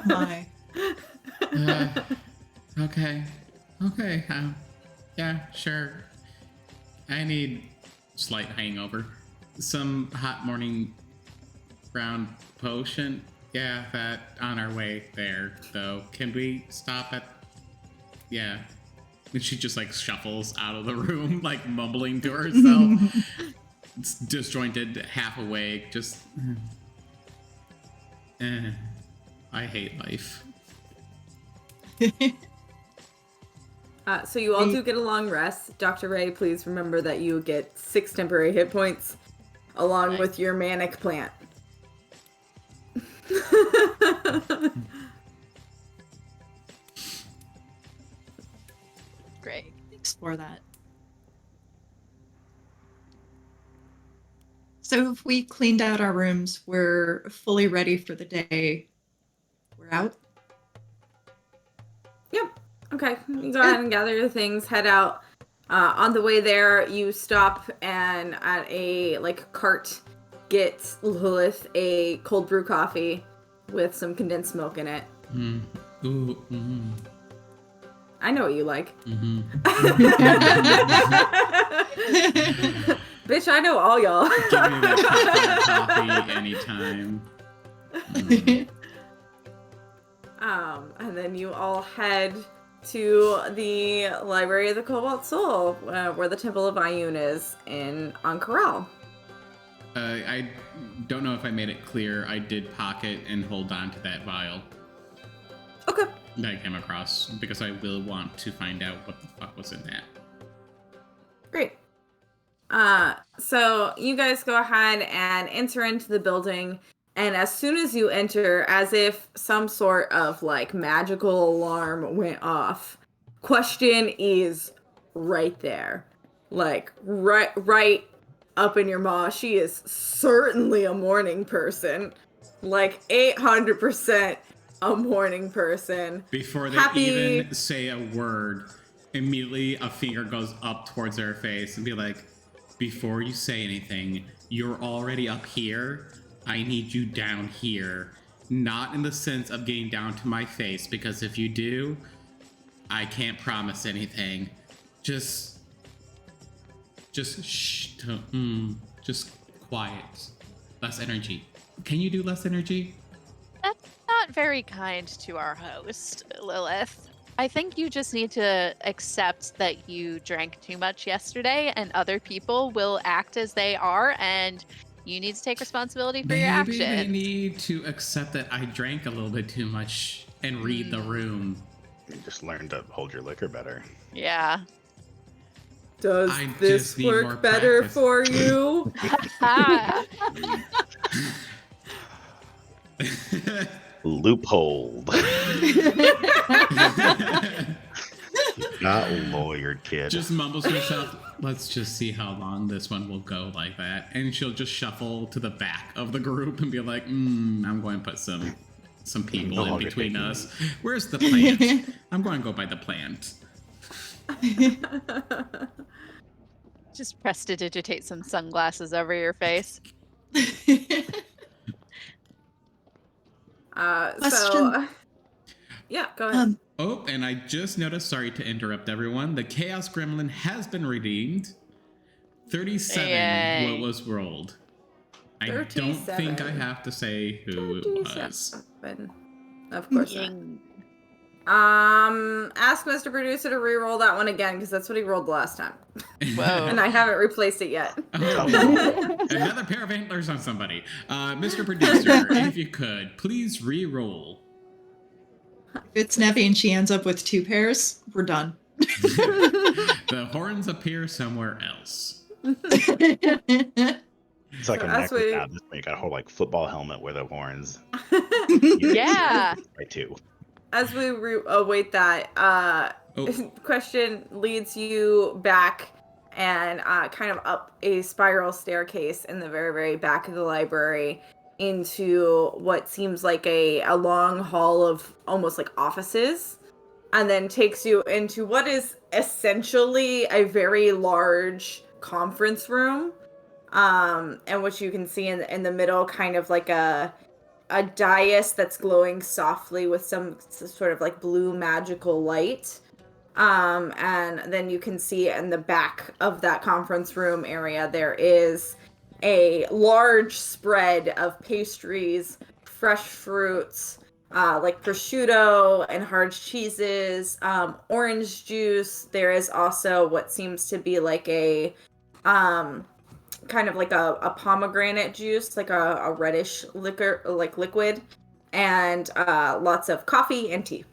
My. Okay. Yeah, sure. I need slight hangover. Some hot morning brown potion. Yeah, that on our way there, though. Can we stop at... Yeah. And she just, like, shuffles out of the room, like, mumbling to herself. It's disjointed, half awake, just... I hate life. So you all do get a long rest. Dr. Ray, please remember that you get 6 temporary hit points along with your manic plant. Great. Thanks for that. So if we cleaned out our rooms, we're fully ready for the day. We're out. Yep. Okay. You go ahead and gather your things, head out. On the way there, you stop and at a like cart get Lilith a cold brew coffee with some condensed milk in it. Mm. Ooh, mm. I know what you like. Mm-hmm. Bitch, I know all y'all. Give me that coffee anytime. Mm. And then you all head to the Library of the Cobalt Soul, where the Temple of Iyun is on Corral. I don't know if I made it clear. I did pocket and hold on to that vial. Okay. That I came across, because I will want to find out what the fuck was in that. Great. So you guys go ahead and enter into the building, and as soon as you enter, as if some sort of like magical alarm went off, question is right there. Like right up in your maw. She is certainly a morning person. Like 800% a morning person. Before they even say a word, immediately a finger goes up towards her face and be like, before you say anything, you're already up here. I need you down here. Not in the sense of getting down to my face, because if you do, I can't promise anything. Just shh. Just quiet. Less energy. Can you do less energy? That's not very kind to our host, Lilith. I think you just need to accept that you drank too much yesterday and other people will act as they are, and you need to take responsibility for your Maybe actions. they need to accept that I drank a little bit too much and read the room. You just learn to hold your liquor better. Yeah. Does I this just need more work better practice. for you? Loophole. Not lawyered, kid. Just mumbles to herself, let's just see how long this one will go like that. And she'll just shuffle to the back of the group and be like, I'm going to put some people in between us. Where's the plant? I'm going to go by the plant. Just prestidigitate some sunglasses over your face. Question. Yeah, go ahead. Oh, and I just noticed, sorry to interrupt everyone, the Chaos Gremlin has been redeemed. 37 Yay. what was rolled. I don't 37. think I have to say who it was. Of course not. Ask Mr. Producer to re-roll that one again, because that's what he rolled the last time. Whoa. And I haven't replaced it yet. Another pair of antlers on somebody. Mr. Producer, if you could, please re-roll. If it's Nevi and she ends up with 2 pairs, we're done. The horns appear somewhere else. It's like So a as necklace we- now. This one you got a whole like football helmet with the horns. Yeah. Right too. As we await that, question leads you back and kind of up a spiral staircase in the very, very back of the library into what seems like a long hall of almost like offices, and then takes you into what is essentially a very large conference room, and which you can see in the middle kind of like a dais that's glowing softly with some sort of like blue magical light. And then you can see in the back of that conference room area, there is a large spread of pastries, fresh fruits, like prosciutto and hard cheeses, orange juice. There is also what seems to be like a, kind of like a pomegranate juice, like a reddish liquor, like liquid, and lots of coffee and tea.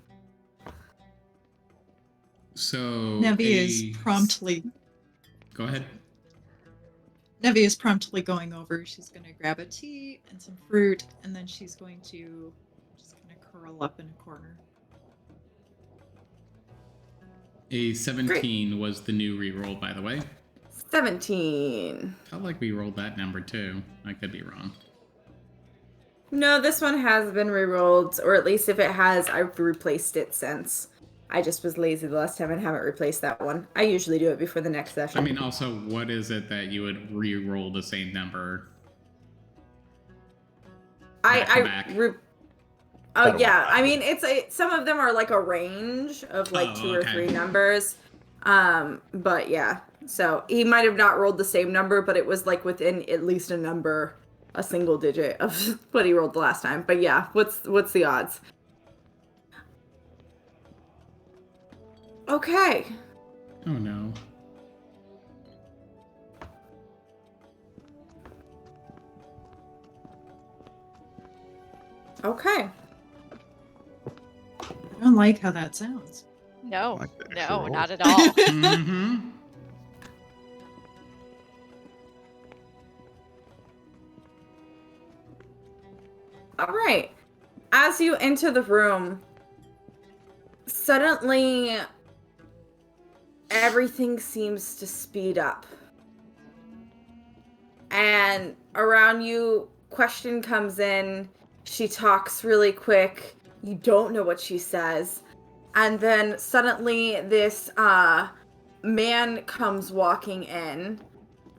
So Nevi is promptly. Go ahead. Nevi is promptly going over. She's going to grab a tea and some fruit, and then she's going to just kind of curl up in a corner. A 17 was the new reroll, by the way. 17. Felt like we rolled that number too. I could be wrong. No, this one has been re-rolled, or at least if it has, I've replaced it since. I just was lazy the last time and haven't replaced that one. I usually do it before the next session. I mean, also, what is it that you would re-roll the same number? Back. Oh yeah, I mean some of them are like a range of like 2 or 3 numbers. But yeah, so he might have not rolled the same number, but it was like within at least a number, a single digit of what he rolled the last time. But yeah, what's the odds? Okay. Oh no. Okay. I don't like how that sounds. No, Like the no, actual not at all. Mm-hmm. All right. As you enter the room, suddenly everything seems to speed up. And around you, question comes in. She talks really quick. You don't know what she says. And then suddenly this man comes walking in.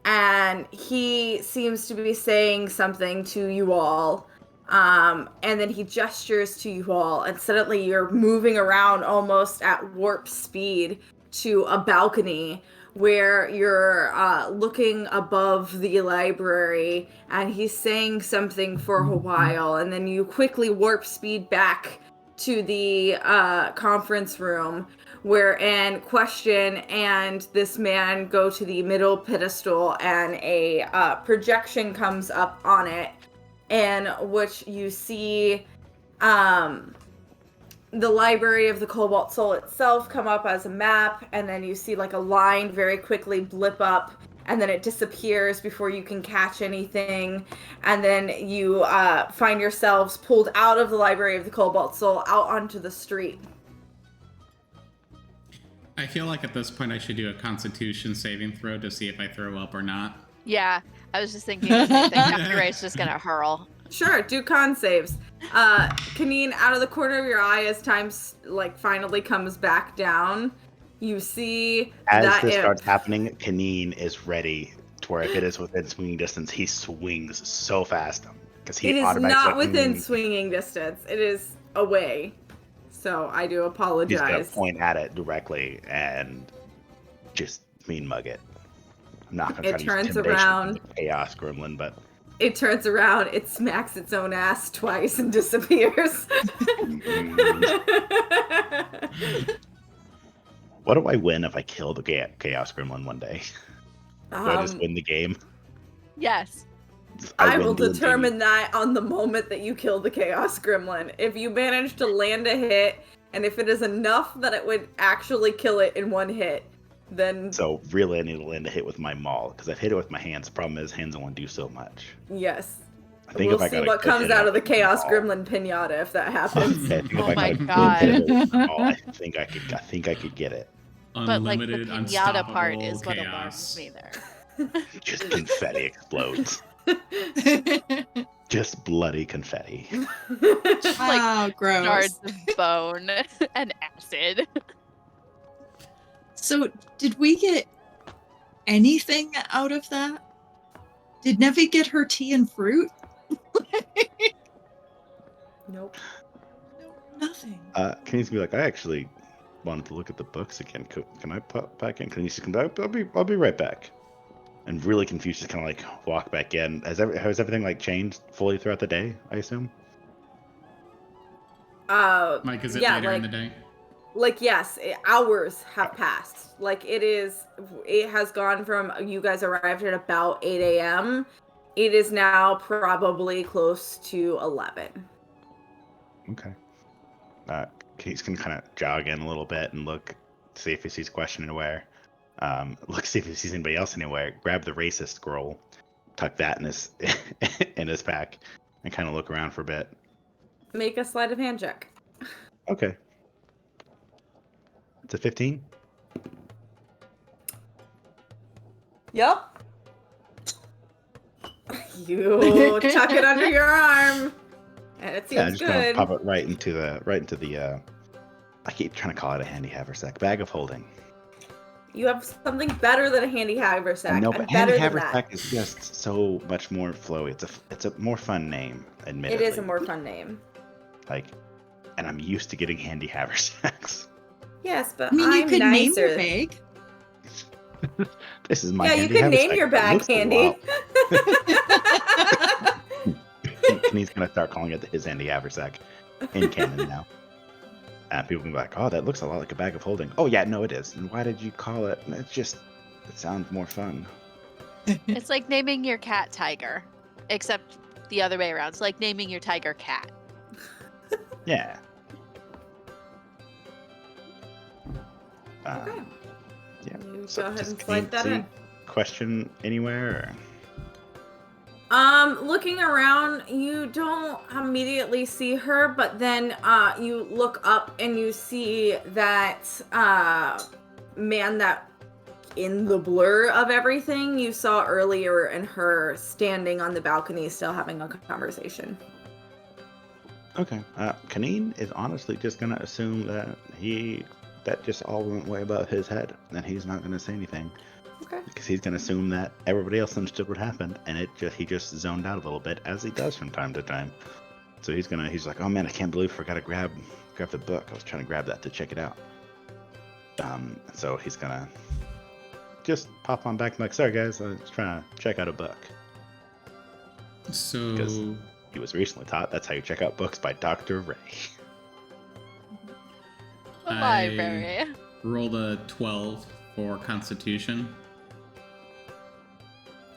And he seems to be saying something to you all. And then he gestures to you all, and suddenly you're moving around almost at warp speed to a balcony where you're looking above the library, and he's saying something for a while, and then you quickly warp speed back to the conference room, wherein Question and this man go to the middle pedestal, and a projection comes up on it, in which you see the Library of the Cobalt Soul itself come up as a map, and then you see like a line very quickly blip up, and then it disappears before you can catch anything, and then you find yourselves pulled out of the Library of the Cobalt Soul out onto the street. I feel like at this point I should do a Constitution saving throw to see if I throw up or not. Yeah, I was just thinking the same thing. After Ray's just gonna hurl. Sure, do con saves. Kaneen, out of the corner of your eye, as time finally comes back down, you see As that this imp. starts happening, Kaneen is ready to where if it is within swinging distance, he swings so fast because he It is automatically not within swinging distance. It is away. So I do He's apologize. gonna point at it directly and just mean mug it. I'm not gonna try to use turns intimidation around. with the Chaos Gremlin, but It turns around, it smacks its own ass twice and disappears. what do I win if I kill the Chaos Gremlin one day? Do I just win the game? Yes. I win will the determine that on the moment that you kill the Chaos Gremlin. If you manage to land a hit, and if it is enough that it would actually kill it in one hit, then... So really I need to land a hit with my maul, because I've hit it with my hands. The problem is hands only do so much. Yes. I think We'll if I see got what comes out of the Chaos maul, Gremlin pinata if that happens. I think Oh if my I got God. hit it with my maul, I think I could get it. But like the Unlimited, pinata part unstoppable is what chaos. alarms me there. Just confetti explodes. Just bloody confetti. Wow, gross. Shards of bone and acid. So, did we get anything out of that? Did Nevi get her tea and fruit? Nope. No, nothing. Kenny's gonna be like, I actually wanted to look at the books again. Can I pop back in? Kenny's just gonna be, I'll be right back. And really confused, just kind of like walk back in. Has everything like changed fully throughout the day? I assume. Mike, is it yeah, later in like, the day? Like, yes, hours have passed. Like, it has gone from you guys arrived at about 8 a.m. It is now probably close to 11. Okay. He's gonna kind of jog in a little bit and look, see if he sees Question anywhere. See if he sees anybody else anywhere. Grab the racist scroll, tuck that in his in his pack, and kind of look around for a bit. Make a sleight of hand check. Okay. It's a 15. Yep. You tuck it under your arm, and it Yeah, seems just gonna good. pop it right into the. I keep trying to call it a handy haversack, bag of holding. You have something better than a handy haversack. No, I'm but better handy than that. haversack is just so much more flowy. It's a more fun name, It admittedly. is a more fun name. Like, and I'm used to getting handy haversacks. Yes, but I mean, you I'm could name nicer. your bag. This is my Yeah, you handy can name haversack. your It bag looks handy. And he's gonna start calling it his handy haversack in canon now. And people can be like, "Oh, that looks a lot like a bag of holding." Oh yeah, no, it is. And why did you call it? It sounds more fun. It's like naming your cat Tiger, except the other way around. It's like naming your tiger Cat. Yeah. Okay. Yeah. You So go ahead does and slide that see in. Question anywhere? Looking around, you don't immediately see her, but then you look up and you see that man that in the blur of everything you saw earlier, and her standing on the balcony still having a conversation. Okay. Kaneen is honestly just gonna assume that that just all went way above his head, and he's not gonna say anything. Okay. Because he's gonna assume that everybody else understood what happened, and he just zoned out a little bit, as he does from time to time. So he's like, oh man, I can't believe I forgot to grab the book. I was trying to grab that to check it out. So he's gonna just pop on back and be like, sorry guys, I was trying to check out a book. So Because he was recently taught that's how you check out books by Dr. Ray. library. Rolled a 12 for Constitution.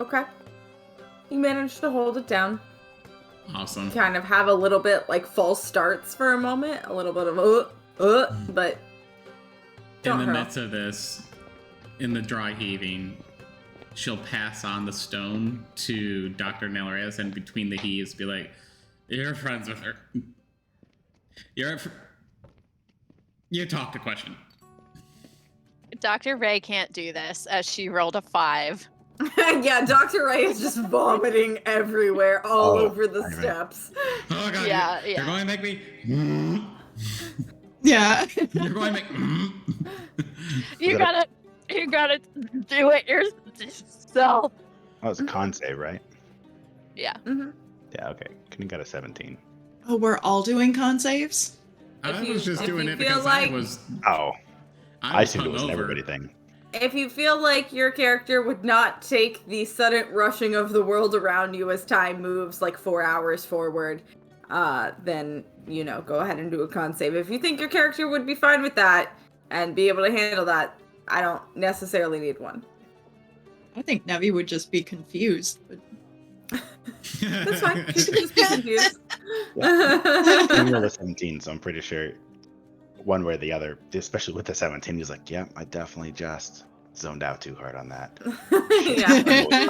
Okay. You managed to hold it down. Awesome. Kind of have a little bit like false starts for a moment. A little bit of but in the midst of this, in the dry heaving, she'll pass on the stone to Dr. Nelrez, and between the heaves be like, "You're friends with her. You talked a question." Dr. Ray can't do this as she rolled a 5. Yeah, Dr. Ray is just vomiting everywhere, all over the steps. Oh god, Yeah, you're going to make me... Yeah. You're going to make... You gotta do it yourself. That was a con save, right? Yeah. Mm-hmm. Yeah, okay. Couldn't got a 17. Oh, we're all doing con saves? I was just doing it because like, I was... Oh. I assumed it was an hungover. everybody thing. If you feel like your character would not take the sudden rushing of the world around you as time moves like 4 hours forward, then, go ahead and do a con save. If you think your character would be fine with that and be able to handle that, I don't necessarily need one. I think Nevi would just be confused. But... That's fine. You can just be confused. I rolled a 17, so I'm pretty sure one way or the other, especially with the 17, he's like, yeah, I definitely just zoned out too hard on that. Yeah.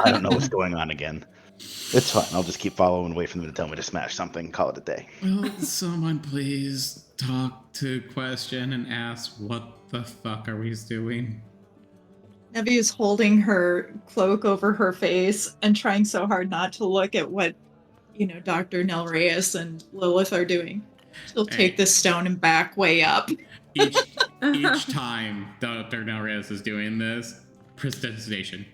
I don't know what's going on again. It's fine. I'll just keep following, wait for them to tell me to smash something, call it a day. Will someone please talk to Question and ask what the fuck are we doing? Nevi is holding her cloak over her face and trying so hard not to look at what, Dr. Nelreyes and Lilith are doing. She'll take this stone and back way up. Each time Dr. Nelreyes is doing this, prestidigitation.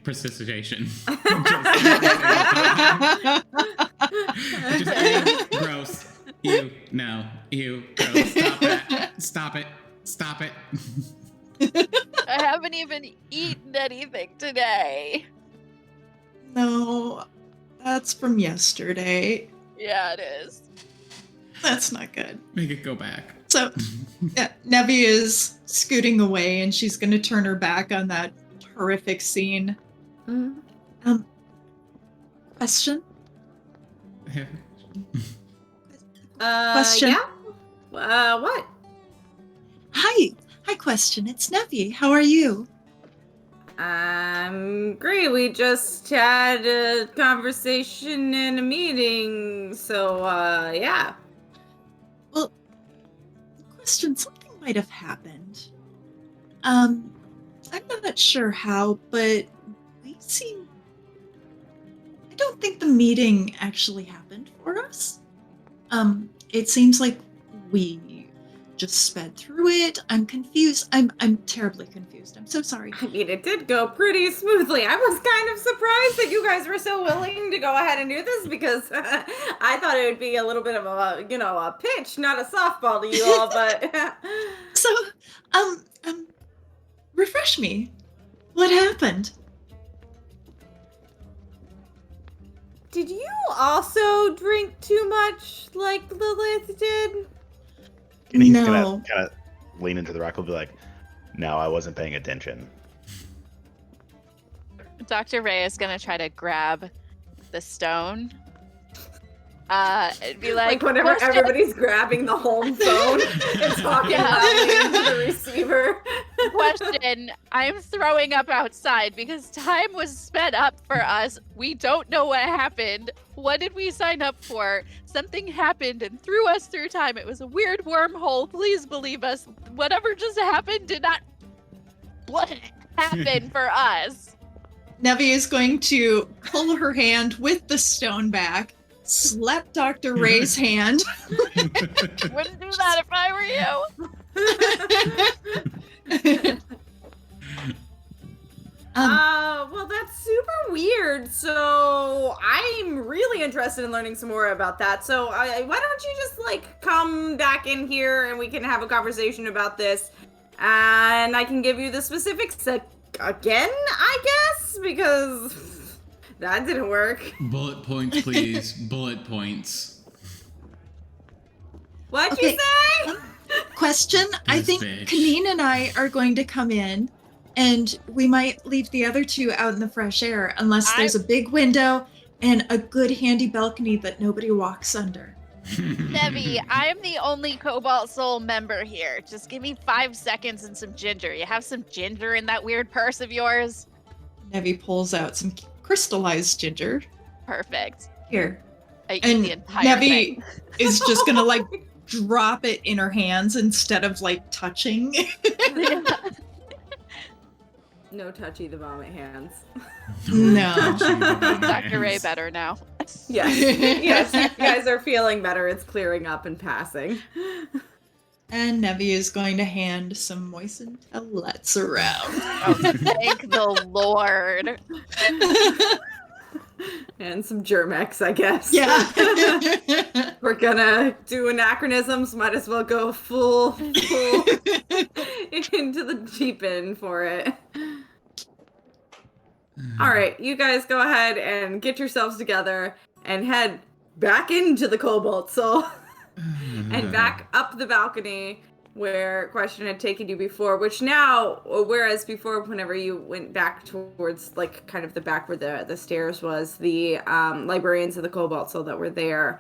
Just gross. Ew, gross. Stop it. I haven't even eaten anything today. No, that's from yesterday. Yeah, it is. That's not good. Make it go back. So, yeah, Nevi is scooting away, and she's going to turn her back on that horrific scene. Mm-hmm. Question? Question? Yeah? What? Hi, Question. It's Nevi. How are you? I'm great. We just had a conversation and a meeting, so, yeah. Well, Question, something might have happened. I'm not sure how, but I don't think the meeting actually happened for us. It seems like we just sped through it. I'm confused. I'm terribly confused. I'm so sorry. I mean, it did go pretty smoothly. I was kind of surprised that you guys were so willing to go ahead and do this because I thought it would be a little bit of a pitch, not a softball to you all, but... So, refresh me. What happened? Did you also drink too much like Lilith did? And he's No. gonna kind of lean into the rock and be like, no, I wasn't paying attention. Dr. Ray is gonna try to grab the stone. It'd be like whenever "Question." everybody's grabbing the home phone and talking loudly into the receiver. Question. I'm throwing up outside because time was sped up for us. We don't know what happened. What did we sign up for? Something happened and threw us through time. It was a weird wormhole. Please believe us. Whatever just happened did not happen for us. Nevi is going to pull her hand with the stone back, slap Dr. Ray's hand. Wouldn't do that if I were you. Well, that's super weird. So I'm really interested in learning some more about that. So why don't you just come back in here and we can have a conversation about this, and I can give you the specifics again, I guess, because that didn't work. Bullet points, please. Bullet points. What'd Okay. you say? Question. I This think bitch. Kaneen and I are going to come in, and we might leave the other two out in the fresh air unless there's a big window and a good handy balcony that nobody walks under. Nevi, I'm the only Cobalt Soul member here. Just give me 5 seconds and some ginger. You have some ginger in that weird purse of yours? Nevi pulls out some crystallized ginger. Perfect. Here. I eat And the entire Nevi thing. is just gonna like drop it in her hands instead of like touching. No touchy the vomit hands. No. Dr. Ray better now. Yes. Yes, you guys are feeling better. It's clearing up and passing. And Nevi is going to hand some moistened pellets around. Oh, thank the Lord. And some Germex, I guess. Yeah. We're gonna do anachronisms. Might as well go full into the deep end for it. All right, you guys go ahead and get yourselves together and head back into the Cobalt Soul and back up the balcony where Question had taken you before, which now, whereas before, whenever you went back towards, like, kind of the back where the stairs was, the librarians of the Cobalt Soul that were there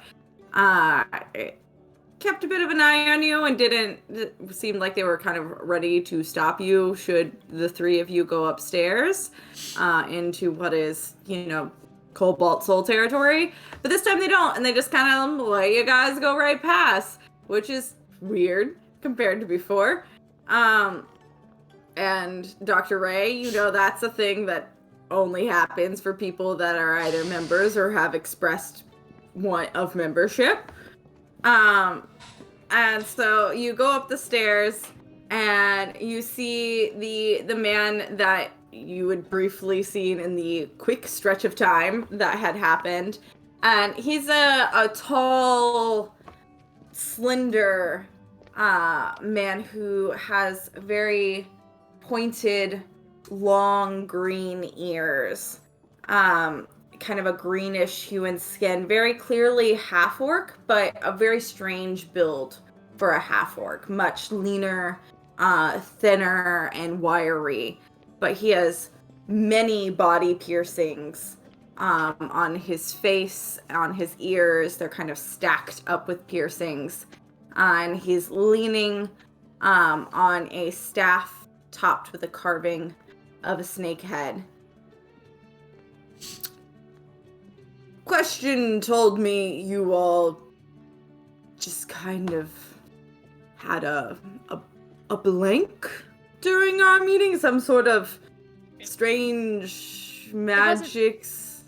kept a bit of an eye on you and didn't seem like they were kind of ready to stop you should the three of you go upstairs into what is, you know, Cobalt Soul territory. But this time they don't, and they just kind of let you guys go right past, which is weird compared to before. And Dr. Ray, you know, that's a thing that only happens for people that are either members or have expressed want of membership. And so you go up the stairs and you see the man that you had briefly seen in the quick stretch of time that had happened. And he's a tall, slender man who has very pointed, long green ears. Kind of a greenish hue and skin, very clearly half-orc, but a very strange build for a half-orc, much leaner, thinner, and wiry. But he has many body piercings on his face, on his ears. They're kind of stacked up with piercings. And he's leaning on a staff topped with a carving of a snake head. Question told me you all just kind of had a blank during our meeting, some sort of strange magics.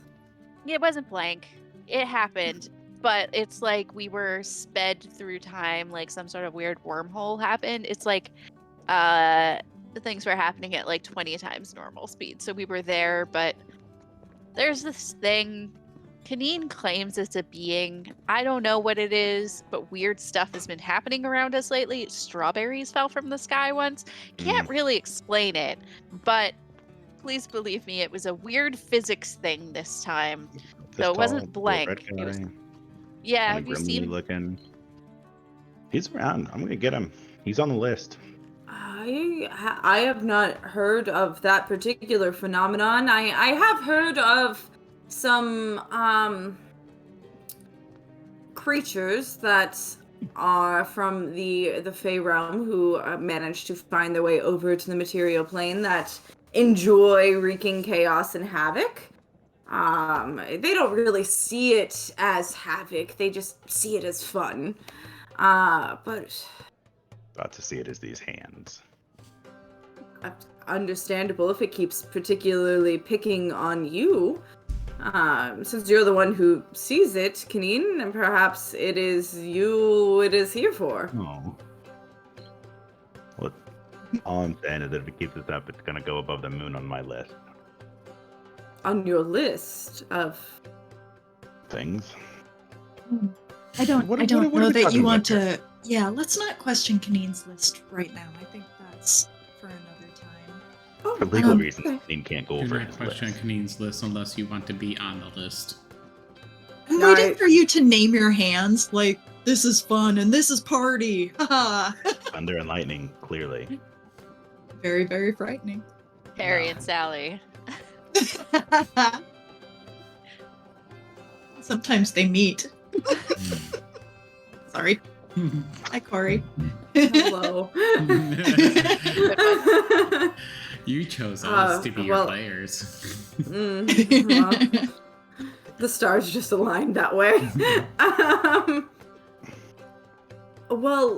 It wasn't blank. It happened, but it's like we were sped through time, like some sort of weird wormhole happened. It's like things were happening at like 20 times normal speed. So we were there, but there's this thing. Kaneen claims it's a being. I don't know what it is, but weird stuff has been happening around us lately. Strawberries fell from the sky once. Can't really explain it, but please believe me, it was a weird physics thing this time. So it wasn't blank. It was, yeah, have you seen? Looking. He's around. I'm gonna get him. He's on the list. I have not heard of that particular phenomenon. I have heard of some creatures that are from the Fey realm who managed to find their way over to the material plane that enjoy wreaking chaos and havoc. They don't really see it as havoc, they just see it as fun. But About to see it as these hands. Understandable if it keeps particularly picking on you. Since you're the one who sees it, Kaneen, and perhaps it is you it is here for. Oh. Well, all I'm saying is that if it keeps this up, it's gonna go above the moon on my list. On your list of Things. I don't What are know we that talking you want about to. Yeah, let's not question Kaneen's list right now. I think that's for another time. For legal reasons, Dean can't go Do over not his question list. Kaneen's list unless you want to be on the list. I'm No, waiting for you to name your hands. Like, this is fun and this is party. Haha. thunder and lightning, clearly. Very, very frightening. Harry and Sally. Sometimes they meet. Sorry. Hi, Corey. Hello. You chose us to be your well- players. Well, the stars just aligned that way.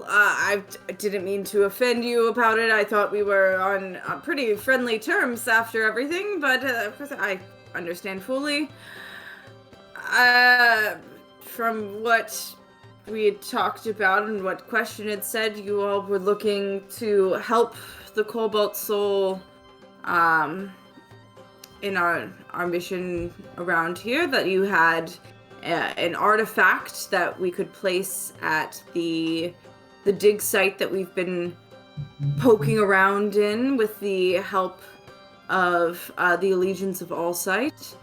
I didn't mean to offend you about it. I thought we were on pretty friendly terms after everything, but I understand fully. From what we had talked about and what Question had said, you all were looking to help the Cobalt Soul in our mission around here, that you had an artifact that we could place at the dig site that we've been poking around in with the help of the Allegiance of Allsight.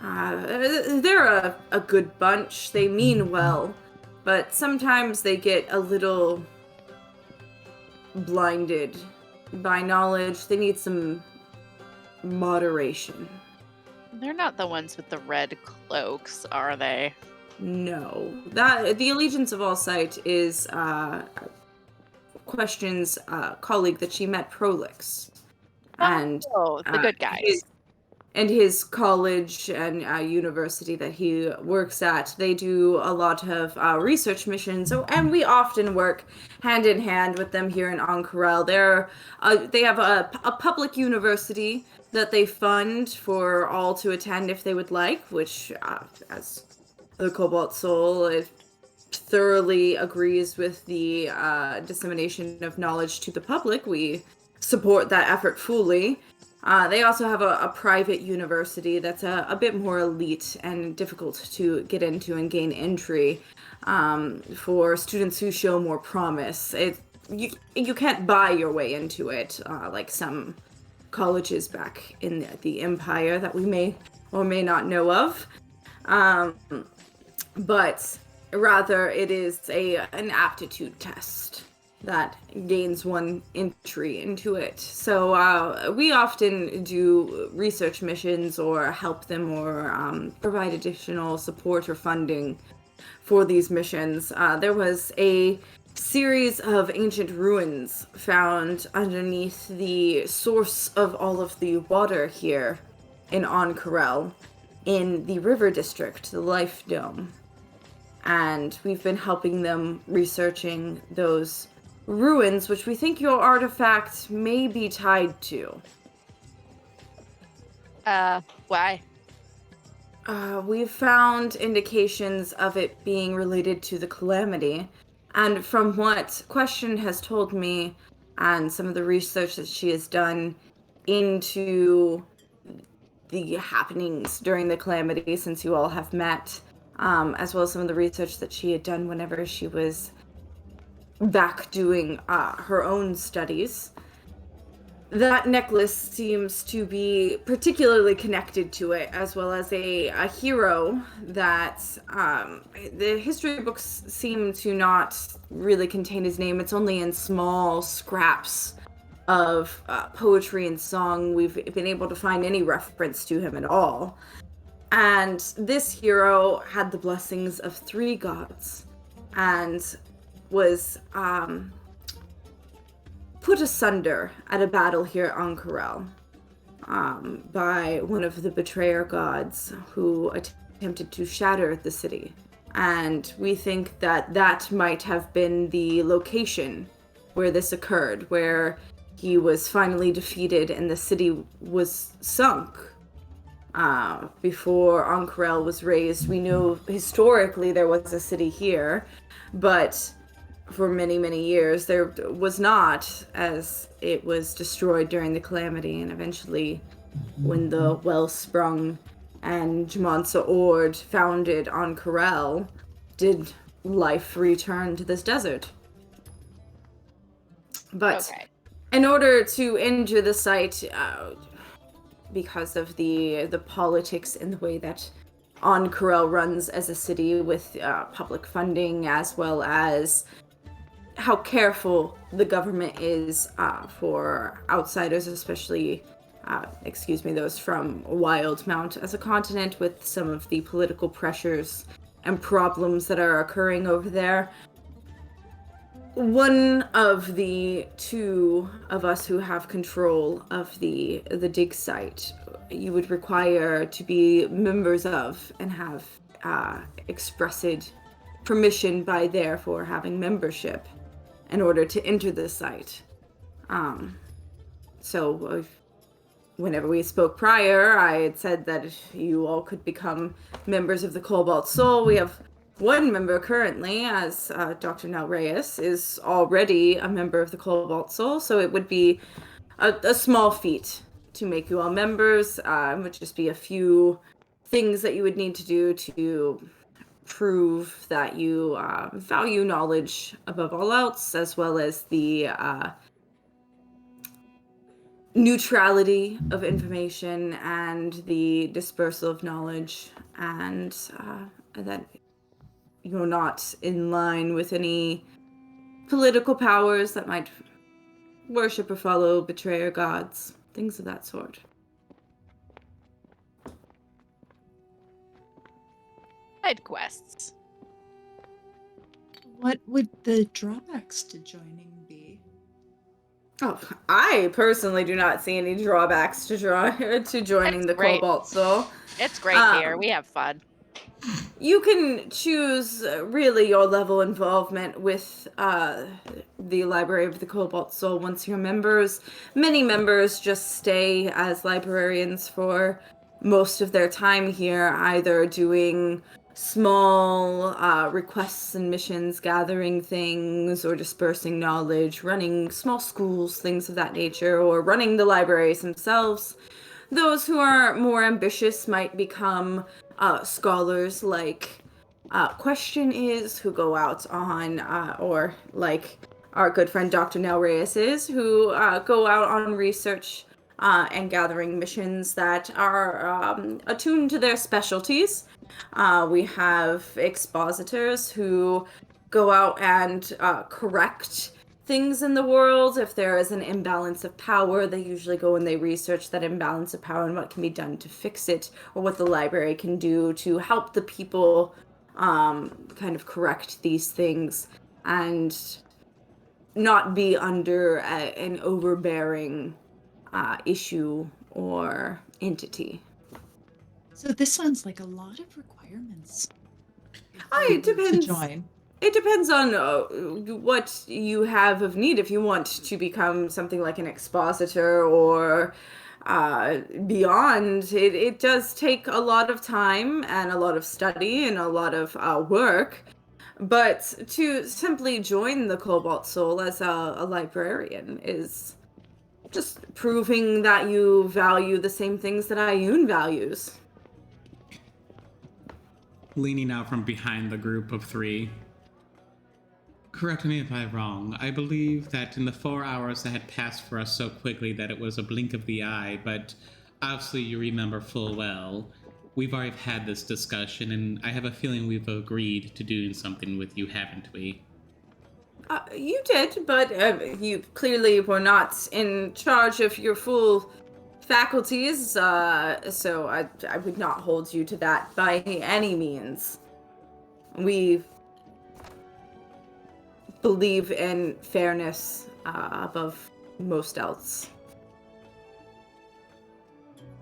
They're a good bunch. They mean well, but sometimes they get a little blinded by knowledge. They need some moderation. They're not the ones with the red cloaks, are they? No. That the Allegiance of Allsight is Question's colleague that she met, Prolix. And the good guys. his college and university that he works at, they do a lot of research missions. And we often work hand in hand with them here in Ank'Harel. They have a public university that they fund for all to attend if they would like, which, as the Cobalt Soul, it thoroughly agrees with the dissemination of knowledge to the public. We support that effort fully. They also have a private university that's a bit more elite and difficult to get into and gain entry for students who show more promise. You can't buy your way into it like some colleges back in the Empire that we may or may not know of. But rather it is an aptitude test that gains one entry into it. So we often do research missions or help them or provide additional support or funding for these missions. There was a series of ancient ruins found underneath the source of all of the water here in Ank'Harel, in the river district, the Life Dome. And we've been helping them researching those ruins, which we think your artifact may be tied to. Why? We've found indications of it being related to the Calamity. And from what Question has told me, and some of the research that she has done into the happenings during the Calamity since you all have met, as well as some of the research that she had done whenever she was back doing her own studies, that necklace seems to be particularly connected to it, as well as a hero that the history books seem to not really contain his name. It's only in small scraps of poetry and song we've been able to find any reference to him at all. And this hero had the blessings of 3 gods and was put asunder at a battle here at Ank'Harel by one of the betrayer gods who attempted to shatter the city. And we think that that might have been the location where this occurred, where he was finally defeated and the city was sunk before Ank'Harel was raised. We know historically there was a city here, but for many, many years there was not, as it was destroyed during the Calamity, and eventually when the Wellsprung and Jamansa Ord founded Ank'Harel, did life return to this desert. But in order to enter the site, because of the politics and the way that Ank'Harel runs as a city with public funding, as well as how careful the government is for outsiders, especially, those from Wildmount as a continent, with some of the political pressures and problems that are occurring over there. One of the two of us who have control of the dig site, you would require to be members of and have expressed permission by there for having membership in order to enter the site. So whenever we spoke prior, I had said that you all could become members of the Cobalt Soul. We have one member currently, as Dr. Nell Reyes is already a member of the Cobalt Soul, so it would be a small feat to make you all members. It would just be a few things that you would need to do to prove that you value knowledge above all else, as well as the neutrality of information and the dispersal of knowledge, and that you're not in line with any political powers that might worship or follow betrayer gods, things of that sort. Side quests. What would the drawbacks to joining be? Oh, I personally do not see any drawbacks to joining That's the great. Cobalt Soul. It's great here. We have fun. You can choose really your level of involvement with the Library of the Cobalt Soul once you're members. Many members just stay as librarians for most of their time here, either doing small requests and missions, gathering things, or dispersing knowledge, running small schools, things of that nature, or running the libraries themselves. Those who are more ambitious might become scholars, like Question is, who go out on, or like our good friend Dr. Nell Reyes is, who go out on research and gathering missions that are attuned to their specialties. We have expositors who go out and correct things in the world. If there is an imbalance of power, they usually go and they research that imbalance of power and what can be done to fix it, or what the library can do to help the people kind of correct these things and not be under an overbearing issue or entity. So this sounds like a lot of requirements. It depends. To join. It depends on what you have of need. If you want to become something like an expositor or beyond, it does take a lot of time and a lot of study and a lot of work. But to simply join the Cobalt Soul as a librarian is just proving that you value the same things that Ioun values. Leaning out from behind the group of three. Correct me if I'm wrong. I believe that in the 4 hours that had passed for us so quickly that it was a blink of the eye, but obviously you remember full well. We've already had this discussion, and I have a feeling we've agreed to doing something with you, haven't we? You did, but you clearly were not in charge of your full faculties, so I would not hold you to that by any means. We believe in fairness above most else.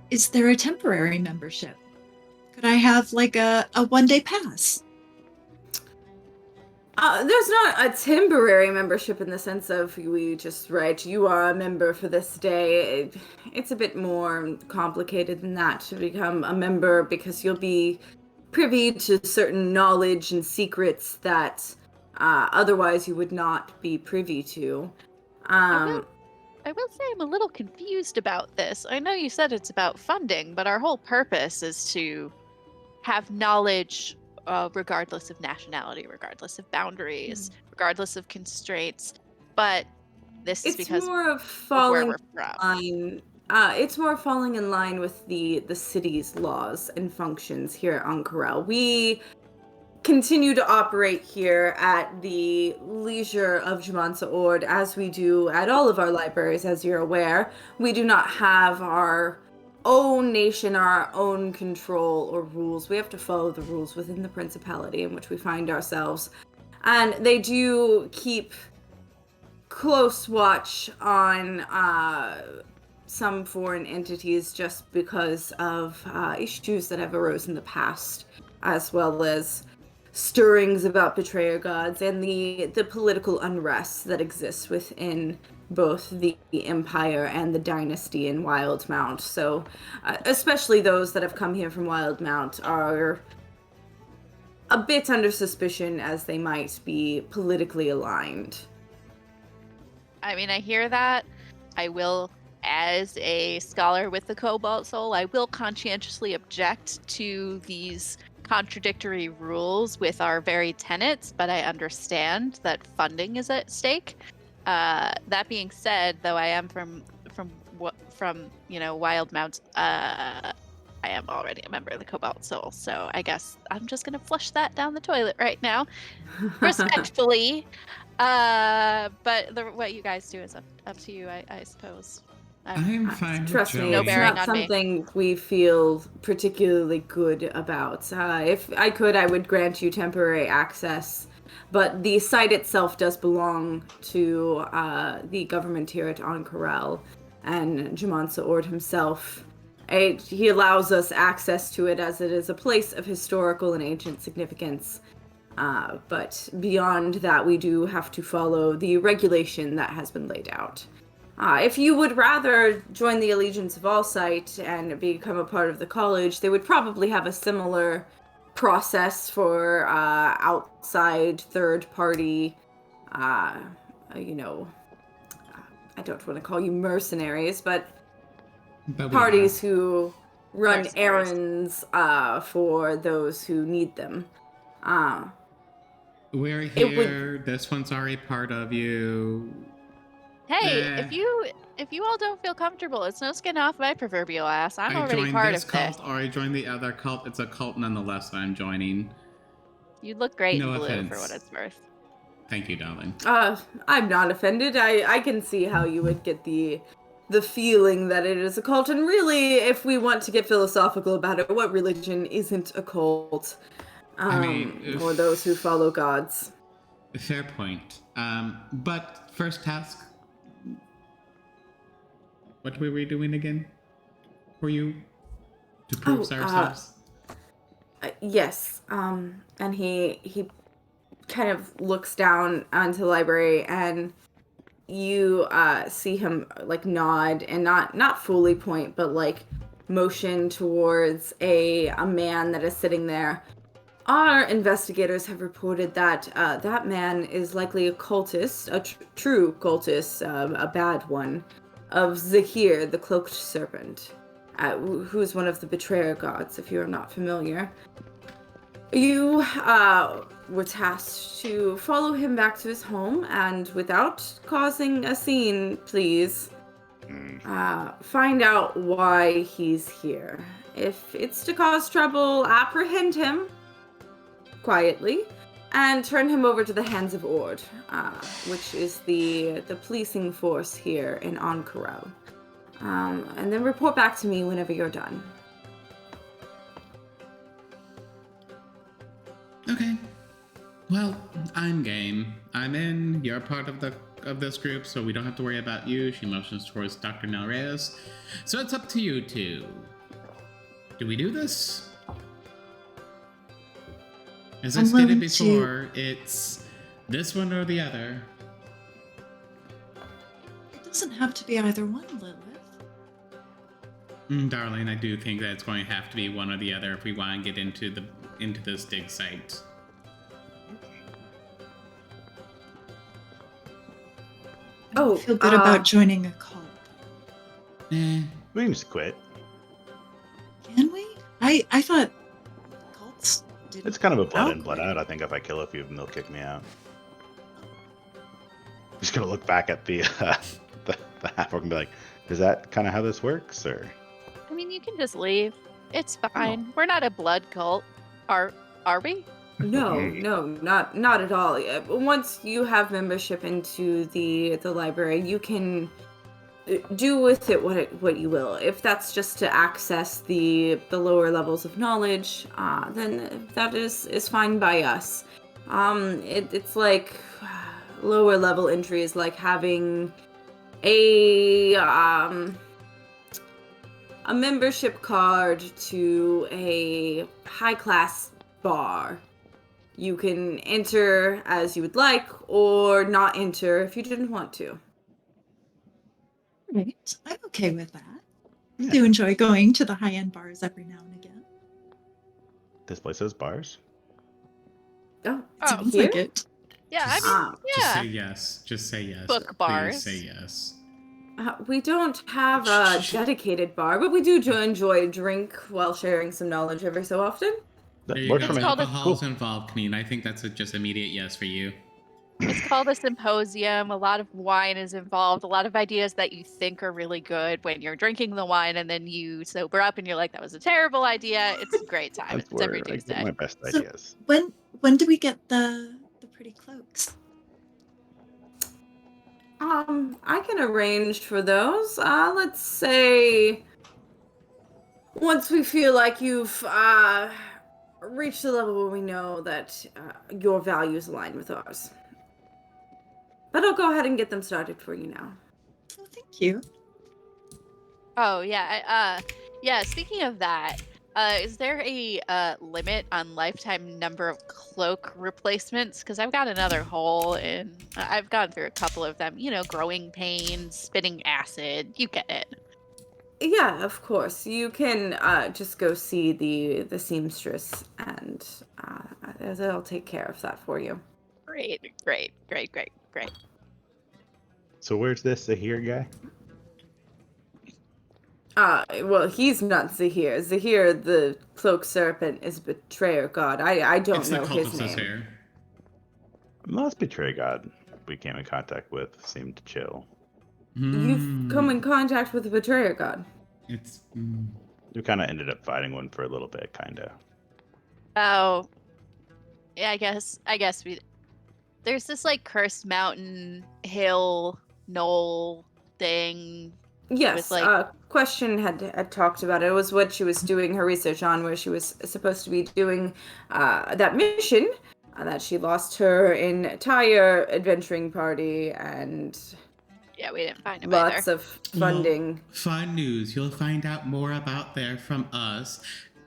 Is there a temporary membership? Could I have like a one-day pass? There's not a temporary membership in the sense of we just write, you are a member for this day. It's a bit more complicated than that to become a member, because you'll be privy to certain knowledge and secrets that otherwise you would not be privy to. I will say I'm a little confused about this. I know you said it's about funding, but our whole purpose is to have knowledge regardless of nationality, regardless of boundaries, regardless of constraints. But this is because more of where falling we're from. line. It's more falling in line with the city's laws and functions here at Uncorel. We continue to operate here at the leisure of Jumansa Ord, as we do at all of our libraries, as you're aware. We do not have our own nation, our own control or rules. We have to follow the rules within the principality in which we find ourselves. And they do keep close watch on some foreign entities just because of issues that have arose in the past, as well as stirrings about betrayer gods and the political unrest that exists within both the Empire and the Dynasty in Wildmount. So, especially those that have come here from Wildmount are a bit under suspicion as they might be politically aligned. I mean, I hear that. I will, as a scholar with the Cobalt Soul, I will conscientiously object to these contradictory rules with our very tenets, but I understand that funding is at stake. That being said, though, I am from Wildmount. I am already a member of the Cobalt Soul, so I guess I'm just gonna flush that down the toilet right now, respectfully. But what you guys do is up to you, I suppose. I'm fine. Trust me, No it's bearing not on me. something we feel particularly good about. If I could, I would grant you temporary access, but the site itself does belong to the government here at Ankarel, and Jumansa Ord himself. He allows us access to it as it is a place of historical and ancient significance. But beyond that, we do have to follow the regulation that has been laid out. If you would rather join the Allegiance of Allsight and become a part of the college, they would probably have a similar process for outside third-party, I don't want to call you mercenaries, but parties who run errands for those who need them. We're here. This one's already part of you. Hey, if you all don't feel comfortable, it's no skin off my proverbial ass. I'm already part of cult, this. or I joined the other cult. It's a cult nonetheless that I'm joining. You look great No in blue offense. for what it's worth. Thank you, darling. I'm not offended. I can see how you would get the feeling that it is a cult, and really, if we want to get philosophical about it, what religion isn't a cult? Or those who follow gods. Fair point. But first task. What were we doing again? For you? To prove ourselves? Yes. And he kind of looks down onto the library, and you see him like nod and not fully point, but like motion towards a man that is sitting there. Our investigators have reported that that man is likely a cultist, a true cultist, a bad one, of Zahir, the Cloaked Serpent, who is one of the betrayer gods, if you are not familiar. You were tasked to follow him back to his home, and without causing a scene, please, find out why he's here. If it's to cause trouble, apprehend him quietly, and turn him over to the hands of Ord, which is the policing force here in Ankarel. And then report back to me whenever you're done. Okay. Well, I'm game. I'm in. You're part of this group, so we don't have to worry about you. She motions towards Dr. Nel Reyes. So it's up to you two. Do we do this? As I stated before, it's this one or the other. It doesn't have to be either one, Lilith. Darling, I do think that it's going to have to be one or the other if we want to get into this dig site. I don't feel good about joining a cult. Eh. We can just quit. Can we? I thought cults didn't. It's kind of a blood in, blood out. I think if I kill a few of them, they'll kick me out. I'm just gonna look back at the half-orc and be like, "Is that kind of how this works?" Or I mean, you can just leave. It's fine. We're not a blood cult, are we? not at all. Once you have membership into the library, you can do with it what you will. If that's just to access the lower levels of knowledge, then that is fine by us. It's like lower level entry is like having a membership card to a high class bar. You can enter as you would like, or not enter if you didn't want to. Right. I'm okay with that. I Yeah. do enjoy going to the high-end bars every now and again. This place has bars. Oh, It sounds like it. Yeah, I mean, Just say yeah. yes. Just say yes. Book Please bars. say yes. We don't have a dedicated bar, but we do enjoy a drink while sharing some knowledge every so often. There That you works go. for me. Alcohol's Cool. involved, Kameen. I think that's a just immediate yes for you. It's called a symposium. A lot of wine is involved. A lot of ideas that you think are really good when you're drinking the wine, and then you sober up and you're like, "That was a terrible idea." It's a great time. That's It's every where I get Tuesday. my best So ideas. when do we get the pretty cloaks? I can arrange for those. Let's say once we feel like you've reached the level where we know that your values align with ours. But I'll go ahead and get them started for you now. Oh, thank you. Oh yeah. Yeah. Speaking of that, is there a limit on lifetime number of cloak replacements? Because I've got another hole, and I've gone through a couple of them. You know, growing pains, spitting acid. You get it. Yeah, of course. You can just go see the seamstress, and they'll take care of that for you. Great. So where's this Zahir guy? Well, he's not Zahir. Zahir, the cloak serpent, is betrayer god. I don't It's the know cult his of name. Cesare. Last betray god we came in contact with seemed chill. You've come in contact with the betrayer god. It's. We kind of ended up fighting one for a little bit, kind of. Oh. Yeah. I guess we. There's this like cursed mountain, hill, knoll thing. Yes, With, like- Question had talked about it. It was what she was doing her research on, where she was supposed to be doing that mission that she lost her entire adventuring party and Yeah, we didn't find him lots either. of funding. Well, fun news. You'll find out more about there from us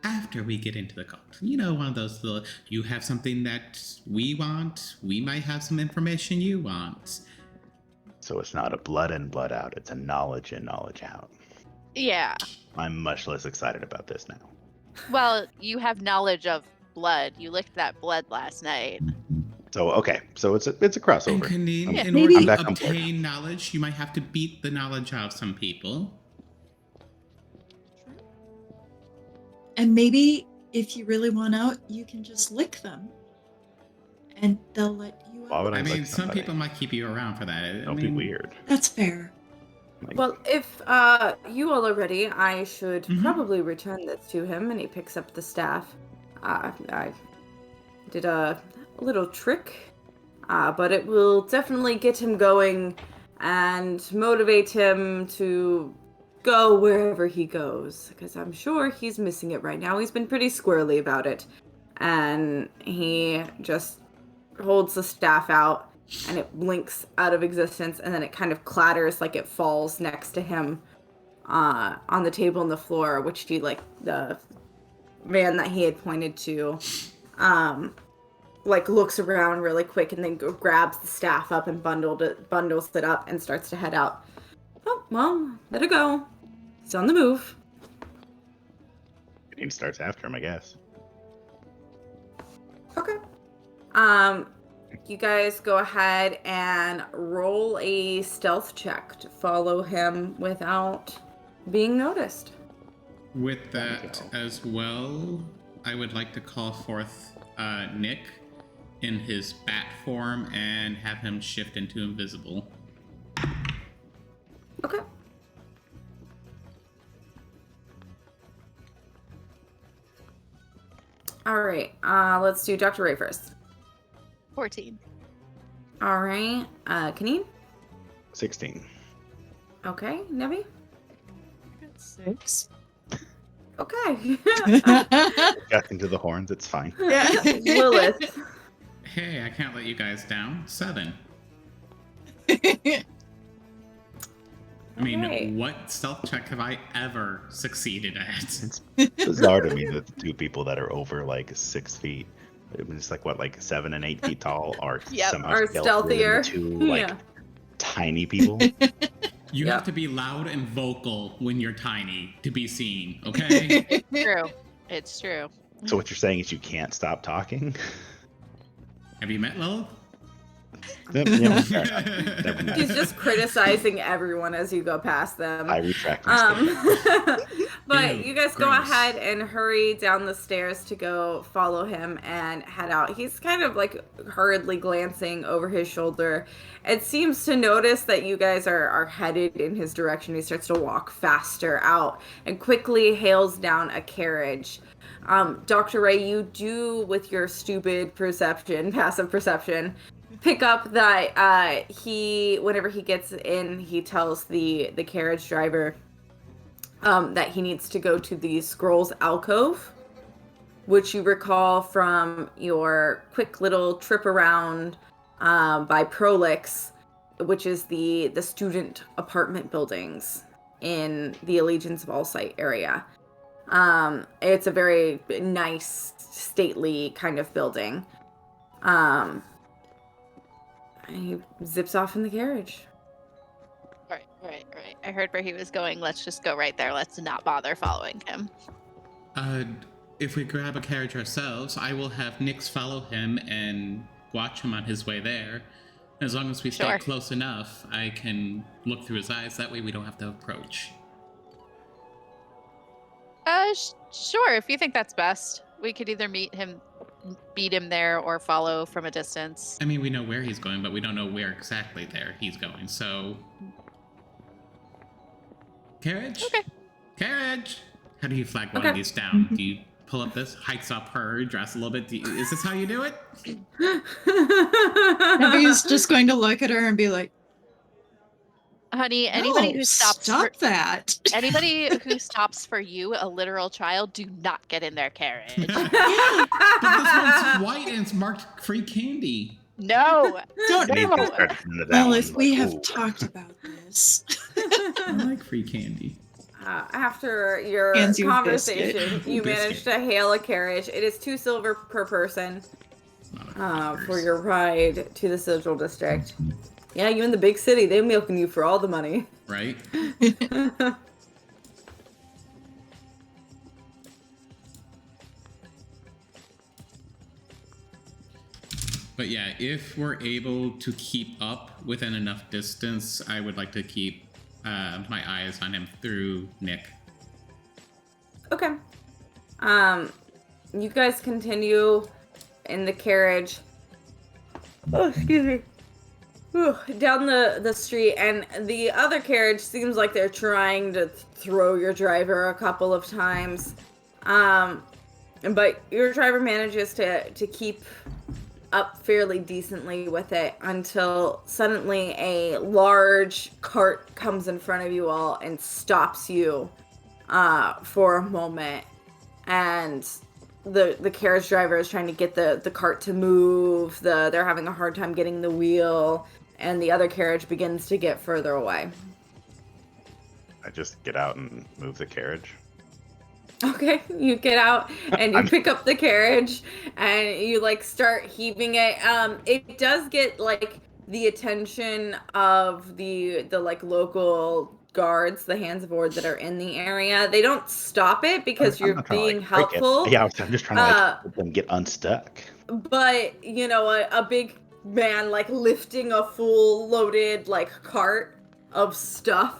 after we get into the cult. You know, one of those little, you have something that we want, we might have some information you want. So it's not a blood in, blood out. It's a knowledge in, knowledge out. Yeah. I'm much less excited about this now. Well, you have knowledge of blood. You licked that blood last night. So okay, so it's a And crossover. Kaneen, Yeah. in Maybe- order I'm to back on board. obtain knowledge, you might have to beat the knowledge out of some people. And maybe if you really want out, you can just lick them, and they'll let you Why out. would I I mean, lick some somebody? people might keep you around for that. Don't be weird. That's fair. Like, Well, if you all are ready, I should probably return this to him. And he picks up the staff. I did a little trick, but it will definitely get him going and motivate him to go wherever he goes, because I'm sure he's missing it right now. He's been pretty squirrely about it. And he just holds the staff out, and it blinks out of existence, and then it kind of clatters like it falls next to him on the table on the floor, which he, like, the man that he had pointed to, like, looks around really quick and then grabs the staff up and bundles it up and starts to head out. Oh, well, let it go. He's on the move. he starts after him, I guess. Okay. You guys go ahead and roll a stealth check to follow him without being noticed. With that as well, I would like to call forth Nick in his bat form and have him shift into invisible. Okay. All right. Let's do Dr. Ray first. 14. All right. Kaneen? 16. Okay. Nevi? 6. Okay. Got into the horns. It's fine. Yeah. Lilith? Hey, I can't let you guys down. 7. I mean, Okay. what stealth check have I ever succeeded at? It's bizarre to me that the two people that are over like 6 feet, it's like what, like 7 and 8 feet tall, are Yep. somehow Are stealthier than stealthier. the two like Yeah. tiny people. You Yeah. have to be loud and vocal when you're tiny to be seen, okay? True. It's true. So what you're saying is you can't stop talking? Have you met Lilith? Fair enough. Never mind. He's just criticizing everyone as you go past them. I retract my statement. But Ew, you guys go gross. ahead and hurry down the stairs to go follow him and head out. He's kind of like hurriedly glancing over his shoulder. It seems to notice that you guys are headed in his direction. He starts to walk faster out and quickly hails down a carriage. Dr. Ray, you do, with your stupid perception, passive perception, pick up that whenever he gets in, he tells the carriage driver that he needs to go to the Scrolls alcove, which you recall from your quick little trip around by Prolix, which is the student apartment buildings in the Allegiance of Allsight area. It's a very nice, stately kind of building. And he zips off in the carriage. Right. I heard where he was going. Let's just go right there. Let's not bother following him. If we grab a carriage ourselves, I will have Nyx follow him and watch him on his way there. As long as we stay Sure. close enough, I can look through his eyes. That way we don't have to approach. Sure, if you think that's best. We could either beat him there, or follow from a distance. I mean, we know where he's going, but we don't know where exactly there he's going, so... Carriage? Okay. Carriage! How do you flag one Okay. of these down? Do you pull up this, hikes up her dress a little bit? Is this how you do it? Nevi's just going to look at her and be like, Honey, anybody "No, who stops stop that." anybody who stops for you, a literal child, do not get in their carriage. But this one's white and it's marked free candy. No. Don't I need No. to start into that Well, one, if we like, have ooh. talked about this. I like free candy. After your Hands you a conversation, biscuit. you Biscuit. manage to hail a carriage. It is 2 silver per person for Motherfuckers. your ride to the Sigil District. Yeah, you in the big city, they're milking you for all the money. Right? But yeah, if we're able to keep up within enough distance, I would like to keep my eyes on him through Nick. Okay. You guys continue in the carriage. Oh, excuse me. Whew, down the street, and the other carriage seems like they're trying to throw your driver a couple of times. But your driver manages to keep up fairly decently with it until suddenly a large cart comes in front of you all and stops you for a moment. And the carriage driver is trying to get the cart to move. They're having a hard time getting the wheel, and the other carriage begins to get further away. I just get out and move the carriage. Okay, you get out and you pick up the carriage and you like start heaving it. It does get like the attention of the like local guards, the hands of Ord that are in the area. They don't stop it because I'm you're not trying to, being like, break it. helpful. Yeah, I'm just trying to like help them get unstuck. But you know, a big man like lifting a full loaded like cart of stuff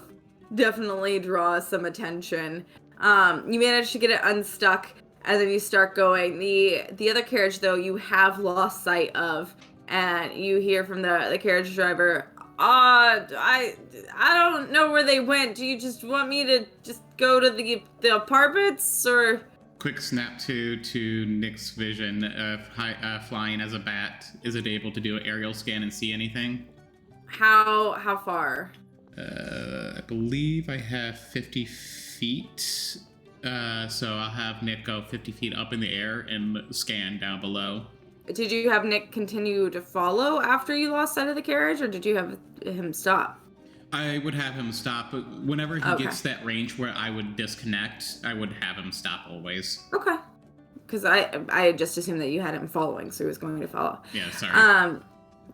definitely draws some attention. You manage to get it unstuck, and then you start going. The other carriage, though, you have lost sight of, and you hear from the carriage driver, I don't know where they went. Do you just want me to just go to the apartments, or? quick snap to Nick's vision of flying as a bat. Is it able to do an aerial scan and see anything? How far? I believe I have 50 feet. So I'll have Nick go 50 feet up in the air and scan down below. Did you have Nick continue to follow after you lost sight of the carriage, or did you have him stop? I would have him stop. Whenever he gets that range where I would disconnect, I would have him stop always. Okay. Because I just assumed that you had him following, so he was going to follow. Yeah, sorry.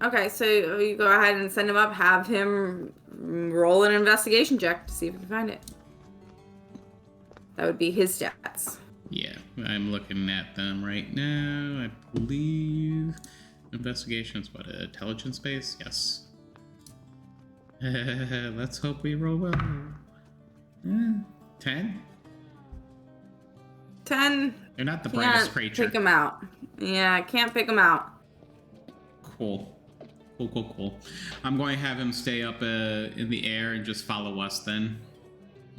Okay, so you go ahead and send him up, have him roll an investigation check to see if you can find it. That would be his stats. Yeah, I'm looking at them right now. I believe investigation is what, intelligence base? Yes. Let's hope we roll well. 10? 10. They're not the brightest Can't creature. pick him out. Yeah, can't pick him out. Cool. I'm going to have him stay up in the air and just follow us then.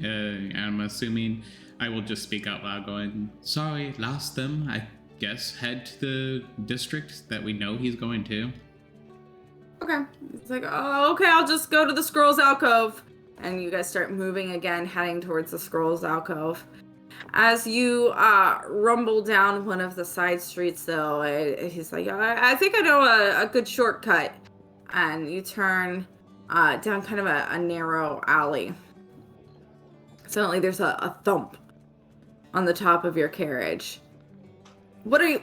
I'm assuming I will just speak out loud going, sorry, lost them. I guess head to the district that we know he's going to. Okay. It's like, oh, okay, I'll just go to the Scrolls alcove. And you guys start moving again, heading towards the Scrolls alcove. As you rumble down one of the side streets, though, he's like, I think I know a good shortcut. And you turn down kind of a narrow alley. Suddenly there's a thump on the top of your carriage. What are you...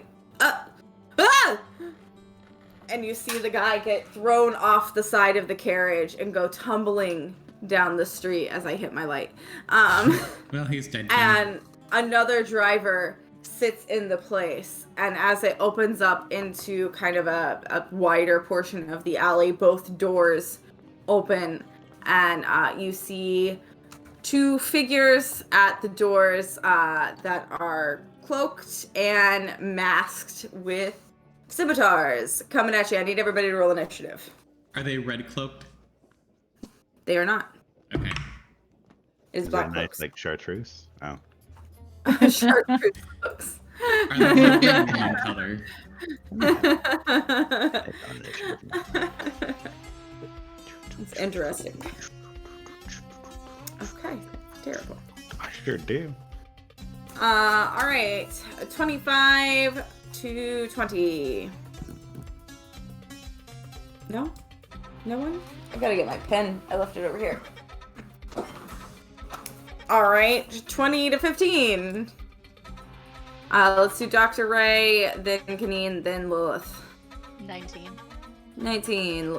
And you see the guy get thrown off the side of the carriage and go tumbling down the street as I hit my light. Well, he's dead. And another driver sits in the place. And as it opens up into kind of a wider portion of the alley, both doors open. And you see two figures at the doors that are cloaked and masked with scimitars coming at you. I need everybody to roll initiative. Are they red cloaked? They are not. Okay. It is Is black that nice, cloaks. like chartreuse? Oh. Chartreuse cloaks. Are they red in color? It's interesting. Okay, terrible. I sure do. All right, 25 to 20. No? No one? I gotta get my pen. I left it over here. All right, 20 to 15. Let's do Dr. Ray, then Kaneen, then Lilith. 19. 19.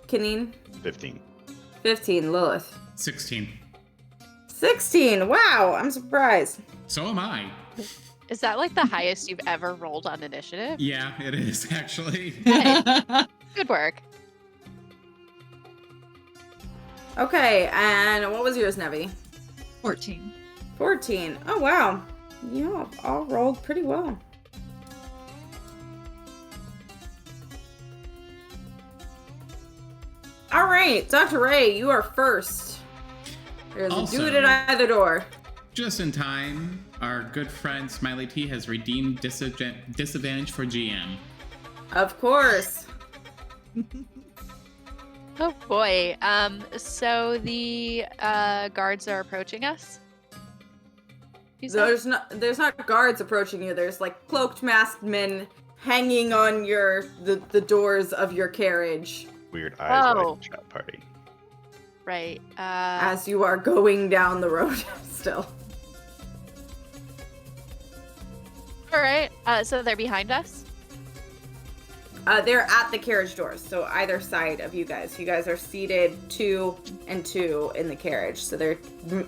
Kaneen? 15. 15. Lilith. 16. 16. Wow, I'm surprised. So am I. Is that like the highest you've ever rolled on initiative? Yeah, it is actually. Good work. Okay, and what was yours, Nevi? 14. 14. Oh, wow. You all rolled pretty well. All right, Dr. Ray, you are first. There's a Also- dude at either door. Just in time, our good friend Smiley T has redeemed disadvantage for GM. Of course. Oh boy. So the guards are approaching us? You said? There's not guards approaching you. There's like cloaked, masked men hanging on the doors of your carriage Weird eyes Oh. like chat party. Right. as you are going down the road still. All right. So they're behind us? They're at the carriage doors, so either side of you guys. You guys are seated 2 and 2 in the carriage, so they're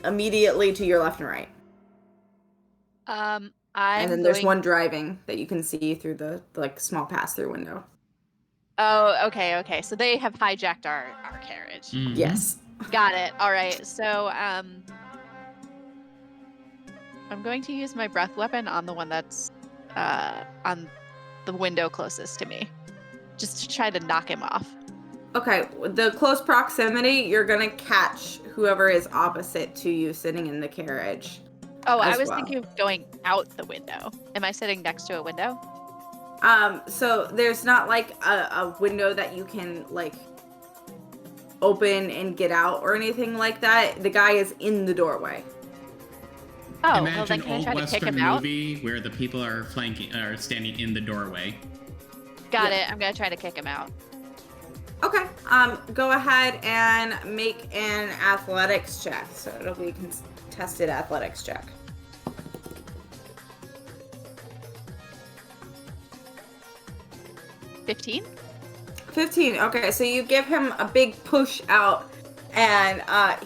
immediately to your left and right. And then there's one driving that you can see through the like small pass-through window. Oh, okay. So they have hijacked our carriage. Mhm. Yes. Got it. All right. So I'm going to use my breath weapon on the one that's on the window closest to me, just to try to knock him off. Okay, the close proximity, you're gonna catch whoever is opposite to you sitting in the carriage. Oh, I as was well. thinking of going out the window. Am I sitting next to a window? So there's not like a window that you can like open and get out or anything like that. The guy is in the doorway. Oh, Imagine well then can I old try to kick Western him out? movie where the people are standing in the doorway. Got Yeah. it. I'm gonna try to kick him out. Okay. Go ahead and make an athletics check. So it'll be a contested athletics check. 15? 15. Okay, so you give him a big push out, and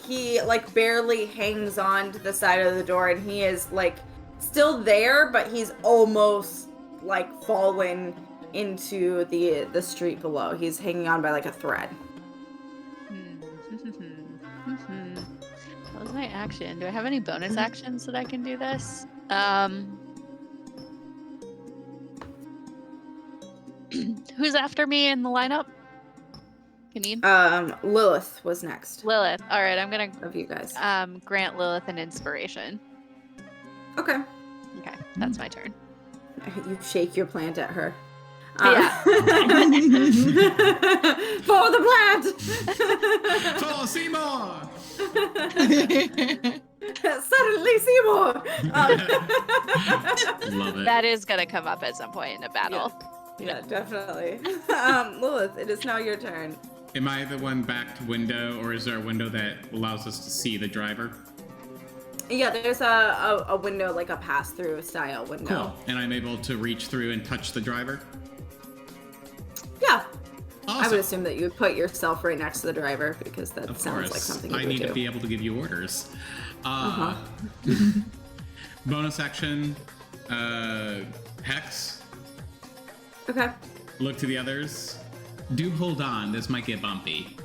he like barely hangs on to the side of the door, and he is like still there, but he's almost like fallen into the street below. He's hanging on by like a thread. That was my action. Do I have any bonus actions that I can do this? Who's after me in the lineup? Kaneen? Lilith was next Lilith. All right, I'm gonna of you guys. grant Lilith an inspiration. Okay. Okay, that's my turn. You shake your plant at her. Yeah. For the plant! For Seymour! Suddenly Seymour! Love it. That is gonna come up at some point in a battle. Yeah, definitely. Lilith, it is now your turn. Am I the one backed window, or is there a window that allows us to see the driver? Yeah, there's a window, like a pass-through style window. Cool. And I'm able to reach through and touch the driver? Yeah. Awesome. I would assume that you would put yourself right next to the driver, because that Of sounds course. like something you I would need do. to be able to give you orders. Bonus action, Hex. Okay. Look to the others. Do hold on, this might get bumpy.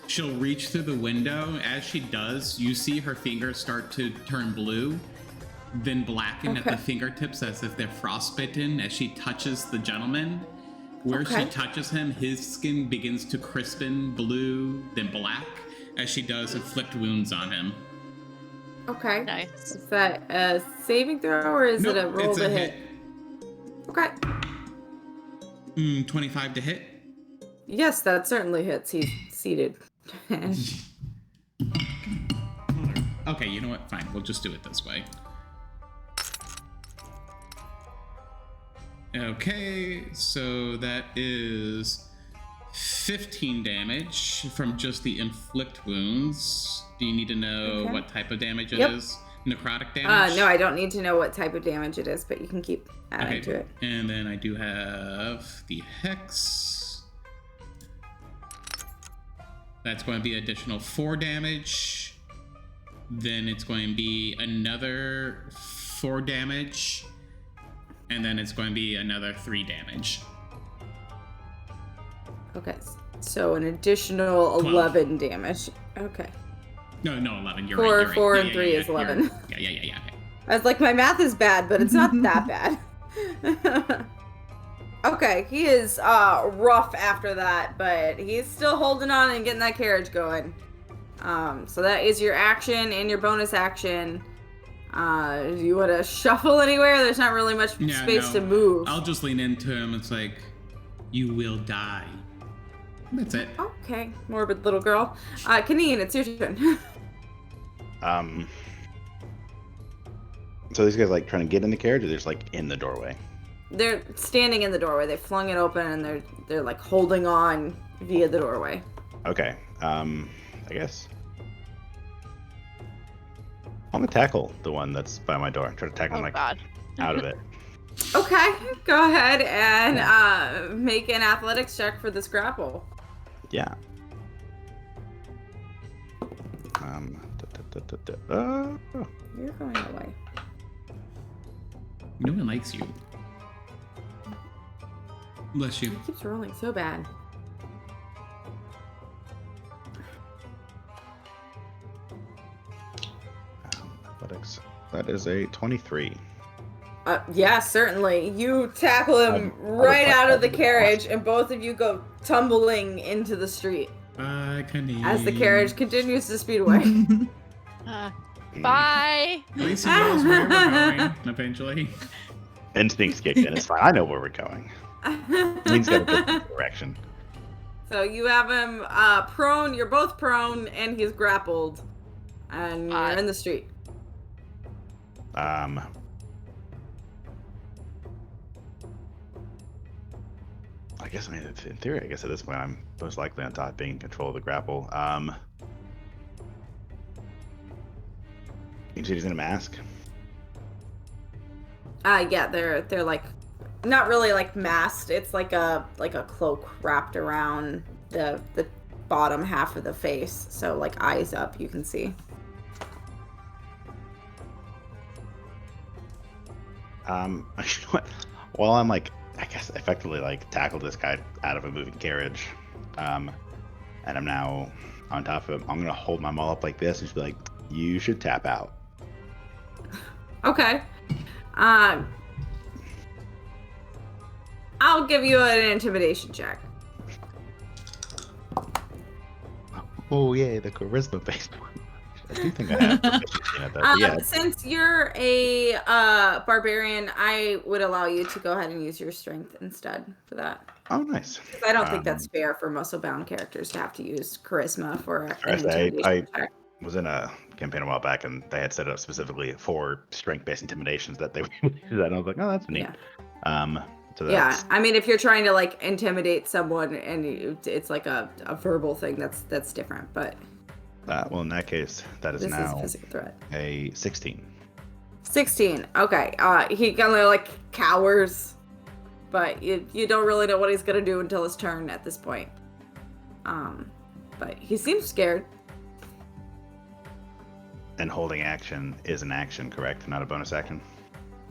She'll reach through the window. As she does, you see her fingers start to turn blue, then blacken at the fingertips as if they're frostbitten as she touches the gentleman. Where she touches him, his skin begins to crispen blue, then black, as she does inflict wounds on him. Okay. Nice. Is that a saving throw, or is it a roll it's to a hit? Okay. 25 to hit. Yes, that certainly hits. He's seated. Okay, you know what? Fine, we'll just do it this way. Okay, so that is 15 damage from just the inflict wounds. Do you need to know what type of damage it is? Necrotic damage? No, I don't need to know what type of damage it is, but you can keep adding to it. And then I do have the Hex. That's going to be additional 4 damage. Then it's going to be another 4 damage. And then it's going to be another 3 damage. Okay, so an additional 11 damage. Okay. No, 11. You're 4, right. You're 4, right. and Yeah, 3 yeah, is yeah. 11. Yeah. Okay. I was like, my math is bad, but it's not that bad. Okay, he is rough after that, but he's still holding on and getting that carriage going. So that is your action and your bonus action. Do you want to shuffle anywhere? There's not really much space to move. I'll just lean into him. It's like, you will die. That's it. Okay, morbid little girl. Kaneen, it's your turn. So these guys like trying to get in the carriage, or they're just like in the doorway? They're standing in the doorway. They flung it open, and they're like holding on via the doorway. Okay. I guess I'm gonna tackle the one that's by my door. Try to tackle him God. out of it. Okay, go ahead and make an athletics check for this grapple. Yeah. You're going away. No one likes you. Bless you. He keeps rolling so bad. Athletics. That is a 23. Yeah, certainly. You tackle him right out of the carriage, and both of you go tumbling into the street Bye, Kaneen. as the carriage continues to speed away. Bye. At least he knows where we're going eventually. Instincts kicked in. It's fine. I know where we're going. Lean's got a good direction. So you have him prone. You're both prone, and he's grappled, and you're in the street. I guess, I mean, in theory, I guess at this point, I'm most likely on top, being in control of the grapple. You see he's in a mask? Yeah, they're like not really like masked. It's like a cloak wrapped around the bottom half of the face. So like eyes up, you can see. Well, I'm like, I guess effectively like tackled this guy out of a moving carriage, and I'm now on top of him. I'm gonna hold my maul up like this and just be like, "You should tap out." Okay. I'll give you an intimidation check. Oh yeah, the charisma based one. I do think I have proficiency in it, though. Yeah. Since you're a barbarian, I would allow you to go ahead and use your strength instead for that. Oh, nice. I don't think that's fair for muscle-bound characters to have to use charisma for an intimidation check. I was in a campaign a while back, and they had set it up specifically for strength-based intimidations that they would use that. And I was like, oh, that's neat. Yeah. So that's... Yeah, I mean, if you're trying to like intimidate someone and it's like a verbal thing, that's different. But well, in that case, that is now a physical threat. A 16. 16. Okay. He kind of like cowers, but you don't really know what he's gonna do until his turn at this point. But he seems scared. And holding action is an action, correct? Not a bonus action?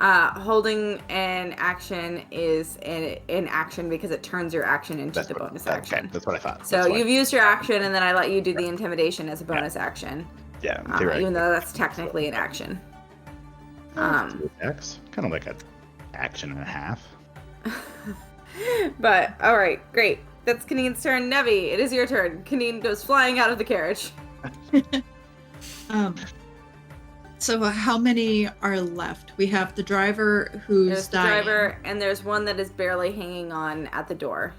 Holding an action is an action because it turns your action into the bonus action. Okay, that's what I thought. So you've used your action, and then I let you do the intimidation as a bonus action. Yeah, even though that's technically an action. X, kind of like an action and a half. But all right, great. That's Kaneen's turn. Nevi, it is your turn. Kaneen goes flying out of the carriage. So how many are left? We have the driver who's there's the dying. driver, and there's one that is barely hanging on at the door.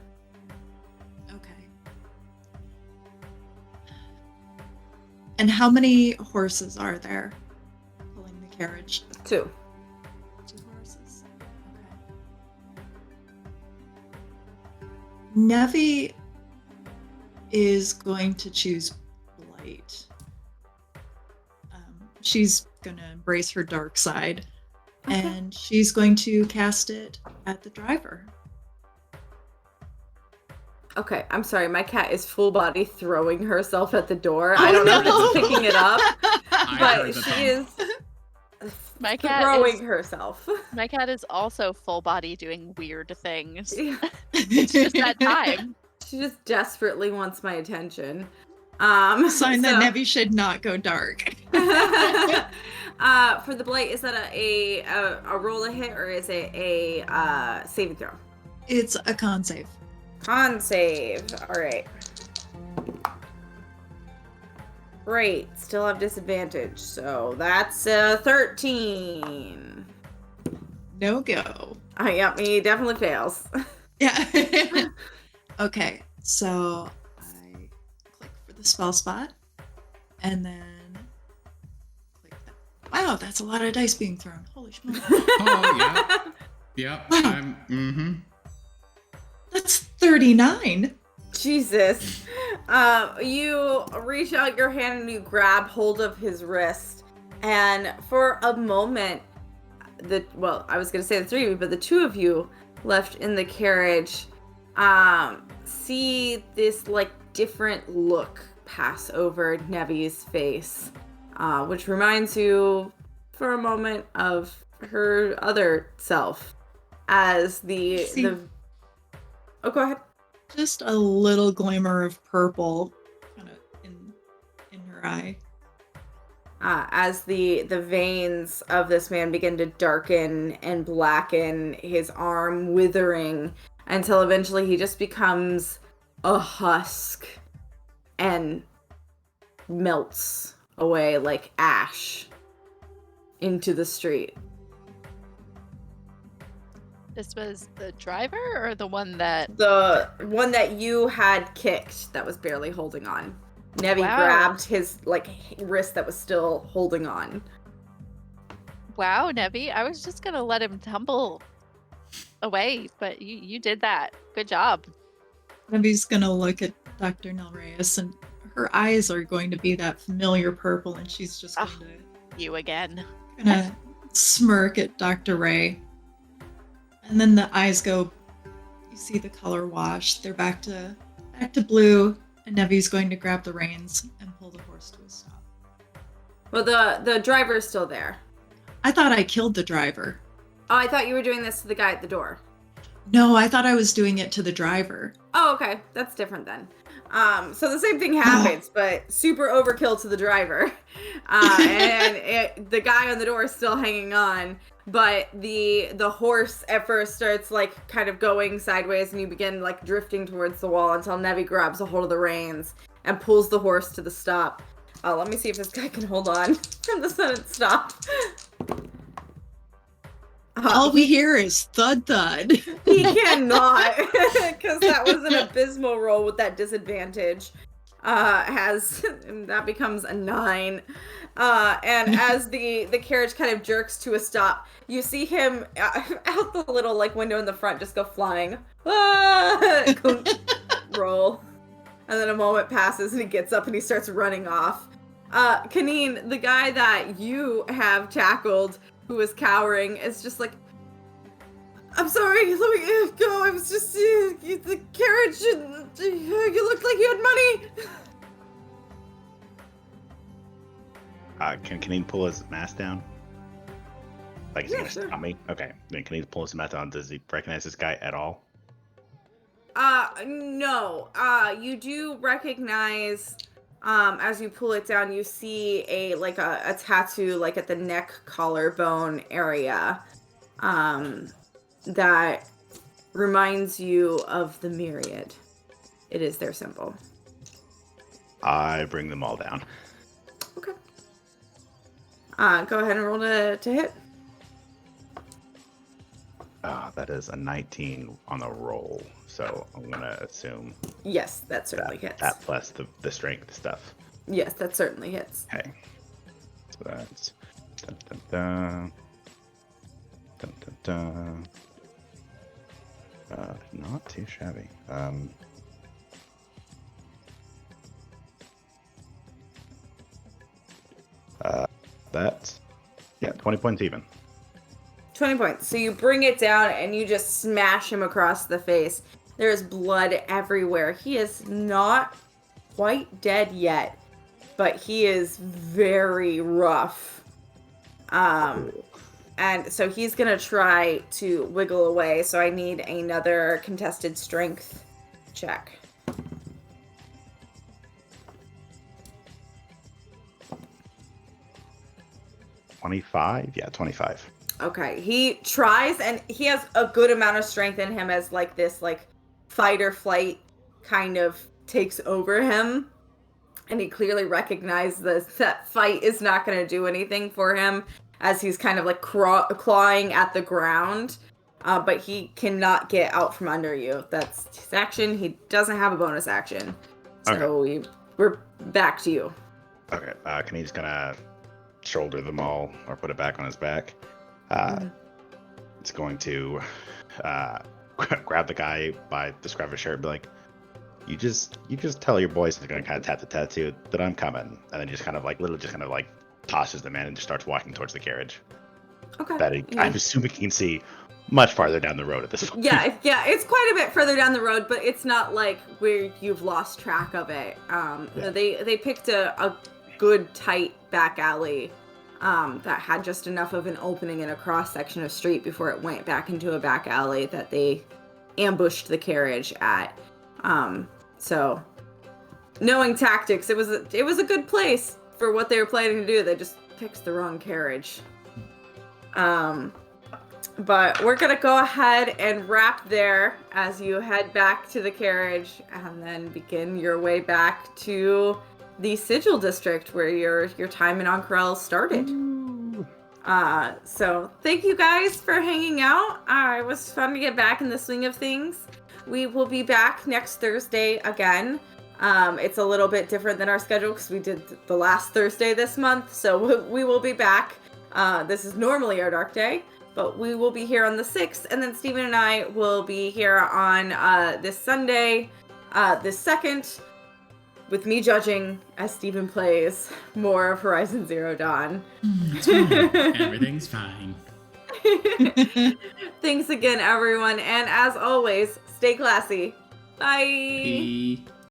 Okay. And how many horses are there pulling the carriage? 2. 2 horses. Okay. Nevi is going to choose Blight. She's going to embrace her dark side, and she's going to cast it at the driver. Okay, I'm sorry. My cat is full body throwing herself at the door. I don't know if it's picking it up, but she is My cat throwing herself. My cat is also full body doing weird things. Yeah. It's just that time. She just desperately wants my attention. Sign that Nevi should not go dark. For the blight, is that a roll to hit, or is it a saving throw? It's a con save. Con save. All right. Great. Still have disadvantage, so that's 13. No go. Yep, he definitely fails. Yeah. Okay, so I click for the spell spot, and then click that. Wow, that's a lot of dice being thrown. Holy schmoly. Oh, yeah. Yep. Wow. That's 39. Jesus. You reach out your hand and you grab hold of his wrist, and for a moment, I was going to say the 3 of you, but the 2 of you left in the carriage see this like different look pass over Nevi's face, which reminds you for a moment of her other self as oh, go ahead. Just a little glimmer of purple kind of in her eye. As the veins of this man begin to darken and blacken, his arm withering until eventually he just becomes a husk and melts away like ash into the street. This was the driver or the one that... The one that you had kicked that was barely holding on. Nevi grabbed his wrist that was still holding on. Wow, Nevi, I was just gonna let him tumble away, but you did that. Good job. Nevi's gonna look at Dr. Nilreyes, and her eyes are going to be that familiar purple, and she's just You again. gonna smirk at Dr. Ray. And then the eyes go, you see the color wash. They're back to blue, and Nevi's going to grab the reins and pull the horse to a stop. Well, the driver is still there. I thought I killed the driver. Oh, I thought you were doing this to the guy at the door. No, I thought I was doing it to the driver. Oh, okay. That's different then. So the same thing happens, but super overkill to the driver. The guy on the door is still hanging on, but the horse at first starts like kind of going sideways, and you begin like drifting towards the wall until Nevi grabs a hold of the reins and pulls the horse to the stop. Let me see if this guy can hold on from the sudden stop. All we hear is thud thud. He cannot, because that was an abysmal roll with that disadvantage. That becomes a 9. And as the carriage kind of jerks to a stop, you see him out the little like window in the front just go flying. Roll. And then a moment passes and he gets up and he starts running off. Kaneen, the guy that you have tackled, who is cowering, is just like, I'm sorry, let me go. I was just the carriage. You looked like you had money. Can Kaneen pull his mask down? Like, is he gonna sure. stop me? Okay, then Kaneen pull his mask down. Does he recognize this guy at all? No. You do recognize, as you pull it down, you see a tattoo, like at the neck collarbone area, that reminds you of the Myriad. It is their symbol. I bring them all down. Okay. Go ahead and roll to hit. That is a 19 on the roll, so I'm gonna assume. Yes, that certainly hits. That plus the strength stuff. Yes, that certainly hits. Okay. So that's dun, dun, dun. Dun, dun, dun. Not too shabby. That's 20 points even. 20 points. So you bring it down and you just smash him across the face. There is blood everywhere. He is not quite dead yet, but he is very rough. And so he's gonna try to wiggle away. So I need another contested strength check. $25? Yeah, 25. Okay, he tries, and he has a good amount of strength in him as like this like fight or flight kind of takes over him, and he clearly recognizes that fight is not going to do anything for him as he's kind of like clawing at the ground, but he cannot get out from under you. That's his action. He doesn't have a bonus action, so we're back to you. Okay, Kaneed's gonna shoulder them all or put it back on his back. It's going to grab the guy by the scruff of his shirt and be like, you just tell your boys they're gonna kind of tap the tattoo that I'm coming, and then just kind of like tosses the man and just starts walking towards the carriage. Okay. I'm assuming he can see much farther down the road at this point. Yeah, it's quite a bit further down the road, but it's not like where you've lost track of it. They picked a good tight back alley that had just enough of an opening in a cross section of street before it went back into a back alley that they ambushed the carriage at. So knowing tactics, it was a good place for what they were planning to do. They just picked the wrong carriage. But we're gonna go ahead and wrap there as you head back to the carriage and then begin your way back to the Sigil District, where your time in Ank'Rel started. So thank you guys for hanging out. It was fun to get back in the swing of things. We will be back next Thursday again. It's a little bit different than our schedule because we did the last Thursday this month, so we will be back. This is normally our dark day, but we will be here on the 6th, and then Steven and I will be here on this Sunday, this 2nd, with me judging as Steven plays more of Horizon Zero Dawn. It's fine. Everything's fine. Thanks again, everyone, and as always, stay classy. Bye! Bye.